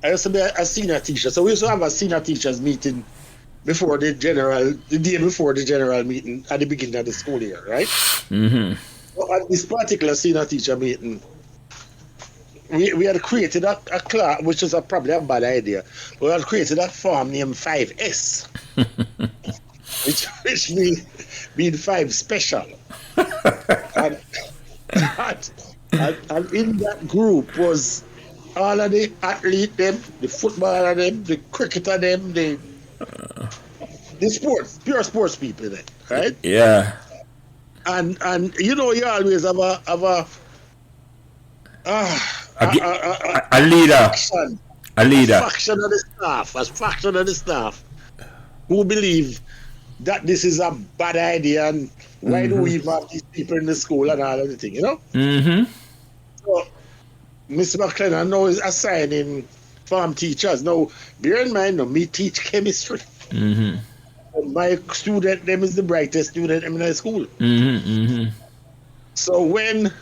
used to be a senior teacher, so we used to have a senior teachers meeting before the day before the general meeting at the beginning of the school year, right? So at this particular senior teacher meeting, we had created a class, which was probably a bad idea. We had created a form named 5S, which means 5 special. and in that group was all of the athlete them, the footballer them, the cricketer them, the sports, pure sports people then, right? Yeah. And you always have a leader. A leader. A faction of the staff who believe that this is a bad idea, and why do we have these people in the school and all of the thing, So Mr. McLennan now is assigning farm teachers. Now, bear in mind, me teach chemistry. My student, them is the brightest student in the school. So when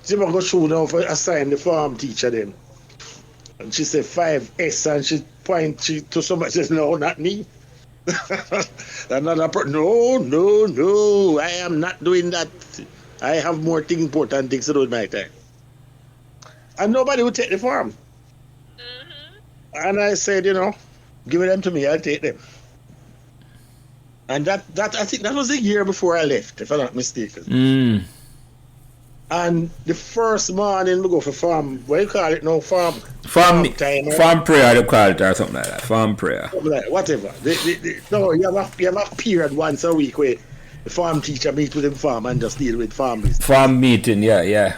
Jim go through now for assign the farm teacher then, and she said 5S, and she points to somebody, says, no, not me. Another person, no, I am not doing that. I have more important things to do with my time. And nobody would take the farm. And I said, give them to me, I'll take them. And that I think that was a year before I left, if I'm not mistaken. And the first morning we go for farm, what you call it now, farm time. Farm prayer, they call it, or something like that. Farm prayer. Whatever. No, you have a period once a week where the farm teacher meets with the farm and just deal with farm business. Farm meeting, yeah.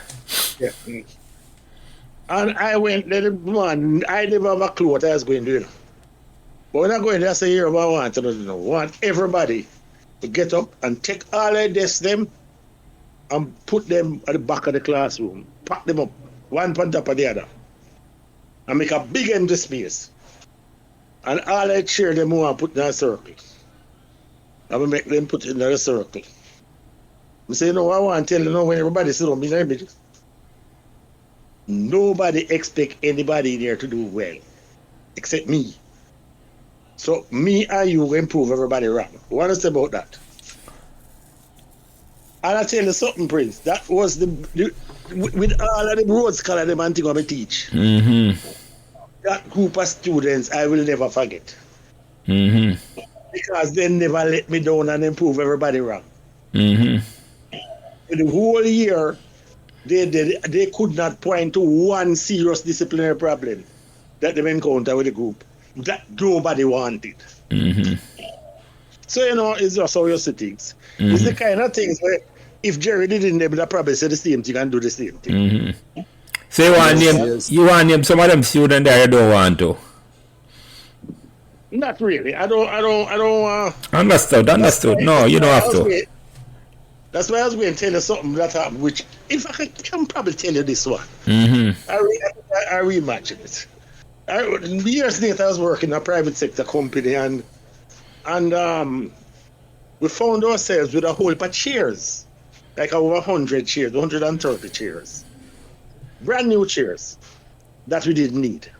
And I went there, man, I never have a clue what I was going to do. But when I go in there, I say, here, what I want, I want everybody to get up and take all their desks them and put them at the back of the classroom, pack them up, one on top of the other, and make a big empty space. And all I chair them want to put in a circle. I will make them put in a circle. I say, I want to tell you, when everybody sit on me, nobody expect anybody there to do well, except me. So me and you will improve everybody around. What is about that? And I tell you something, Prince. That was with all of the road scholar them and thing I teach. That group of students I will never forget. Because they never let me down and improve everybody around. In the whole year, they could not point to one serious disciplinary problem that they encountered with the group that nobody wanted. So it's just how you see things. It's the kind of things where if Jerry didn't, they would probably say the same thing and do the same thing. So you want to name some of them students that you don't want to? Not really. I don't. Understood. No, you don't have to. That's why I was going to tell you something that happened, which, if I can probably tell you this one. I reimagine it. Years later, I was working in a private sector company, and we found ourselves with a whole bunch of chairs, like over 100 chairs, 130 chairs, brand new chairs that we didn't need.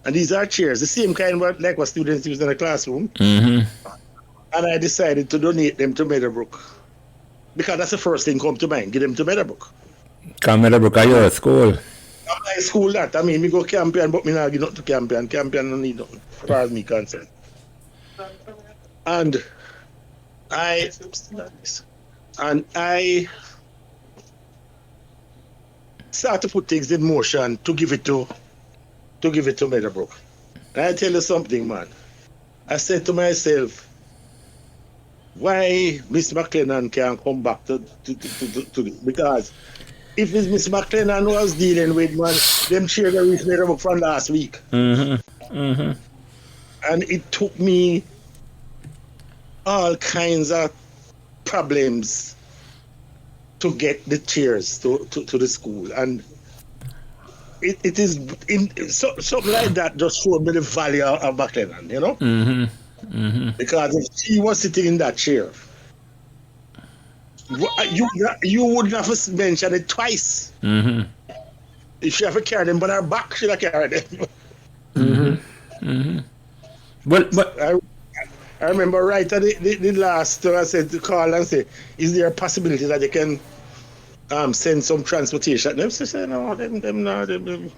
And these are chairs, the same kind of like what students use in the classroom. And I decided to donate them to Meadowbrook. Because that's the first thing come to mind, give them to Meadowbrook. Come Meadowbrook, are you at school? I'm at school that. I mean, me go campaign, but me not give nothing to campaign. Campaign don't need nothing, as far as me concerned. And I start to put things in motion to give it to Meadowbrook. And I tell you something, man. I said to myself, why Miss McLennan can't come back to this? Because if it's Miss McLennan who I was dealing with, man, them chairs that reached Meadowbrook from last week. And it took me all kinds of problems to get the chairs to the school. And it is something like that just showed me the value of McLennan, you know? Because if she was sitting in that chair, you wouldn't have mentioned it twice. If she have carried them on her back, she'd have carried them. But I remember right at the last, I said to Carl and say, is there a possibility that they can send some transportation? Them say, no, them.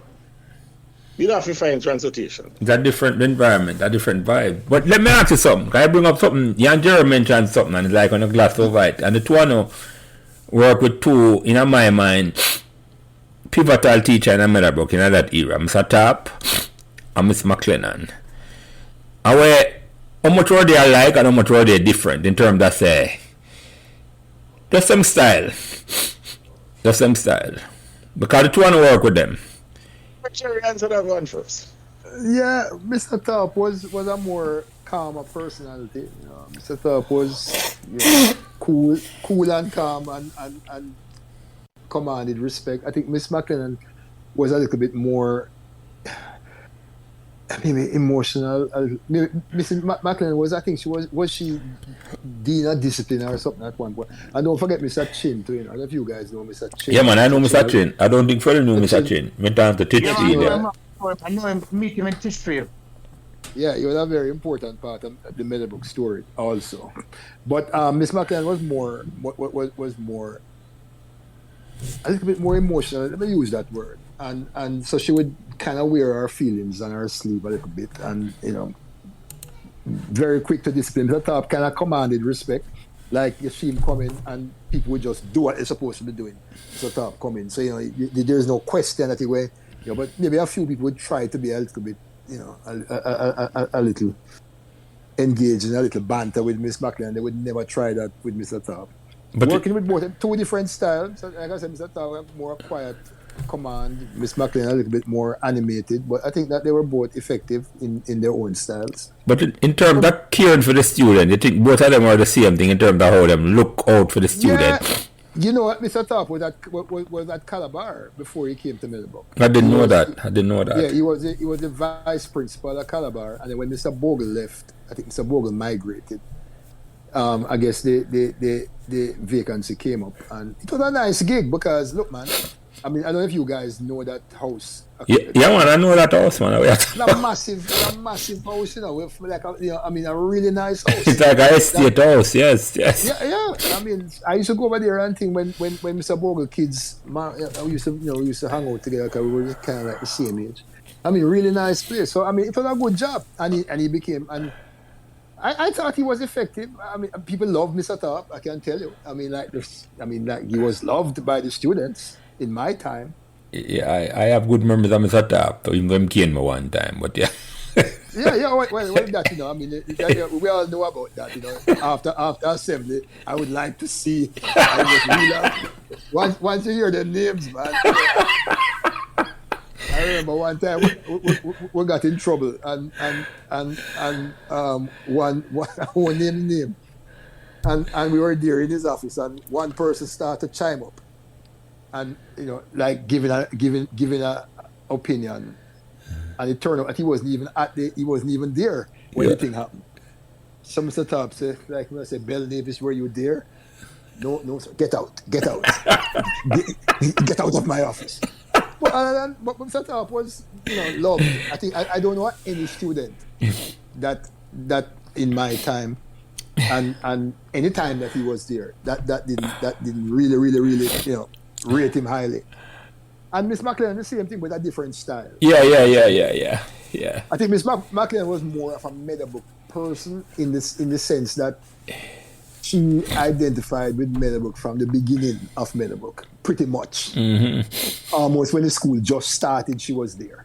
You don't have to find transportation. It's a different environment, a different vibe. But let me ask you something. Can I bring up something? Jan Gerald mentioned something, and it's like on a glass of white. And the two I know work with two, in my mind, pivotal teacher in Meadowbrook in that era. Mr. Tapp and Miss McLennan. And where, how much were they alike and how much were they different in terms of, say, the same style. The same style. Because the two I know work with them. Sure, answer that one first. Yeah, Mr. Top was a more calmer personality. You know, Mr. Top was cool and calm and commanded respect. I think Miss McLennan was a little bit more maybe emotional. Mrs. McLennan was, I think she dean of discipline or something at one point. And don't forget Mr. Chin too, you know. I don't know if you guys know Mr. Chin. Yeah, man, I know Mr. Chin. I don't think Freddie knew Mr. Chin. Went down to Titty. I know him, meet him in Tishfield. Yeah, he was a very important part of the Meadowbrook story also. But Miss McLennan was more a little bit more emotional. Let me use that word. and so she would kind of wear her feelings on her sleeve a little bit, and very quick to discipline. Mr. Top kind of commanded respect. Like you see him coming, and people would just do what they're supposed to be doing. Mr. Top coming, so there's no question that he way. But maybe a few people would try to be a little bit, a little engaged in a little banter with Miss McLean. They would never try that with Mr. Top. But working with both two different styles. So like I said, Mr. Top more quiet command, Miss McLean a little bit more animated, but I think that they were both effective in their own styles. But in terms of caring for the student, you think both of them are the same thing in terms of how them look out for the student? Yeah. You know what, Mr. Top was at Calabar before he came to Millbrook. I didn't know that. Yeah, he was the vice principal at Calabar, and then when Mr. Bogle left, I think Mr. Bogle migrated. I guess the vacancy came up, and it was a nice gig because look, man. I mean, I don't know if you guys know that house. Yeah, man, I know that house, man. It's a massive house, with like a really nice house. It's like an estate house, yes. Yeah. I mean, I used to go over there and think when Mr. Bogle kids, we used to hang out together because we were kind of like the same age. I mean, really nice place. So I mean, it was a good job, and he became and. I thought he was effective. I mean, people love Mr. Top. I can tell you. I mean, like he was loved by the students in my time. Yeah, I have good memories of Mr. Top. Even when he came one time, but yeah. yeah. Well, that I mean, we all know about that. After assembly, I would like to see. Once you hear the names, man. I remember one time we got in trouble and one name and we were there in his office and one person started to chime up and like giving a opinion, and it turned out that he wasn't even there when the thing happened. So Mr. Top said, like when I said, Bell Davis, were you there? No, sir. Get out. Get out of my office. But Mr. Top was, loved. I think I don't know any student that in my time and any time that he was there that didn't really rate him highly. And Miss McLean the same thing with a different style. Yeah. I think Miss McLean was more of a Meadowbrook person in the sense that she identified with Meadowbrook from the beginning of Meadowbrook, pretty much. Mm-hmm. Almost when the school just started, she was there.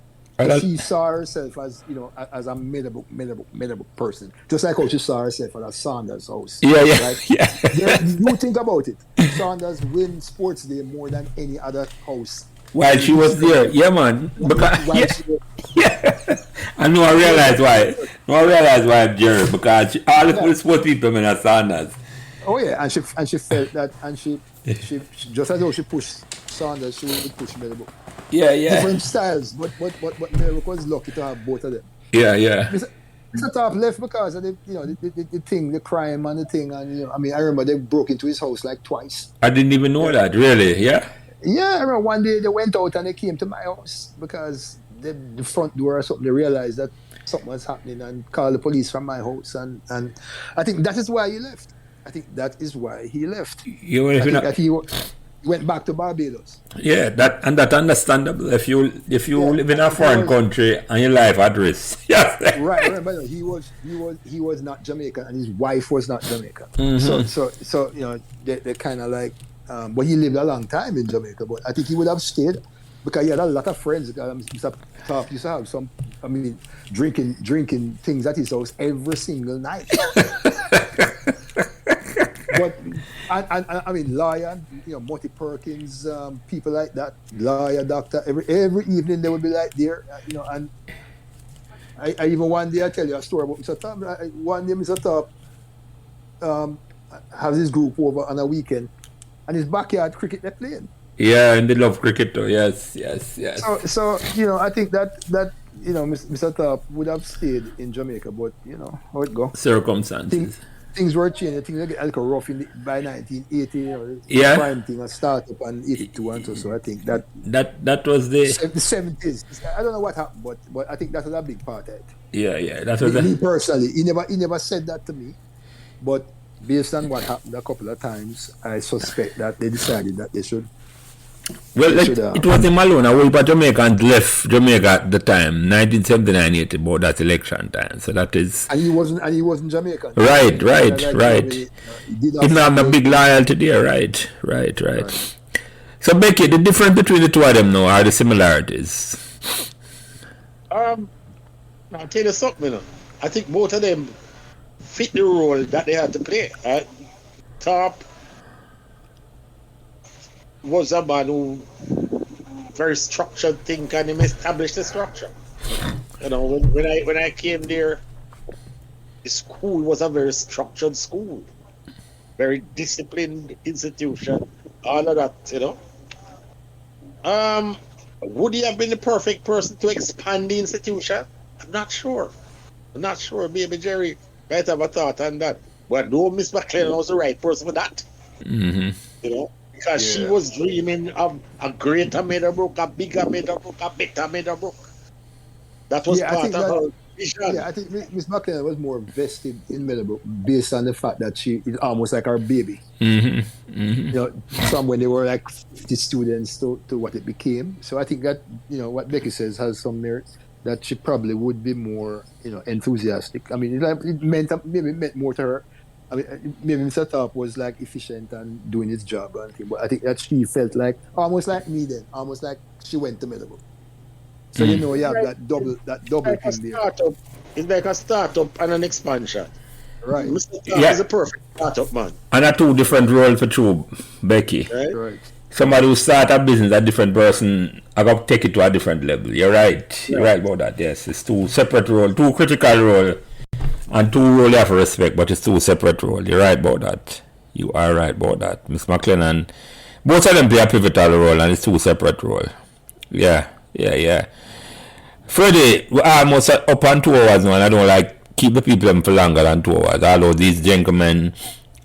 She saw herself as as a Meadowbrook person, just like how she saw herself at a Saunders house. Yeah. Right? Yeah. You think about it. Saunders win sports day more than any other house. While she was there, yeah, man. Because I know. I realize why, Gerald. Because all the sports people in Saunders. Oh yeah, and she felt that, and she just as though she pushed Saunders, she would push Meadowbrook. Yeah. Different styles, but Meadowbrook was lucky to have both of them. Yeah. Mr. Top left because of the thing, the crime and the thing, and I mean, I remember they broke into his house like twice. I didn't even know that, really. Yeah. Yeah, I remember one day they went out and they came to my house because the front door or something. They realized that something was happening and called the police from my house, and I think that is why he left. He went back to Barbados. Yeah, that's understandable. If you live in a foreign country and your life at risk. Yes. Right. But he was not Jamaican and his wife was not Jamaican. Mm-hmm. So they kind of like. But he lived a long time in Jamaica. But I think he would have stayed because he had a lot of friends. Mr. Top used to have some. I mean, drinking things at his house every single night. But I mean, lawyer, Morty Perkins, people like that, lawyer, doctor. Every evening they would be like there, And I even one day I tell you a story about Mr. Top. One day Mr. Top has his group over on a weekend, and his backyard cricket they're playing. Yeah, and they love cricket too. Yes. So I think that Mr. Top would have stayed in Jamaica, but how it go. Circumstances. Things were changing. Things get a little rough by 1980. Yeah. Crime thing started up in 82 and so I think that was the 70s. I don't know what happened, but I think that was a big part of it. Yeah. That was me personally. He never said that to me, but based on what happened a couple of times, I suspect that they decided that they should Well, They should have. it was him alone. A whole bunch of Jamaicans left Jamaica at the time, 1979-80, about that election time. So that is... And he wasn't Jamaican. Right. He did He have a big loyalty there, right. So Becky, the difference between the two of them now are the similarities. I'll tell you something, you know. I think both of them fit the role that they had to play. Top was a man who very structured thinker and he established the structure. You know, when I came there, the school was a very structured school, very disciplined institution, all of that, you know. Would he have been the perfect person to expand the institution? I'm not sure. Maybe Jerry might have a thought on that. But no, Miss McLennan was the right person for that. Mm-hmm. You know, because she was dreaming of a greater Meadowbrook, a bigger Meadowbrook, a better Meadowbrook. That was part of her vision. Yeah, I think Miss McLennan was more vested in Meadowbrook based on the fact that she is almost like her baby. Mm-hmm. Mm-hmm. You know, from when they were like 50 students to what it became. So I think that, you know, what Becky says has some merit, that she probably would be more, you know, enthusiastic. I mean, it meant more to her. I mean, maybe Mr. Top was like efficient and doing his job and thing, but I think that she felt like almost like me then, almost like she went to Meadowbrook. So you know, you have that double like thing there. It's like a startup and an expansion. Right. Mr. Top is a perfect startup man. And a two different roles for true, Becky. Right. Somebody who start a business, a different person, I got to take it to a different level. You're right. You're right about that. Yes, it's two separate roles, two critical roles, and two roles you have to respect, but it's two separate roles. You're right about that. You are right about that, Miss McLennan. Both of them play a pivotal role, and it's two separate roles. Yeah. Freddie, we're almost up on 2 hours now, and I don't like keep the people in for longer than 2 hours. Although these gentlemen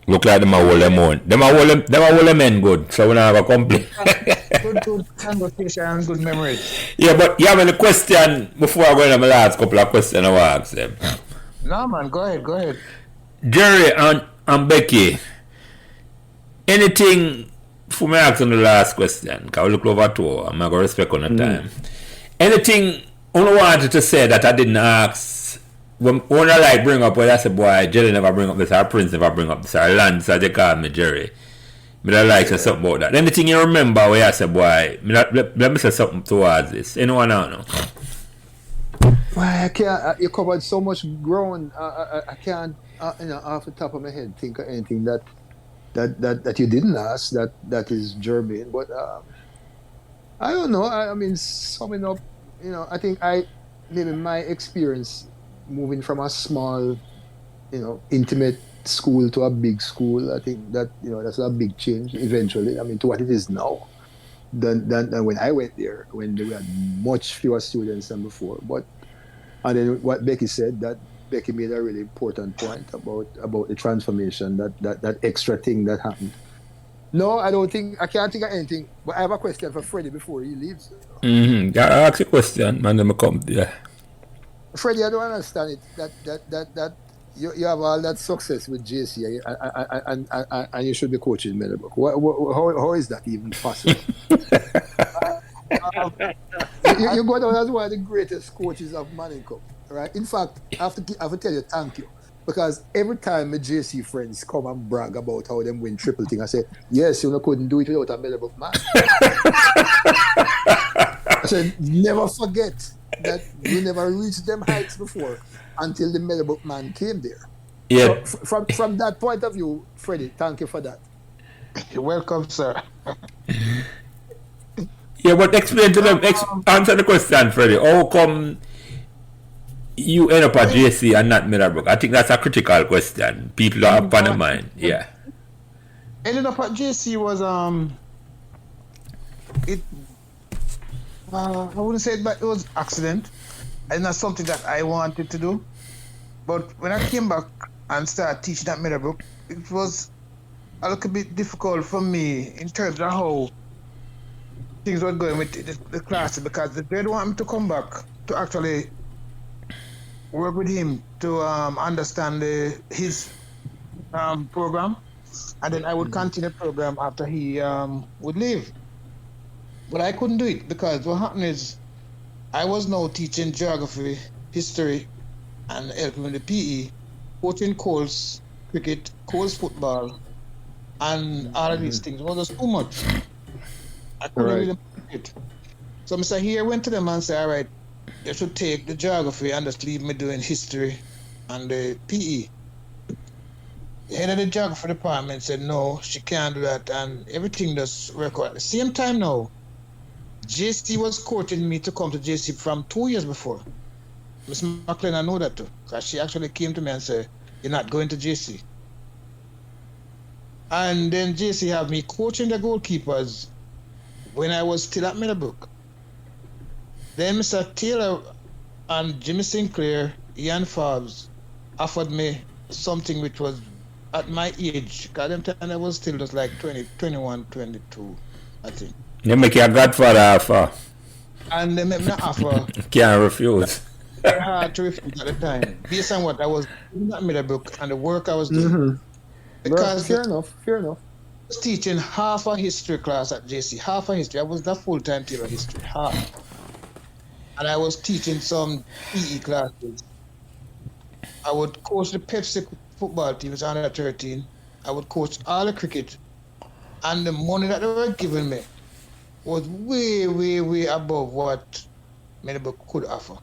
look like them are hold them on. Them are hold them in good, so we don't have a complaint. good conversation, good memories. Yeah, but you have any question before I go into my last couple of questions I will ask them? No, man, go ahead. Jerry and Becky, anything for me asking the last question, because I look over 2 hours, I'm not going to respect on the time. Anything I wanted to say that I didn't ask, when I like bring up, well, I said, boy, Jerry never bring up this, our Prince never bring up this, our Lance, as they call me Jerry. But I like to say something about that. Anything you remember where I said, boy, let me say something towards this. Anyone know? Well, I can't. You covered so much ground. I can't, off the top of my head, think of anything that you didn't ask that is germane. But I don't know. I mean, summing up, you know, I think maybe my experience moving from a small, you know, intimate school to a big school, I think that, you know, that's a big change eventually. I mean, to what it is now than when I went there, when we had much fewer students than before. And then what Becky said, that Becky made a really important point about the transformation, that extra thing that happened. No, I can't think of anything. But I have a question for Freddie before he leaves. Mm-hmm. Yeah, I'll ask a question, man. Let me come. Yeah. Freddie, I don't understand it. That you have all that success with JC and you should be coaching Meadowbrook. How is that even possible? You go down as one of the greatest coaches of Manning Cup, right? In fact, I have to tell you thank you. Because every time my JC friends come and brag about how them win triple thing, I say, yes, you couldn't do it without a Meadowbrook man. I said, never forget that you never reached them heights before until the Meadowbrook man came there. Yeah. So from that point of view, Freddie, thank you for that. You're welcome, sir. Yeah, but explain to them, answer the question, Freddie. How come you end up at JC and not Meadowbrook? I think that's a critical question. People are up on the mind. Yeah. Ended up at JC was I wouldn't say it, but it was accident. And that's something that I wanted to do. But when I came back and started teaching at Meadowbrook, it was a little bit difficult for me in terms of how things were going with the classes, because they didn't want me to come back to actually work with him to understand his program, and then I would continue the program after he would leave. But I couldn't do it because what happened is I was now teaching geography, history, and helping with the PE, coaching Coles cricket, Coles football, and all of these things. It was just too much. I couldn't Right. really manage it. So Mr. Here went to them and said, all right, you should take the geography and just leave me doing history and the PE. The head of the geography department said, no, she can't do that, and everything just work out. At the same time now, JC was courting me to come to JC from 2 years before. Miss McLean, I know that too, because she actually came to me and said, you're not going to JC. And then JC have me coaching the goalkeepers when I was still at Meadowbrook. Then Mr. Taylor and Jimmy Sinclair, Ian Forbes offered me something which was at my age, because at them time I was still just like 20, 21, 22, I think. They make you a godfather offer. And they made me an offer. Can't refuse. Very hard to refuse at the time, based on what I was doing at Meadowbrook and the work I was doing. Right. Because Fair I enough. Fair enough. was teaching half a history class at JC, half a history. I was the full-time teacher of history, half. And I was teaching some PE classes. I would coach the Pepsi football team, it's under 13. I would coach all the cricket. And the money that they were giving me was way, way, way above what Meadowbrook could offer.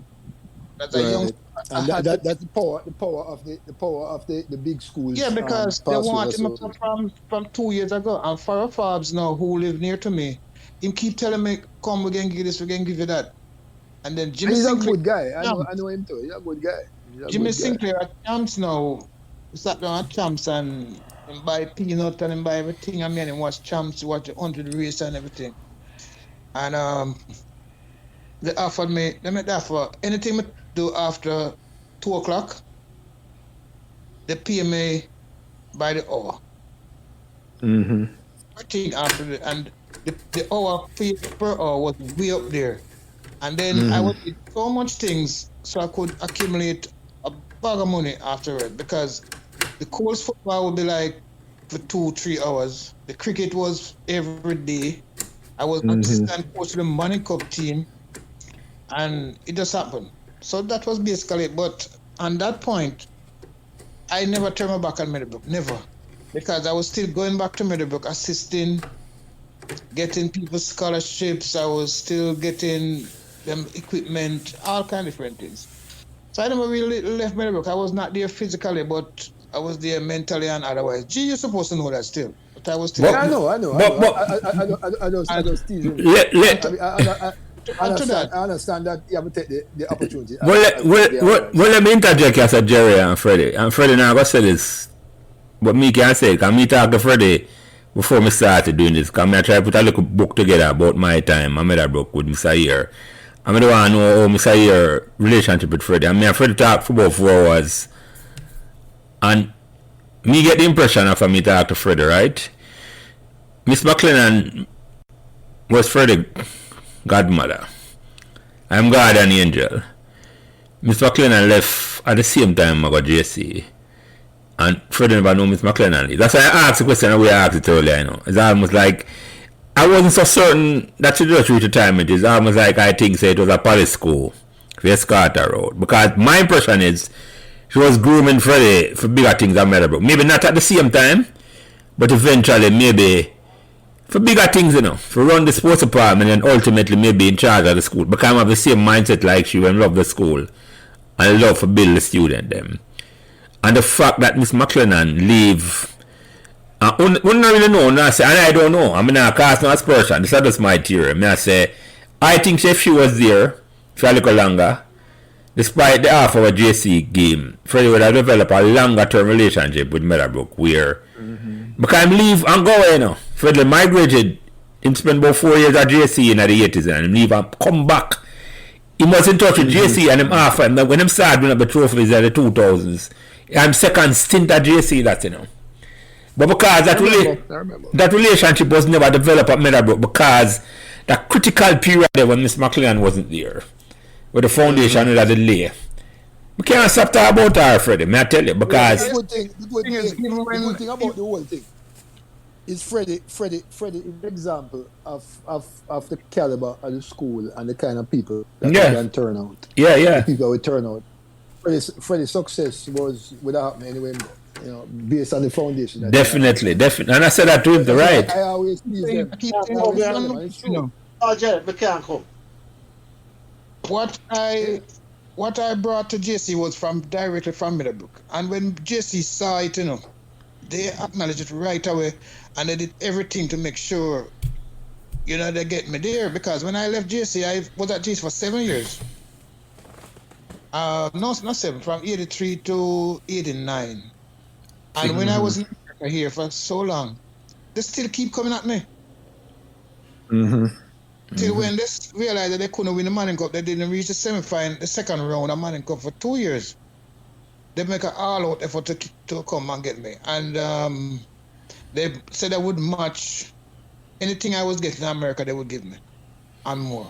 That's a young. And that's the power of the big schools. Yeah, because they wanted me from 2 years ago. And Farrah Forbes now, who live near to me, him keep telling me, come, we're going to give you this, we're going to give you that. And then Jimmy he's Sinclair. a good guy. I know him too. He's a good guy. Jimmy Sinclair at Champs now, sat down at Champs and buy peanut and buy everything. I mean, and watch Champs, watch the 100 race and everything. And they offered me, they made offer anything I do after 2 o'clock, they pay me by the hour. Everything after the, and the hour pay per hour was way up there. And then I would do so much things so I could accumulate a bag of money afterward, because the Coles football would be like for 2-3 hours. The cricket was every day. I was assistant coach to the Money Cup team, and it just happened. So that was basically it. But on that point, I never turned my back on Meadowbrook, never. Because I was still going back to Meadowbrook, assisting, getting people scholarships. I was still getting them equipment, all kind of different things. So I never really left Meadowbrook. I was not there physically, but I was there mentally and otherwise. Gee, you're supposed to know that still. But I was still. Yeah, I know. I know. Steve. I understand that you have to take the opportunity. Let me interject as a Jerry and Freddie. And Freddie now I say this. But me can say, because me talk to Freddie before me started doing this. Because I try to put a little book together about my time. I made a book with Mr. Ear. I don't want to know how Mr. Ear relationship with Freddie. I mean, Freddie talk for about 4 hours. And me get the impression after me talk to Freddie, right? Miss McLennan was Freddie godmother. I'm God and Angel. Miss McLennan left at the same time I got JC. And Freddie never know Miss McLennan. That's why I asked the question the way I asked it earlier, you know. It's almost like I wasn't so certain that she just reached retirement. It's almost like I think say it was a Paris school for Escarta Road. Because my impression is she was grooming Freddie for bigger things than Meadowbrook. Maybe not at the same time, but eventually maybe for bigger things, you know, for run the sports department and ultimately maybe in charge of the school. Because I have the same mindset like she and love the school and love for build the student them. And the fact that Miss McLennan leave, we don't really know, and I don't know. I mean, I cast no aspersion. This is just my theory. I say, I think if she was there for a little longer, despite the half of a JC game, Freddie would have developed a longer term relationship with Meadowbrook where because I leave and go away, you know. Freddie migrated and spent about 4 years at JC in the 80s and leave and come back. He was in touch with JC and him half, and when him started winning up the trophies in the 2000s, I'm second stint at JC, that, you know. But because that relationship was never developed at Meadowbrook because that critical period there when Miss McLean wasn't there, with the foundation that they lay. We can't stop talking about her, Freddie, may I tell you, because the good thing about the whole thing. is Freddie is an example of the caliber of the school and the kind of people that we Yeah. can turn out. Yeah, The yeah. people we turn out. Freddie's success was without happening anyway, based on the foundation that he had. Definitely, definitely. And I said that to him, That's right? why I always tease them. Keep I saying always Yeah. tell them, one, and it's you know, true. Oh, Gerald, we can't come. what I brought to JC was directly from Middlebrook. And when JC saw it, they acknowledged it right away, and they did everything to make sure, they get me there. Because when I left JC, I was at JC for 7 years. No, not 7, from 83 to 89. And when I was in America here for so long, they still keep coming at me. Till when they realized that they couldn't win the Manning Cup, they didn't reach the semi-final, the second round of Manning Cup for 2 years. They make an all-out effort to come and get me. And they said they would match anything I was getting in America, they would give me. And more.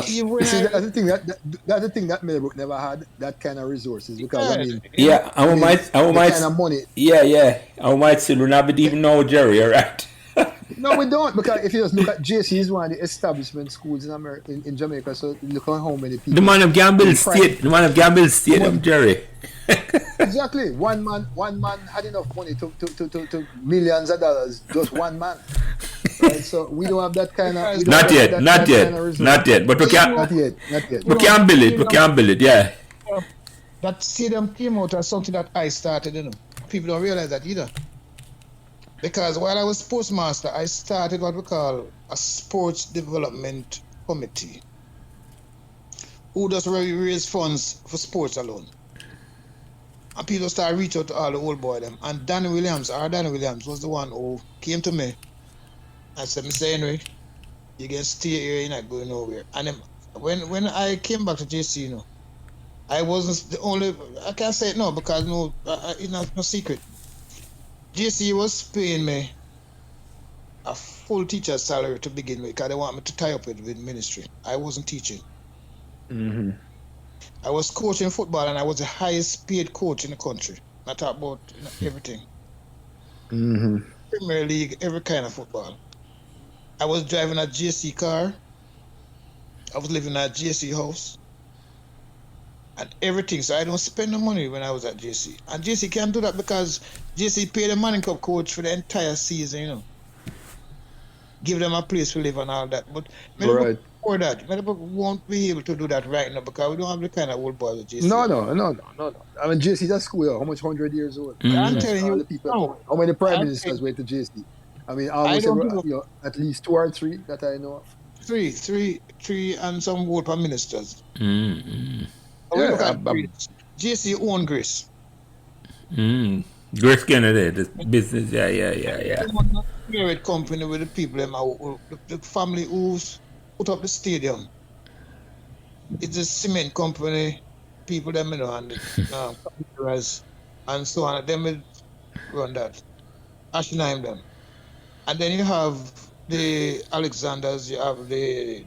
You see, that's the thing that Middlebrook never had, that kind of resources. Because Yeah, I might, the kind of money. Yeah. I might still not even know Jerry, all right? No, we don't, because if you just look at JC, is one of the establishment schools in America, in Jamaica. So look at how many people. The man of Gamble Stadium, Jerry. Exactly. One man had enough money to millions of dollars. Just one man. Right? So we don't have that kind of. Not yet. But we can't. Not yet. We can't build it. Yeah. That stadium came out as something that I started, People don't realize that either. Because while I was postmaster, I started what we call a sports development committee, who does raise funds for sports alone. And people start reaching out to all the old boy them. And Danny Williams was the one who came to me and said, Mr. Henry, you can stay here, you're not going nowhere. And then when I came back to JC, I wasn't the only, I can't say it now because it's not no secret. JC was paying me a full teacher's salary to begin with because they want me to tie up with ministry. I wasn't teaching. I was coaching football and I was the highest paid coach in the country. I talk about everything. Premier League, every kind of football. I was driving a JC car. I was living in a JC house. And everything. So I don't spend the money when I was at JC. And JC can't do that because JC paid the Manning Cup coach for the entire season, Give them a place to live and all that. But before that, Middlebrook won't be able to do that right now because we don't have the kind of old boys at JC. No. I mean, JC, that school, how much 100 years old? I'm telling you, how many prime ministers went to JC? I mean, at least 2 or 3 that I know of. Three, and some vote for ministers. JC own Grace. Grace Kennedy, the business, yeah. Private company with the people, the family who's put up the stadium. It's a cement company, people them and and so on. Them will run that. Ashnaim them. And then you have the Alexanders, you have the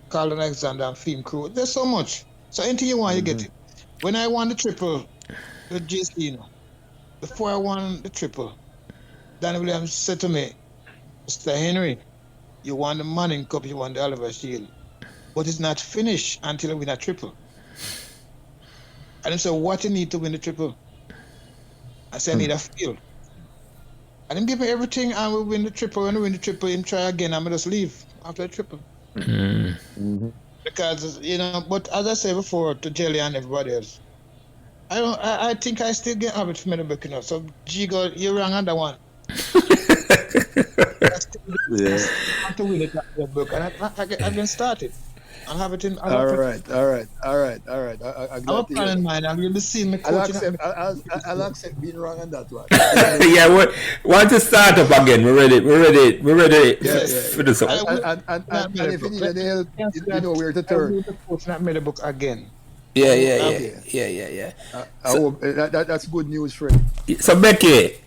Carl Alexander and Film Crew. There's so much. So anything you want, you get it. When I won the triple with JC, before I won the triple, Danny Williams said to me, Mr. Henry, you won the Manning Cup, you won the Oliver Shield, but it's not finished until you win a triple. And he said, what you need to win the triple? I said, I need a field. And him give me everything and we win the triple. When we win the triple, him try again and we just leave after the triple. Because, but as I said before to Jelly and everybody else, I think I still get habit from Middlebrook, So, Gigo, you're wrong on that one. Yeah. I have to win it at Middlebrook, and I've been started. I'll have it in. All right. I'm a plan in mind. I'll be seeing me coaching. I'll accept being wrong on that one. Yeah, we want to start up again. We're ready for this. And if you need any help, you know where to turn. Coaching at Middlebrook again. Yeah. I hope that's good news, friend. So Becky.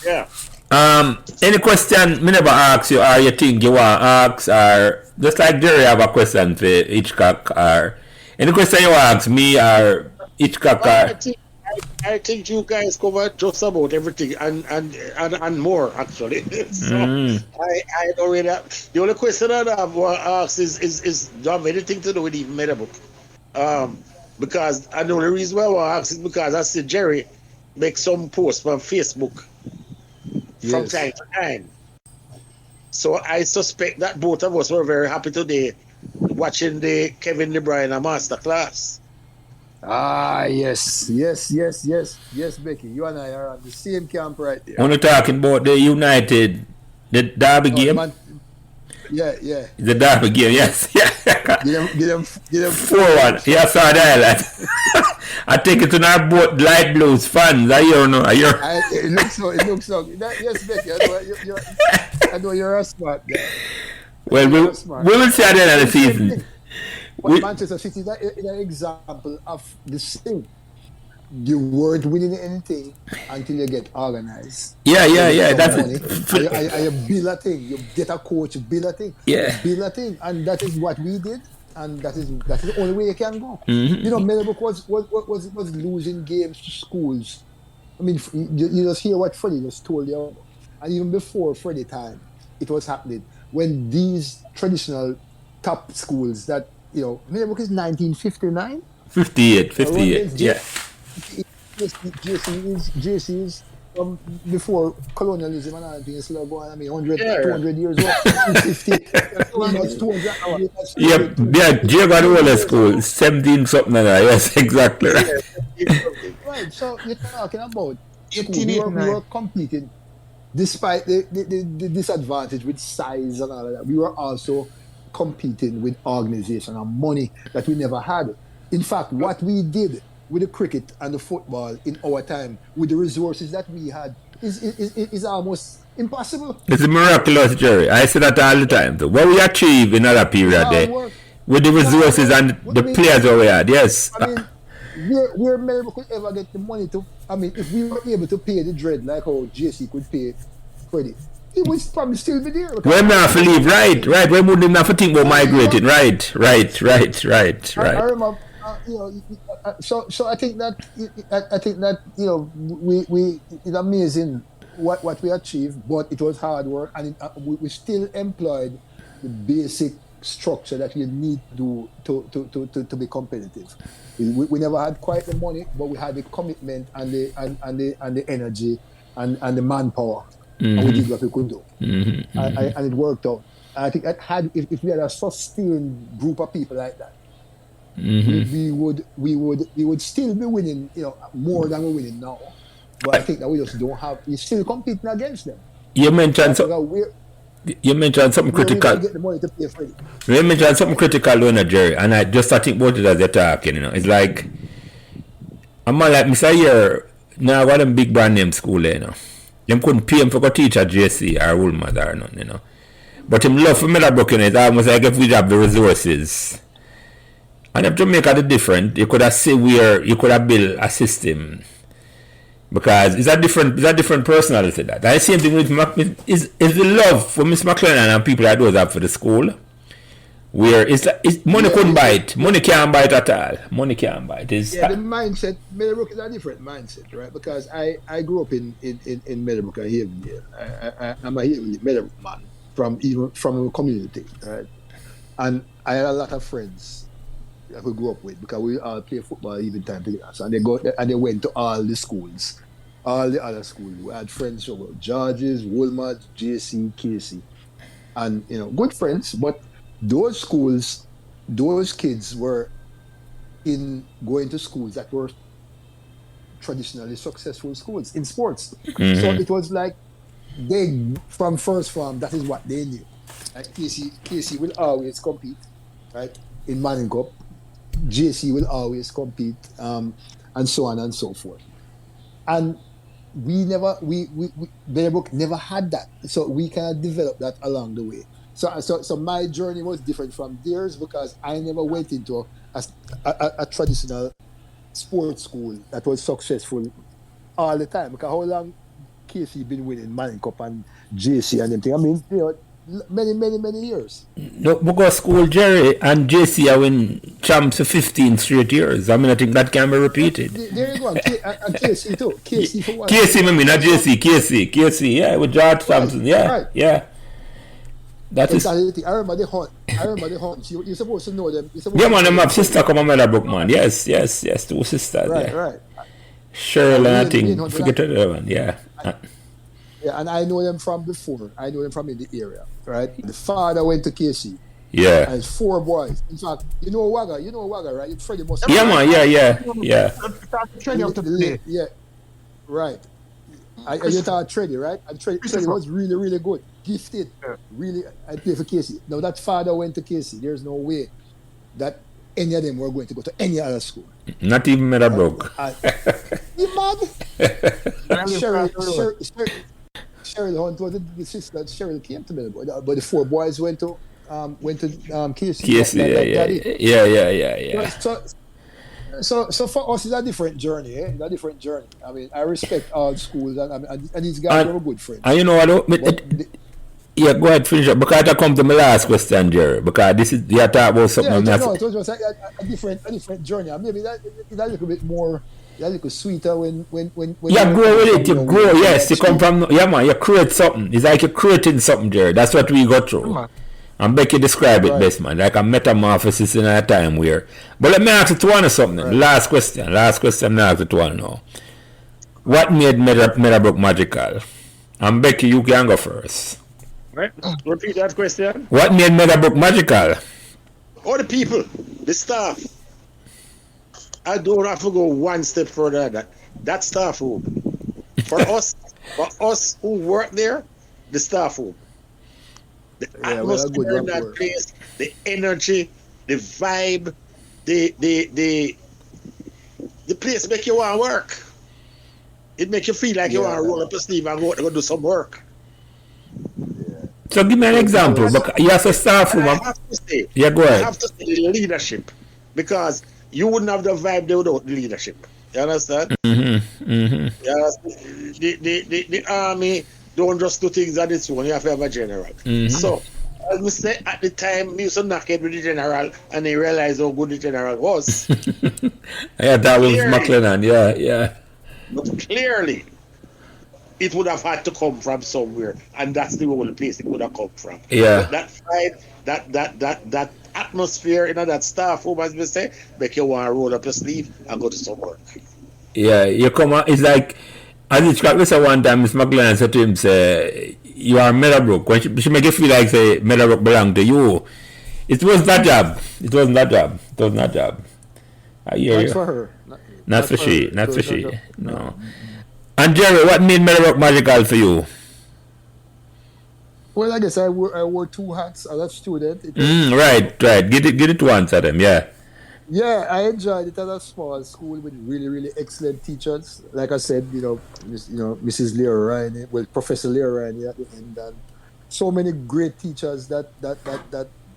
Yeah. Any question me never ask you, or you think you want to ask, or just like Jerry have a question for Hitchcock, or any question you want to ask me or Hitchcock? I I think you guys covered just about everything and more actually. So I don't really have, the only question I have want to ask is do you have anything to do with even Meadowbrook? Because I know the reason why I want to ask is because I see Jerry make some posts on Facebook from time to time. So I suspect that both of us were very happy today watching the Kevin De Bruyne masterclass. Yes, Becky. You and I are on the same camp right there. When you're talking about the United, the derby game. Yeah. The derby game, yes. Get them 4-1. Yeah, sorry, that. I take it to our both light blues fans. It looks so. Yes, Becky. I know you're a smart guy. Well, we will see at the end of the season. Manchester City is an example of this thing. You weren't winning anything until you get organized. Yeah. That's it. You build a thing. You get a coach, build a thing. Yeah. Build a thing. And that is what we did. And that is the only way you can go. Mm-hmm. You know, Meadowbrook was losing games to schools. I mean, you just hear what Freddie just told you. And even before Freddie time, it was happening. When these traditional top schools that, you know, Meadowbrook is 1959? 58, yeah. JC is from before colonialism and everything is still going. I mean, 200 years old, 50, 200. Yeah, Gerald Waller School, 17 something like that. Yes, exactly. Right, so you're talking about we were competing. Despite the disadvantage with size and all of that, we were also competing with organization and money that we never had. In fact, what we did with the cricket and the football in our time, with the resources that we had, is almost impossible. It's miraculous, Jerry. I say that all the time. So what we achieved in other period there, with the resources and the players that we had, yes. I mean, where Mary could ever get the money to, I mean, if we were able to pay the dread like how JC could pay Freddie, he would probably still be there. We're not to leave, right. We wouldn't have to think about migrating, right. I remember, you know, so I think that you know we it's amazing what we achieved, but it was hard work, and we still employed the basic structure that you need to be competitive. We never had quite the money, but we had the commitment and the energy and the manpower, and we did what we could do, and it worked out. And I think that if we had a sustained group of people like that, we would still be winning, you know, more than we're winning now. But I think that we just don't have. We're still competing against them. You mentioned something critical. Get the money to pay for it. You mentioned something critical, Jerry, and I think about it as you're talking. You know, it's like a man like Mr. Here now got them big brand name school, you know. Them couldn't pay him for go teach at JC or Woolmad or nothing, you know. But him love for Meadowbrook, you know, it's almost like if we have the resources. And if Jamaica did different, you could have say where you could have built a system, because it's a different personality. That the same thing with is the love for Miss McLennan and people that does that for the school, where it's money couldn't buy it, money can't buy it at all. Money can't buy it. The mindset, Meadowbrook is a different mindset, right? Because I grew up in Meadowbrook and Havendale. I'm a Meadowbrook man from a community, right? And I had a lot of friends that we grew up with, because we all play football even time together. So they went to all the schools, all the other schools. We had friends from George's, Woolmad, JC, KC, and you know, good friends. But those schools, those kids were going to schools that were traditionally successful schools in sports. So it was like from first form, that is what they knew. Like KC will always compete, right, in Manning Cup. JC will always compete, and so on and so forth. And Meadowbrook never had that, so we kind of developed that along the way. So my journey was different from theirs, because I never went into a traditional sports school that was successful all the time. Because how long KC been winning Manning Cup and JC and everything? I mean, you know, many years. No, because school Jerry and JC are win champs for 15 straight years. I mean, I think that can be repeated. There you go. And KC too. KC for one. KC, I mean, not JC. KC, yeah, with George Thompson, yeah, right. yeah. That is. I remember the hunt. You're supposed to know them. Yeah, man, them have sister come on Meadowbrook, man. Yes, two sisters. Right, yeah. right. Cheryl and I think, forget the other one, yeah. Yeah, and I know them from before. I know them from in the area, right? The father went to KC. Yeah. And 4 boys. In fact, you know Wagga, right? You Freddie must. Yeah, man, yeah. Yeah, right. You thought Treddy, right? And Treddy was really, really good. Gifted. Really, I play for KC. Now that father went to KC. There's no way that any of them were going to go to any other school. Not even Meadowbrook. You mad? Cheryl Hunt was the sister that Cheryl came to Meadowbrook. But the 4 boys went to KC. Yeah. So for us, it's a different journey. It's a different journey. I mean, I respect all schools, and these guys were good friends. And you know what? Yeah, go ahead, finish up. Because I come to my last question, Jerry. Because this is you talk about something. It was just a different journey. And maybe that is a little bit more, a little sweeter when you grow with it. You grow, yes. You come from, yeah, man. You create something. It's like you're creating something, Jerry. That's what we go through. And Becky described it best, man. Like a metamorphosis in a time where. But let me ask you one or something. Right. Last question. I'm going to ask you one now. What made Meadowbrook magical? And Becky, you can go first. Right. Repeat that question. What made Meadowbrook magical? All the people, the staff. I don't have to go one step further than that. That staff room. For us who work there, the staff room. The atmosphere in that place, the energy, the vibe, the place make you want to work. It make you feel like you want to roll up your sleeve and go do some work. So give me an example. You have a staff room. I have to say, yeah, go ahead. I have to say the leadership, because you wouldn't have the vibe there without the leadership. You understand? Mm-hmm. Mm-hmm. You understand? The army don't just do things on its own. You have to have a general. Mm-hmm. So, as we say, at the time, we used to knock it with the general, and they realized how good the general was. Yeah, that was McLennan. Yeah. But clearly, it would have had to come from somewhere, and that's the only place it would have come from. Yeah. But that vibe, that atmosphere, that staff room, as we say, make you want to roll up your sleeve and go to some work. Yeah, you come out, it's like, as it struck me one time, Miss McLennan said to him, say, you are Meadowbrook. When she make you feel like, say, Meadowbrook belong to you. It wasn't that job. I hear you. For her. Not for she. No. And Jerry, what made Meadowbrook magical for you? Well, I guess I wore 2 hats as a student. Right. Get it to answer them, yeah. Yeah, I enjoyed it as a small school with really, really excellent teachers. Like I said, Mrs. Leo Ryan, Professor Leo Ryan at the end, and so many great teachers that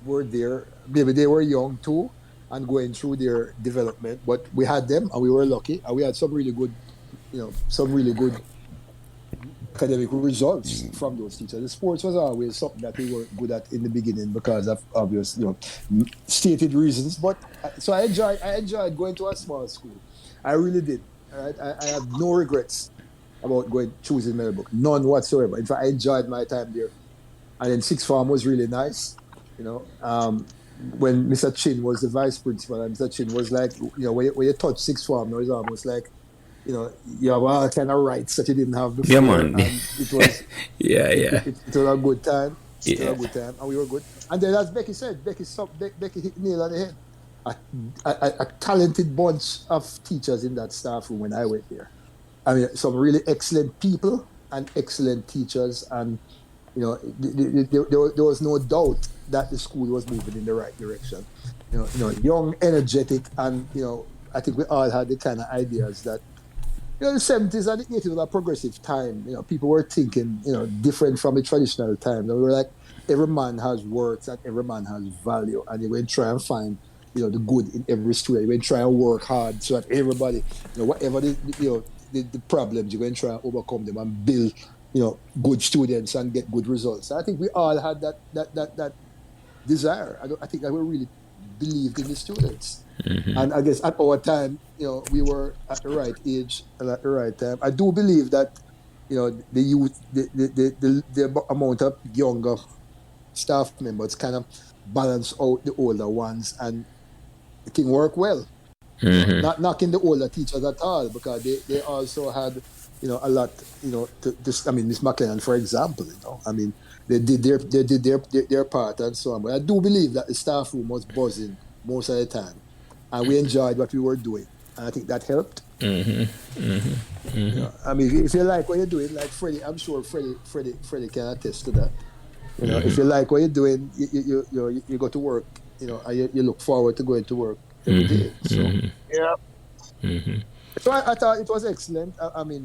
were there. Maybe they were young too and going through their development, but we had them and we were lucky, and we had some really good academic results from those teachers. The sports was always something that we were good at in the beginning because of obvious, stated reasons. But so I enjoyed going to a small school. I really did. Right? I have no regrets about choosing Meadowbrook, none whatsoever. In fact, I enjoyed my time there. And then sixth form was really nice. When Mr. Chin was the vice principal, and Mr. Chin was like, when you touch sixth form, it's almost like, you have all kind of rights that you didn't have before. Yeah, man. And it was, It was a good time. Yeah. A good time, and we were good. And then, as Becky said, Becky hit the nail on the head. A talented bunch of teachers in that staff room when I went there. I mean, some really excellent people and excellent teachers, and there was no doubt that the school was moving in the right direction. Young, energetic, and I think we all had the kind of ideas that. The 70s and the 80s was a progressive time. People were thinking, different from the traditional time. They were like, every man has worth and every man has value, and you will try and find, the good in every student. You will try and work hard so that everybody, whatever the problems, you're going to try and overcome them and build good students and get good results. I think we all had that desire. I think that we really believed in the students. And I guess at our time, we were at the right age and at the right time. I do believe that, the youth, the amount of younger staff members kind of balance out the older ones, and it can work well. Not knocking the older teachers at all, because they also had, a lot, Miss McLennan, for example, they did their part and so on. But I do believe that the staff room was buzzing most of the time, and we enjoyed what we were doing, and I think that helped. If you like what you're doing, like Freddie, I'm sure Freddie can attest to that. If you like what you're doing, you go to work, and you look forward to going to work every day. So So I thought it was excellent.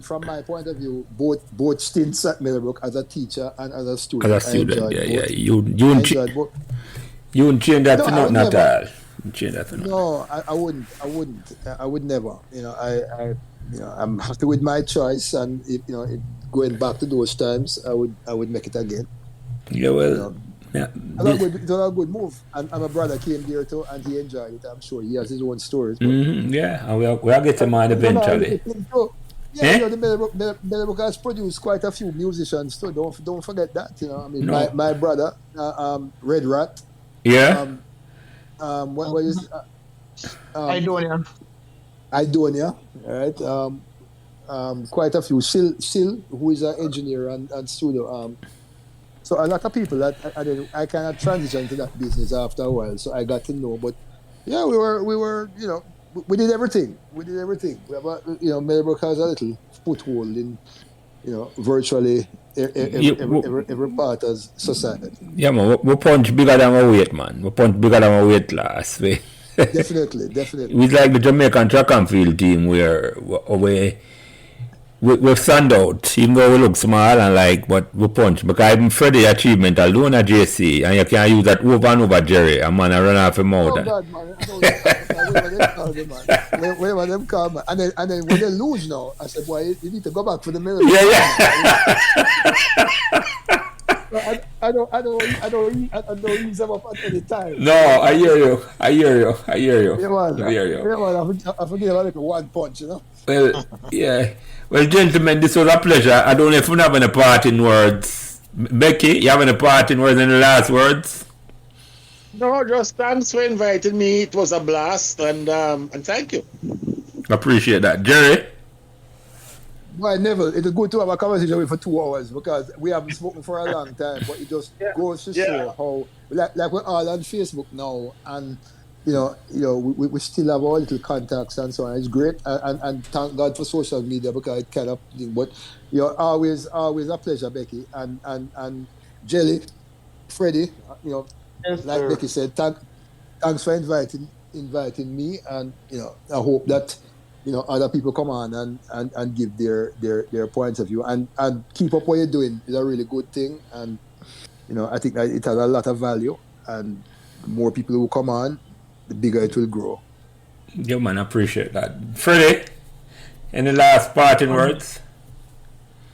From my point of view, both stints at Meadowbrook as a teacher and as a student. As a student, You wouldn't change that for nothing at all. No, I wouldn't. I would never. I'm happy with my choice, and if going back to those times, I would make it again. Yeah, well. It was a good move, and my brother came there too, and he enjoyed it. I'm sure he has his own stories. Yeah, and we'll get to mine eventually. The Meadowbrook has produced quite a few musicians too. Don't forget that. My brother, Red Rat. Yeah. What is Idonia. All right. Quite a few. Sil, who is an engineer and studio. So a lot of people that I kind of transitioned to that business after a while, so I got to know. But yeah, we were we did everything. We have Meadowbrook has a little foothold in virtually every part of society. Yeah, man, we punch bigger than our weight, man. We punch bigger than our weight class. Definitely. We like the Jamaican track and field team where we stand out, even though we look small but we punch. Because even Freddie achievement alone at JC, and you can use that over and over, Jerry, and man, I run off him out. Oh God, man! Whatever them call, man. And then when they lose now, I said, boy, you need to go back for the middle. I don't use them up at any time. No, I hear you. Yeah, man. I forget about it. One punch, Well, yeah. Well, gentlemen, this was a pleasure. I don't know if you have any parting words. Becky, you have any parting words in the last words? No, just thanks for inviting me. It was a blast, and thank you. Appreciate that. Jerry? Well, Neville, it is good to have a conversation with you for 2 hours, because we haven't spoken for a long time, but it just goes to show how, like we're all on Facebook now, and we still have our little contacts and so on. It's great, and thank God for social media, because it kind of thing. But always a pleasure, Becky, and Jelly, Freddie. Yes, like sir. Becky said, thanks for inviting me, and I hope that other people come on and give their points of view, and keep up what you're doing is a really good thing, and I think that it has a lot of value, and the more people who come on, the bigger it will grow. Yeah, man, I appreciate that. Freddie, any last parting words?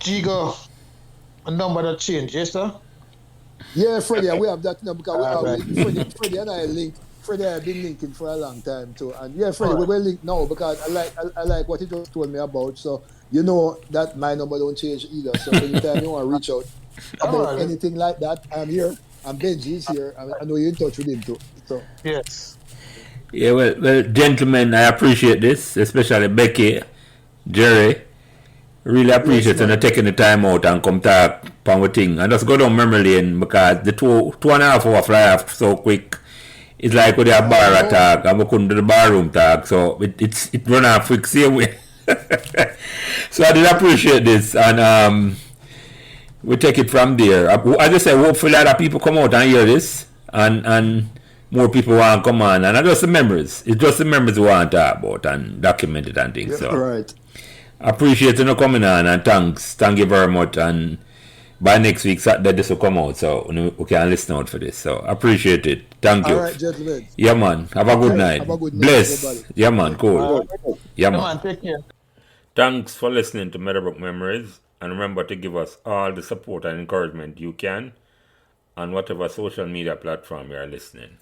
Jigo, a number that change, yes, sir? Yeah, Freddie, we have that number, because Freddie and I linked. Freddie, I've been linking for a long time too, and yeah, Freddie, we will link now, because I like what he just told me about. So that my number don't change either. So anytime you want to reach out about anything like that, I'm here. And Benji's here. I know you're in touch with him too. So yes. Yeah, well, gentlemen, I appreciate this, especially Becky, Jerry. Really appreciate you taking the time out and come talk on the thing. And just go down memory lane, because the 2.5 hour fly off so quick. It's like we have bar attack and we couldn't do the barroom talk, so it run off quick same way. So I did appreciate this, and we take it from there. As I say, hopefully other people come out and hear this, and more people want to come on, and not just the members. It's just the members we want to talk about and document it and things. Yeah, so right. I appreciate you coming on, and thank you very much, and by next week Saturday this will come out, so we can listen out for this. So I appreciate it. Thank you. All right, gentlemen. Yeah, man. Have a good night. Have a good night, Bless. everybody. Yeah, man. Cool. Yeah, Come man. on, take care. Thanks for listening to Meadowbrook Memories. And remember to give us all the support and encouragement you can on whatever social media platform you are listening.